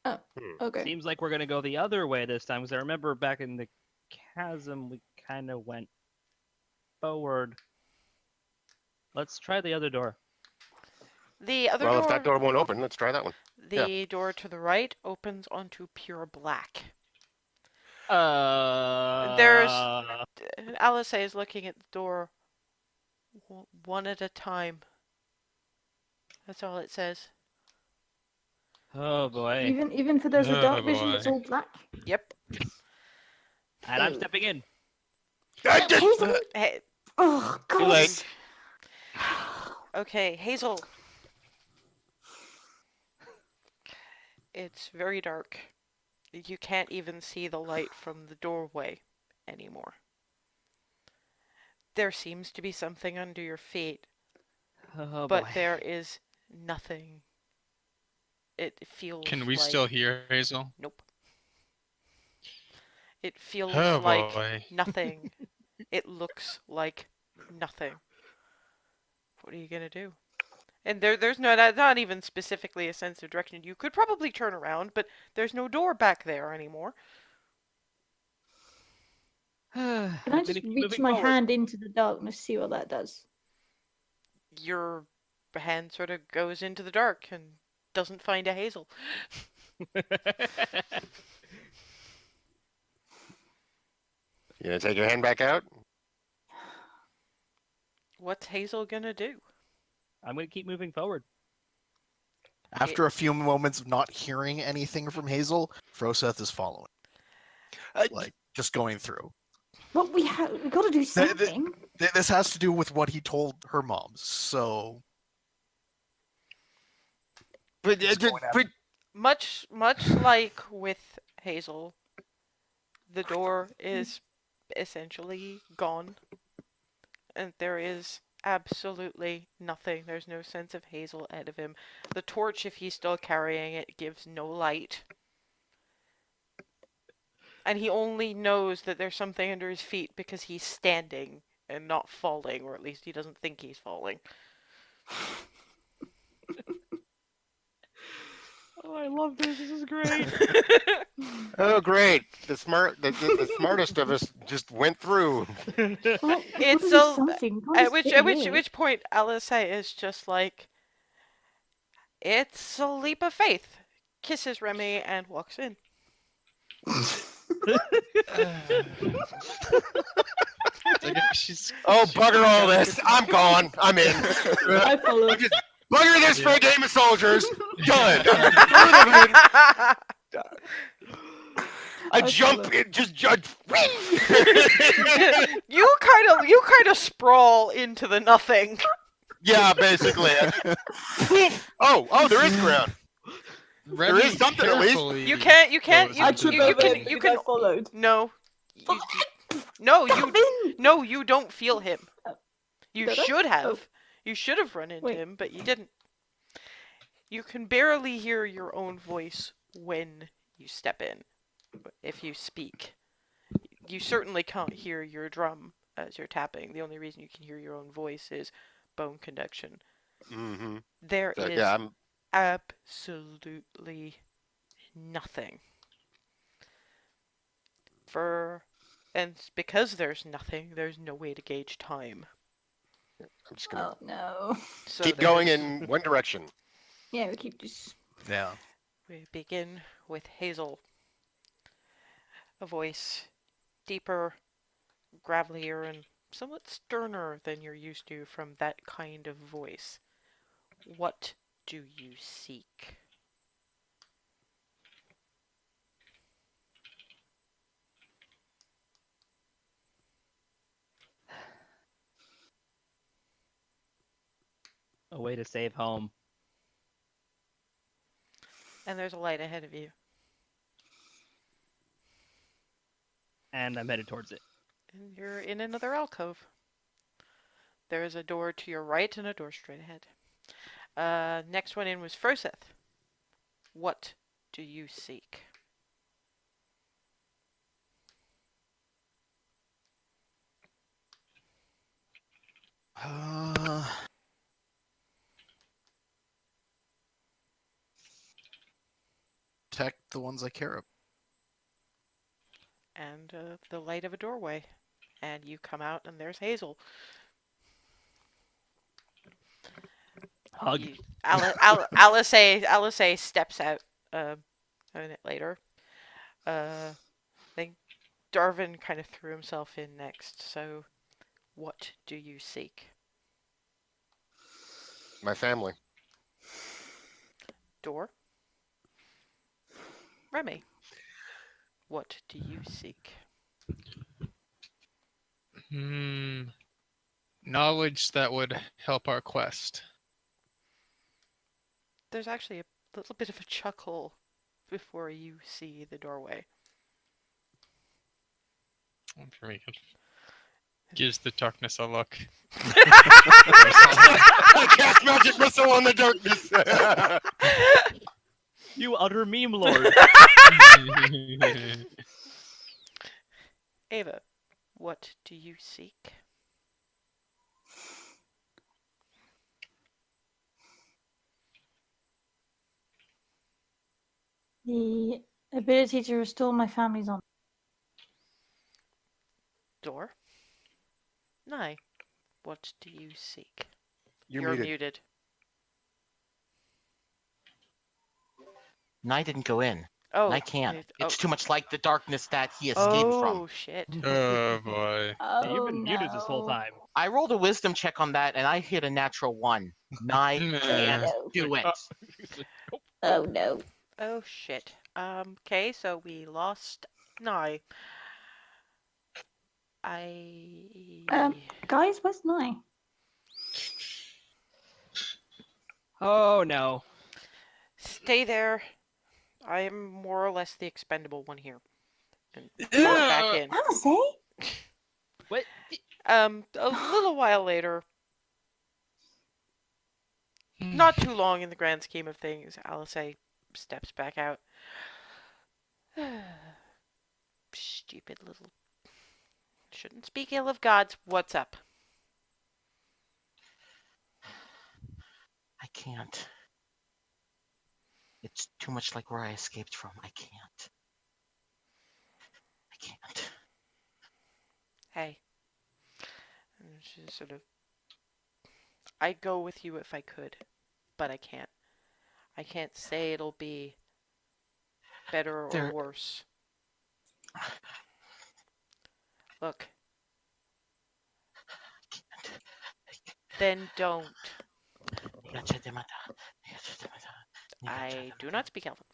Oh, okay. Seems like we're gonna go the other way this time, because I remember back in the chasm we kind of went forward. Let's try the other door. The other Well, door, if that door won't open, let's try that one. the door to the right opens onto pure black. There's Alice is looking at the door one at a time. That's all it says. Oh boy. Even for those with Oh, dark vision, it's boy. all black. Yep. And I'm stepping in. Hazel! Hey, Oh, God. Too late. okay, Hazel. It's very dark. You can't even see the light from the doorway anymore. There seems to be something under your feet, Oh but boy. there is nothing. It feels Can we like... still hear Hazel? Nope. It feels Oh like boy. nothing. It looks like nothing. What are you gonna do? And there's not even specifically a sense of direction. You could probably turn around, but there's no door back there anymore. Can I just reach my hand into the darkness, see what that does? Your hand sort of goes into the dark and doesn't find a Hazel. You gonna take your hand back out? What's Hazel gonna do? I'm gonna keep moving forward. After a few moments of not hearing anything from Hazel, Froseth is following. Like, just going through. Well, we got to do something. This has to do with what he told her mom, so... But Much like with Hazel, the door is essentially gone. And there is absolutely nothing. There's no sense of Hazel ahead of him. The torch, if he's still carrying it, gives no light. And he only knows that there's something under his feet because he's standing and not falling, or at least he doesn't think he's falling. Oh, I love this. This is great. Oh, great! The smartest of us just went through. Well, It's gotta do so- something. At which point Alice is just like, it's a leap of faith. Kisses Remy and walks in. I guess she's. Oh, bugger all this! I'm gone. I'm in. I follow. Just bugger this for a game of soldiers. Done. I jump in, just judge. You kind of sprawl into the nothing. Yeah, basically. Oh, there is ground. Remy is something at least. carefully You can't. goes I into tripped the over building. him because I followed. No. You don't feel him. You Did I? should have. Oh. You should have run into Wait. him, but you didn't. You can barely hear your own voice when you step in. If you speak. You certainly can't hear your drum as you're tapping. The only reason you can hear your own voice is bone conduction. Mm-hmm. There is Yeah, I'm. absolutely nothing. And because there's nothing, there's no way to gauge time. I'm just gonna Oh no. So keep going there's- in one direction. Yeah, we keep just. Yeah. We begin with Hazel. A voice deeper, gravelier, and somewhat sterner than you're used to from that kind of voice. What do you seek? A way to save home. And there's a light ahead of you. And I'm headed towards it. And you're in another alcove. There is a door to your right and a door straight ahead. Next one in was Froseth. What do you seek? Protect the ones I care about. And the light of a doorway. And you come out, and there's Hazel. Hug. Alice steps out a minute later. I think Darvin kind of threw himself in next, so what do you seek? My family. Door? Remy, what do you seek? Knowledge that would help our quest. There's actually a little bit of a chuckle before you see the doorway. For me, it gives the darkness a look. I cast magic missile on the darkness. You utter meme lord. Ava, what do you seek? The ability to restore my family's honor. Door? Nye, what do you seek? You're muted. muted. Nye didn't go in. Oh, I can't. it- It's oh. too much like the darkness that he escaped from. Oh, shit. Oh boy. Oh, You've been muted this whole no. time. I rolled a wisdom check on that, and I hit a natural 1. Nye can't no. do it. Oh no. Oh, shit. Okay, so we lost Nye. Guys, where's Nye? Oh no. Stay there. I am more or less the expendable one here. And walk Yeah. back in. Alice, eh? What? A little while later, not too long in the grand scheme of things, Alice steps back out. Stupid little... Shouldn't speak ill of gods. What's up? I can't. It's too much like where I escaped from. I can't. I can't. Hey. And she's sort of... I'd go with you if I could, but I can't. I can't say it'll be better or worse. Look. Then don't. I do not speak Elven.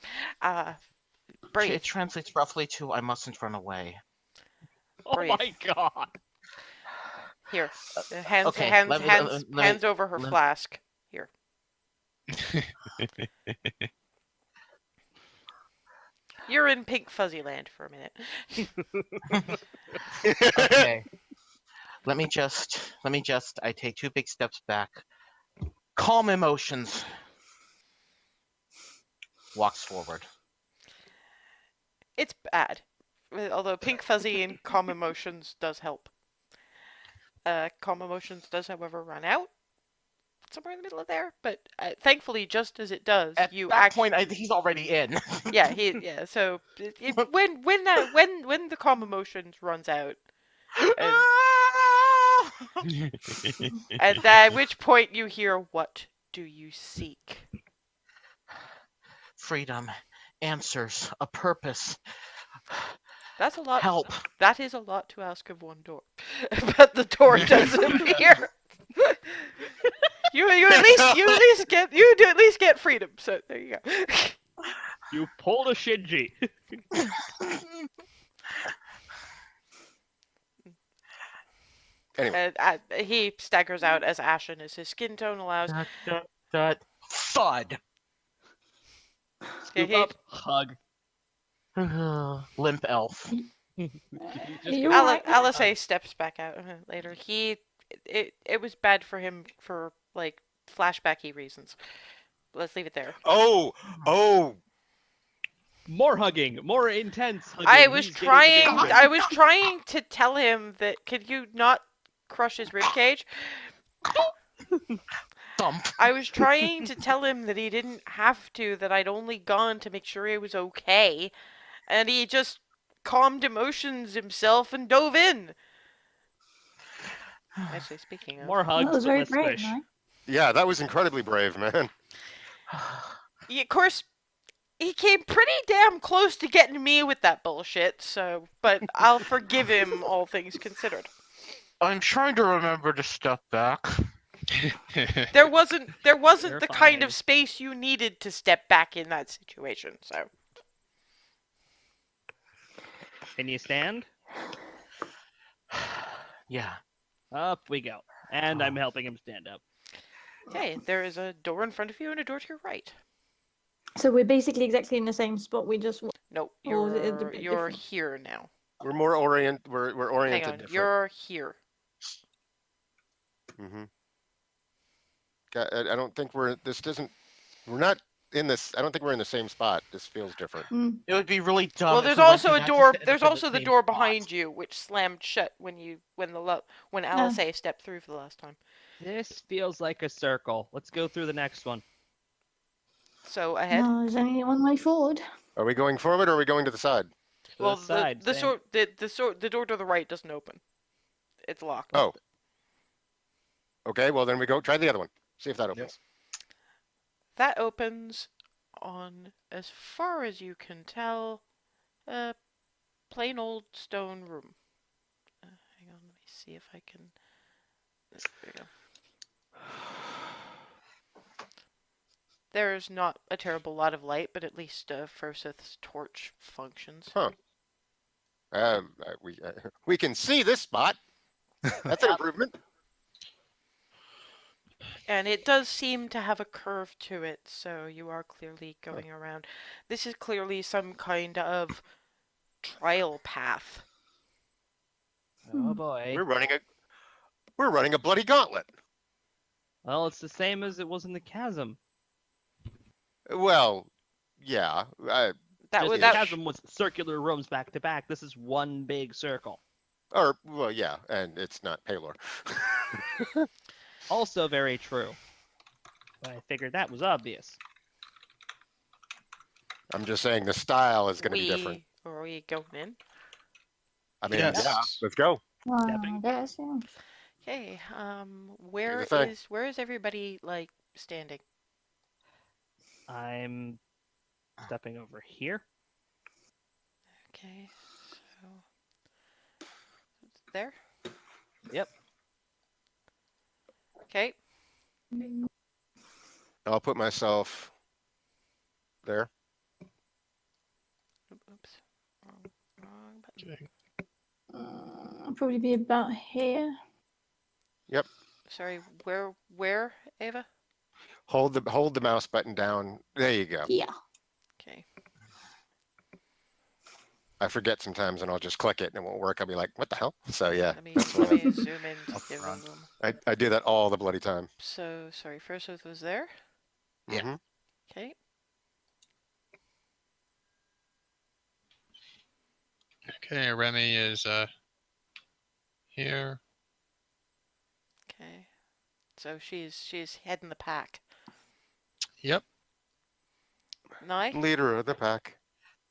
Breathe. It translates roughly to I mustn't run away. Oh Breathe. my god. Here. Hands, Okay, hands over her flask. Here. You're in pink fuzzy land for a minute. Okay. Let me just, I take 2 big steps back. Calm emotions. Walks forward. It's bad. Although pink fuzzy and calm emotions does help. Calm emotions does, however, run out. Somewhere in the middle of there. But thankfully, just as it does, At you that point, he's already in. Yeah. So when the calm emotions runs out, at which point you hear, "What do you seek?" Freedom, answers, a purpose. That's a lot. Help. That is a lot to ask of one door, but the door does appear. You do at least get freedom. So there you go. You pulled a Shinji. Anyway. He staggers out as ashen as his skin tone allows. Thud. Scoop up, hug. Limp elf. You're right. Alice steps back out later. It was bad for him for like flashbacky reasons. Let's leave it there. Oh. More hugging, more intense hugging. I was He's getting the big trying to tell him that could you not crush his ribcage? Thump. I was trying to tell him that he didn't have to, that I'd only gone to make sure he was okay, and he just calmed emotions himself and dove in. Actually, speaking of... More That hugs, was but very less brave, squish. right? Yeah, that was incredibly brave, man. Yeah, of course, he came pretty damn close to getting me with that bullshit, so... But I'll forgive him, all things considered. I'm trying to remember to step back. There wasn't You're the kind of fine. space you needed to step back in that situation, so... Can you stand? Yeah. Up we go. And I'm helping him stand up. Okay, there is a door in front of you and a door to your right. So we're basically exactly in the same spot. We just No, Or is it a bit you're different? here now. We're more we're Hang oriented on, different. you're here. Mm-hmm. I don't think we're not in this. I don't think we're in the same spot. This feels different. It would be really dumb. Well, if there's we went also through a that door. just to end There's up in also the same door spot. behind you, which slammed shut when Alice stepped through for the last time. This feels like a circle. Let's go through the next one. So ahead. No, there's only one way forward. Are we going forward or are we going to the side? To Well, the side. same. the door to the right doesn't open. It's locked. Oh. Okay, well then we go try the other one. See if that opens. That opens on, as far as you can tell, a plain old stone room. Hang on, let me see if I can. There we go. There's not a terrible lot of light, but at least Froseth's torch functions. Huh. We can see this spot. That's an improvement. And it does seem to have a curve to it, so you are clearly going around. This is clearly some kind of trial path. Oh boy. We're running a bloody gauntlet. Well, it's the same as it was in the chasm. Well, yeah. That Just would the that chasm was circular rooms back to back. This is one big circle. Well, yeah, and it's not Palor. Also very true. But I figured that was obvious. I'm just saying the style is going to be different. Are we going in? I mean, Yes. yeah, let's go. Stepping. There's, yeah. Okay. the thing. Where is everybody like standing? I'm stepping over here. Okay. So there. Yep. Okay. I'll put myself there. Oops. Wrong button. Okay. I'll probably be about here. Sorry. Where, Ava? Hold the mouse button down. There you go. Yeah. Okay. I forget sometimes, and I'll just click it, and it won't work. I'll be like, "What the hell?" So yeah, Let me zoom in to Up give front. them. I do that all the bloody time. So sorry. Froseth was there. Yeah. Mhm. Okay. Okay, Remy is here. Okay. So she's heading the pack. Yep. Nye? Leader of the pack.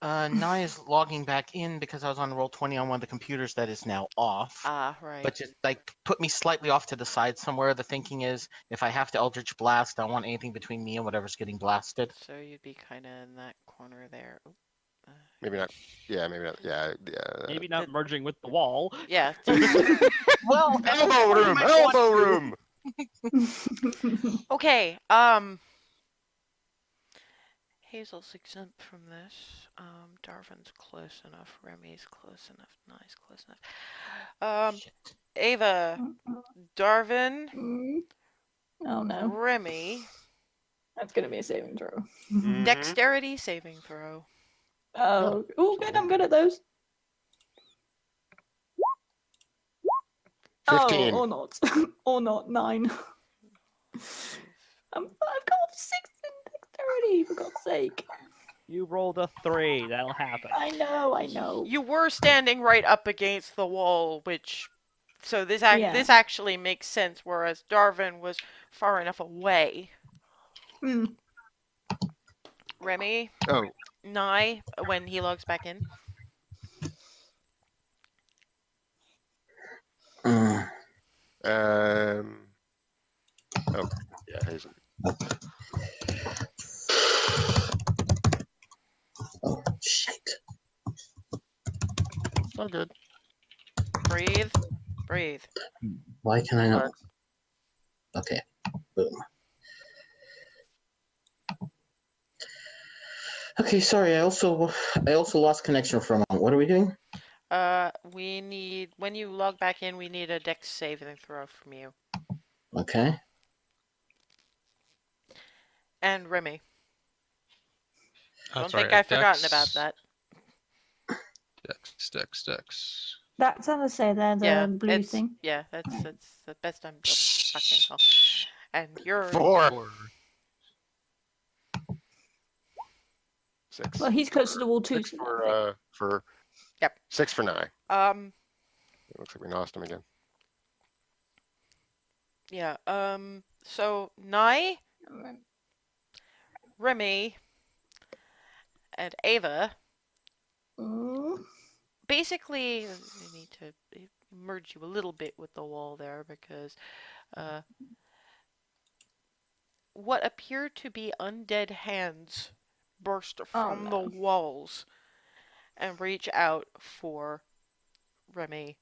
Nye is logging back in because I was on Roll20 on one of the computers that is now off. Ah, right. But just like put me slightly off to the side somewhere. The thinking is if I have to Eldritch Blast, I want anything between me and whatever's getting blasted. So you'd be kind of in that corner there. Oop. Maybe not. Yeah, maybe not. Yeah, yeah. Maybe not merging with the wall. Yeah. Well, Elbow room. Elbow room. Okay. Hazel's exempt from this. Darvin's close enough. Remy's close enough. Nye's close enough. shit. Ava, Darvin, Oh no. Remy. That's gonna be a saving throw. Mhm. Dexterity saving throw. Oh, good. I'm good at those. 15. Oh, or not. Or not. 9. I've got 6 in dexterity, for God's sake. You rolled a 3. That'll happen. I know. You were standing right up against the wall, which So this Yeah. this actually makes sense, whereas Darwin was far enough away. Hmm. Remy, Oh, Nye, when he logs back in. oh, yeah, Hazel. Oh, shit. It's all good. Breathe. Breathe. Why can I not? Alright. Okay. Boom. Okay, sorry. I also lost connection for a moment. What are we doing? We need, when you log back in, we need a dex saving throw from you. Okay. And Remy. Don't sorry, think I've forgotten Dex. about that. Dex. That's how I say they're the Yeah, blue thing. Yeah, that's the best time to fucking hell. And you're 4, 4. 6. Well, he's close to the wall too. 6 So that'll for. Yep. 6 for 9. It looks like we lost him again. Yeah, so Nye, be- Remy, and Ava, Mm. basically, we need to merge you a little bit with the wall there because, what appear to be undead hands burst from no. the walls and reach out for Remy,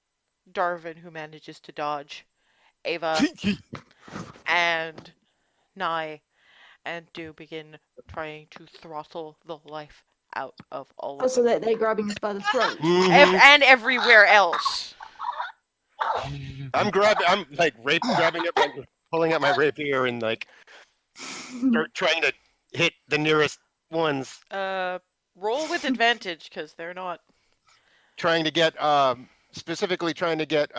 Darwin, who manages to dodge, Ava, and Nye, and do begin trying to throttle the life out of all Oh, of so them. they're grabbing us by the throat. Mhm. And everywhere else. I'm like grabbing up, like, pulling out my rapier and like start trying to hit the nearest ones. Roll with advantage because they're not. Trying to get specifically trying to get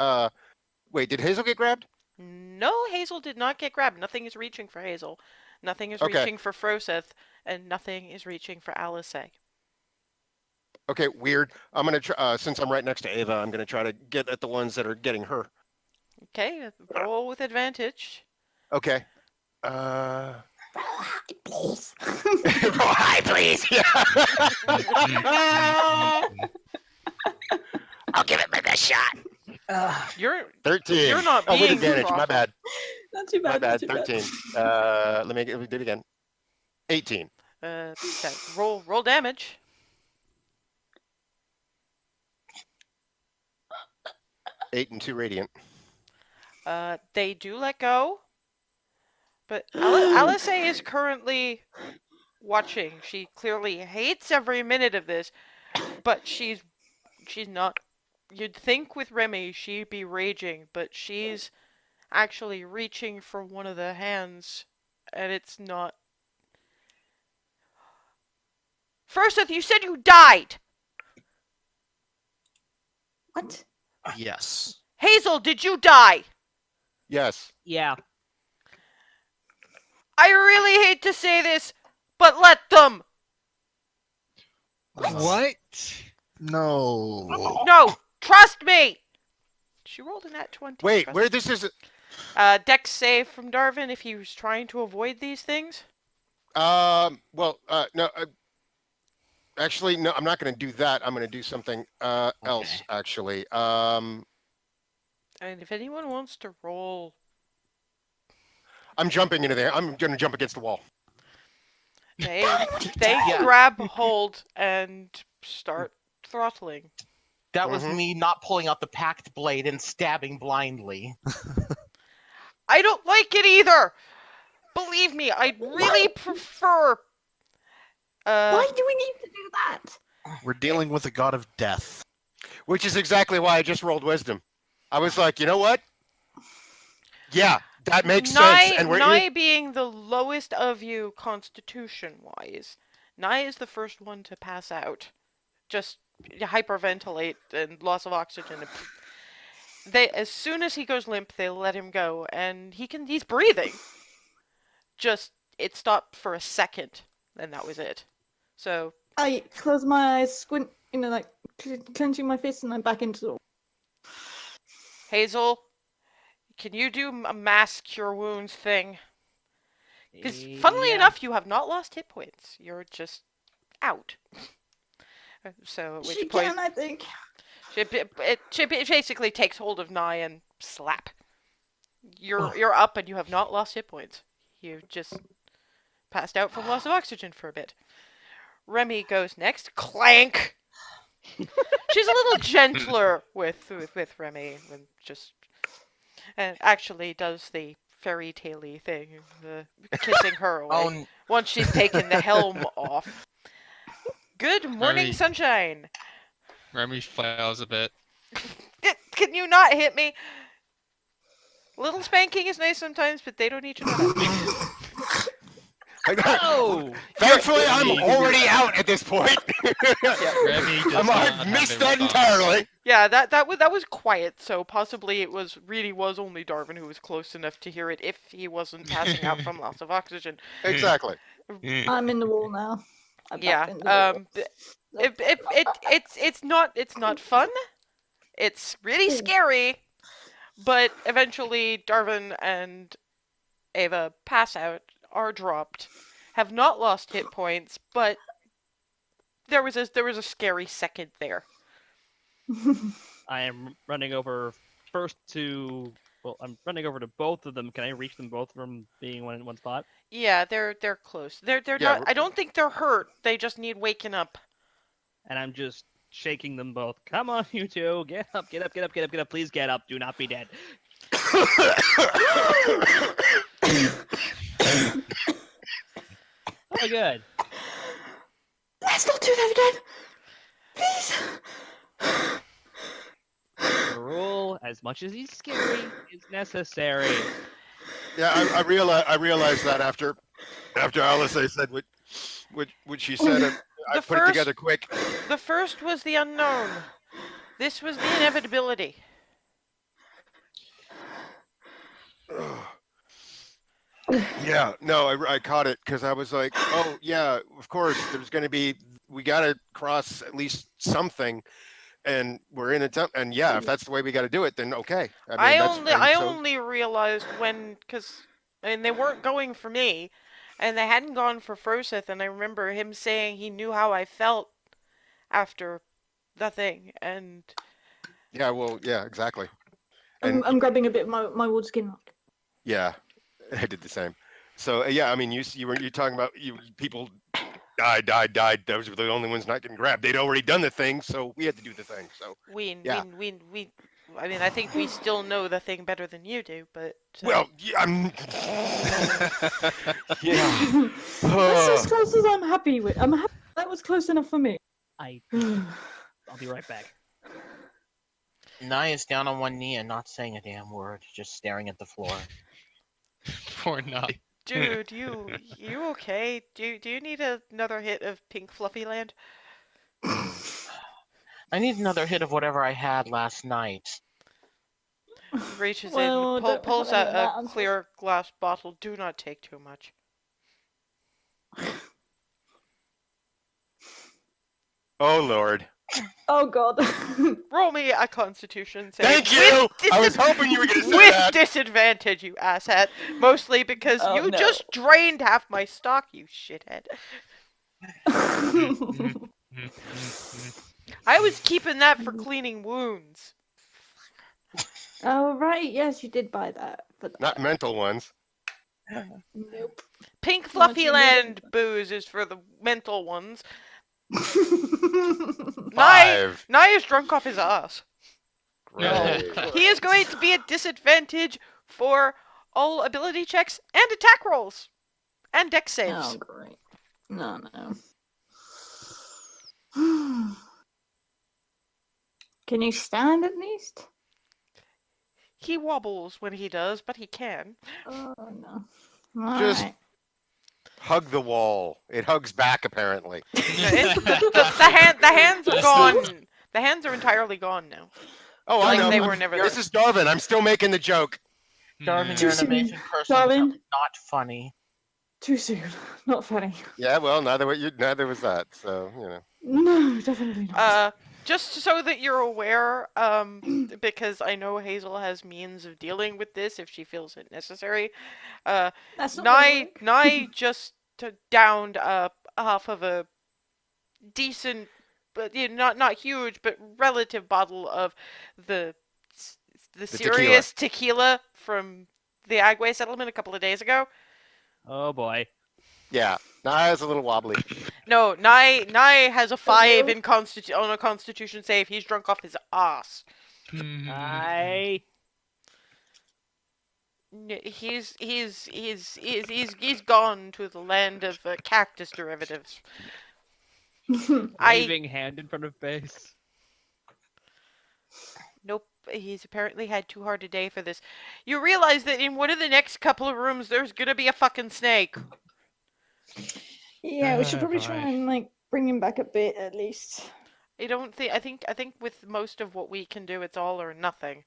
wait, did Hazel get grabbed? No, Hazel did not get grabbed. Nothing is reaching for Hazel. Nothing is Okay. reaching for Froseth, and nothing is reaching for Alice. Okay, weird. I'm gonna try since I'm right next to Ava, I'm gonna try to get at the ones that are getting her. Okay, roll with advantage. Okay. Please. Roll high, please. I'll give it my best shot. You're 13. You're not Oh, with being advantage. My throttled. bad. Not too My bad. bad. Not too bad. 13. Let me do it again. 18. Okay, roll damage. 8 and 2 radiant. They do let go, but Alice is currently watching. She clearly hates every minute of this, but she's not. You'd think with Remy she'd be raging, but she's actually reaching for one of the hands, and it's not. Froseth, you said you died! What? Yes. Hazel, did you die? Yes. Yeah. I really hate to say this, but let them! What? No. No! Trust me! She rolled a nat 20. Wait, trust where me. this is Dex save from Darwin if he was trying to avoid these things. well, no, actually, no, I'm not going to do that. I'm going to do something else, actually. And if anyone wants to roll, I'm jumping into there. I'm going to jump against the wall. they Yeah. grab hold and start throttling. That was Mhm. me not pulling out the packed blade and stabbing blindly. I don't like it either! Believe me, I'd really prefer... Why do we need to do that? We're dealing with a god of death. Which is exactly why I just rolled wisdom. I was like, you know what? Yeah, that makes sense. And Nye being the lowest of you constitution-wise, Nye is the first one to pass out. Just hyperventilate and loss of oxygen. As soon as he goes limp, they let him go, and he's breathing. Just, it stopped for a second, and that was it. So... I close my eyes, squint, like clenching my fists, and I'm back into the wall. Hazel, can you do a mass cure wounds thing? Because funnily Yeah. enough, you have not lost hit points. You're just out. So at She which point, can, I think. it basically takes hold of Nye and slap. You're up and you have not lost hit points. You just passed out from loss of oxygen for a bit. Remy goes next. Clank. She's a little gentler with Remy and just and actually does the fairy tale-y thing, the kissing her away once she's taken the helm off. Good morning, Remy. sunshine. Remy flails a bit. Can you not hit me? Little spanking is nice sometimes, but they don't need to know that. Oh! Thankfully, I'm already out at this point. Remy does not I've have missed a that response. entirely. Yeah, that was quiet, so possibly it was only Darwin who was close enough to hear it if he wasn't passing out from loss of oxygen. Exactly. I'm in the wall now. I'm Yeah. back in the wall. It's not fun. It's really scary, but eventually Darwin and Ava pass out, are dropped, have not lost hit points, but there was a scary second there. I am running over first to. Well, I'm running over to both of them. Can I reach them both from being in one spot? Yeah, they're close. They're Yeah, not. I don't think they're hurt. They just need waking up. And I'm just shaking them both. Come on, you two. Get up, get up, get up, get up, get up. Please get up. Do not be dead. Oh, good. Let's not do that again! Please! The rule, as much as he's scary, is necessary. Yeah, I realized that after Alice said what she said, I put it together quick. The first was the unknown. This was the inevitability. Yeah, no, I caught it because I was like, oh yeah, of course, there's going to be, we got to cross at least something, and we're in a and yeah, if that's the way we got to do it, then okay. I only realized when, because they weren't going for me, and they hadn't gone for Froseth, and I remember him saying he knew how I felt after the thing, and yeah, well, yeah, exactly. I'm grabbing a bit of my wood skin. Yeah, I did the same. So yeah, I mean, you were talking about people died. Those were the only ones not getting grabbed. They'd already done the thing, so we had to do the thing. So we I mean, I think we Hmm. still know the thing better than you do, but well, yeah, yeah. That's as close as I'm happy with. I'm happy that was close enough for me. I'll be right back. Nye is down on one knee and not saying a damn word, just staring at the floor. Poor Nye. dude, you okay? Do you need another hit of Pink Fluffy Land? I need another hit of whatever I had last night. Reaches Well, I in, don't pulls have any out of that, a clear glass bottle. Do not take too much. Oh Lord. Oh God. Roll me a Constitution save. Thank you. I was hoping you were going to say with that. disadvantage, you asshat. Mostly because Oh, you no. just drained half my stock, you shithead. I was keeping that for cleaning wounds. Oh right, yes, you did buy that. For that. Not mental ones. Nope. Pink How much Fluffy you Land need? booze is for the mental ones. 5. Nye is drunk off his ass. Great. He is going to be at disadvantage for all ability checks and attack rolls. And dex saves. Oh great. No. Can you stand at least? He wobbles when he does, but he can. Oh no. All Just- right. Hug the wall. It hugs back apparently. The hands are gone. The hands are entirely gone now. Oh, Like I know. they were never This there. is Darwin. I'm still making the joke. Darwin, Mm. you're Too an amazing soon. person. Darwin. but not funny. Too soon. Not funny. Yeah, well, neither was that. So you know. No, definitely not. just so that you're aware, because I know Hazel has means of dealing with this if she feels it necessary. That's not gonna work. Nye just downed half of a decent, but not huge, but relative bottle of the The serious tequila from the Agway settlement a couple of days ago. Oh boy. Yeah, nah, it's a little wobbly. No, Nye has a 5 no. in on a Constitution save. He's drunk off his ass. I He's gone to the land of cactus derivatives. waving hand in front of base. Nope, he's apparently had too hard a day for this. You realize that in one of the next couple of rooms, there's gonna be a fucking snake. Yeah, we should probably try Right. and like bring him back a bit at least. I don't think. I think with most of what we can do, it's all or nothing.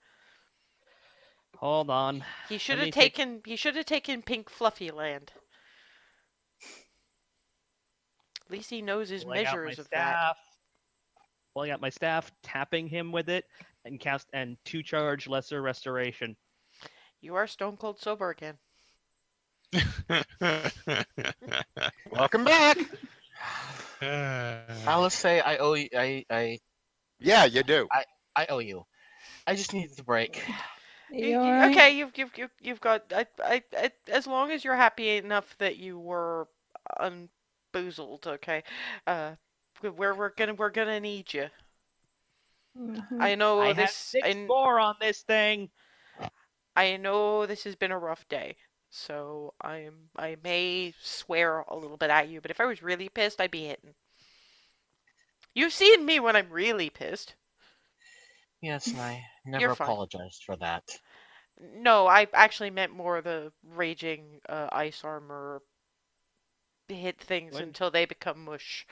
Hold on. He should Let have me take- taken. He should have taken Pink Fluffy Land. At least he knows his pulling out my measures of that. staff. Pulling out my staff, tapping him with it, and cast and 2 charge lesser restoration. You are stone cold sober again. Welcome back. I'll just say I owe you. Yeah, you do. I owe you. I just needed the break. You alright? Okay, you've got. As long as you're happy enough that you were unboozled. Okay, we're gonna need you. Mhm. I know I have this. 6 more on this thing. I know this has been a rough day, so I may swear a little bit at you, but if I was really pissed, I'd be hitting. You've seen me when I'm really pissed. Yes, and I never You're fine. apologized for that. No, I actually meant more the raging ice armor hit things When- until they become mush.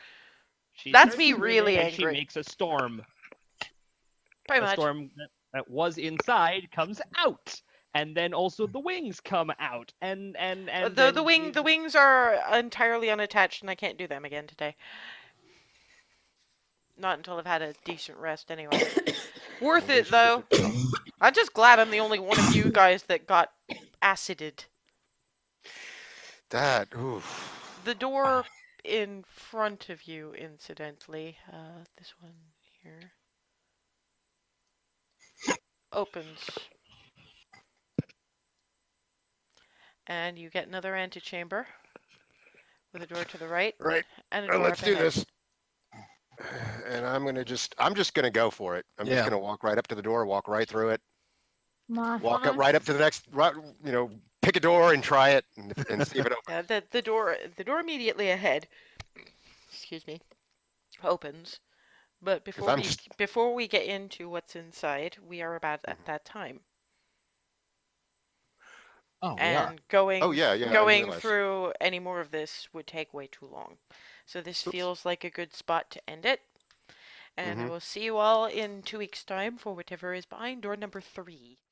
She That's starts me screaming really and She angry. makes a storm. Pretty The much. storm that was inside comes out, and then also the wings come out, and The then the wings are entirely unattached, and I can't do them again today. Not until I've had a decent rest, anyway. Worth it though. I'm just glad I'm the only one of you guys that got acided. That. Oof. The door in front of you, incidentally, this one here, opens. And you get another antechamber with a door to the right Right. and a door Let's up do ahead. this. And I'm just gonna go for it. I'm Yeah. just gonna walk right up to the door, walk right through it, My walk fine. up right up to the next, pick a door and try it and see if it opens. The door immediately ahead, excuse me, opens. But I'm before we get into what's inside, we are about at that time. Oh, we are. And going Oh, yeah, I didn't going realize. through any more of this would take way too long. So this feels like a good spot to end it. And I Mhm. will see you all in 2 weeks' time for whatever is behind door number 3.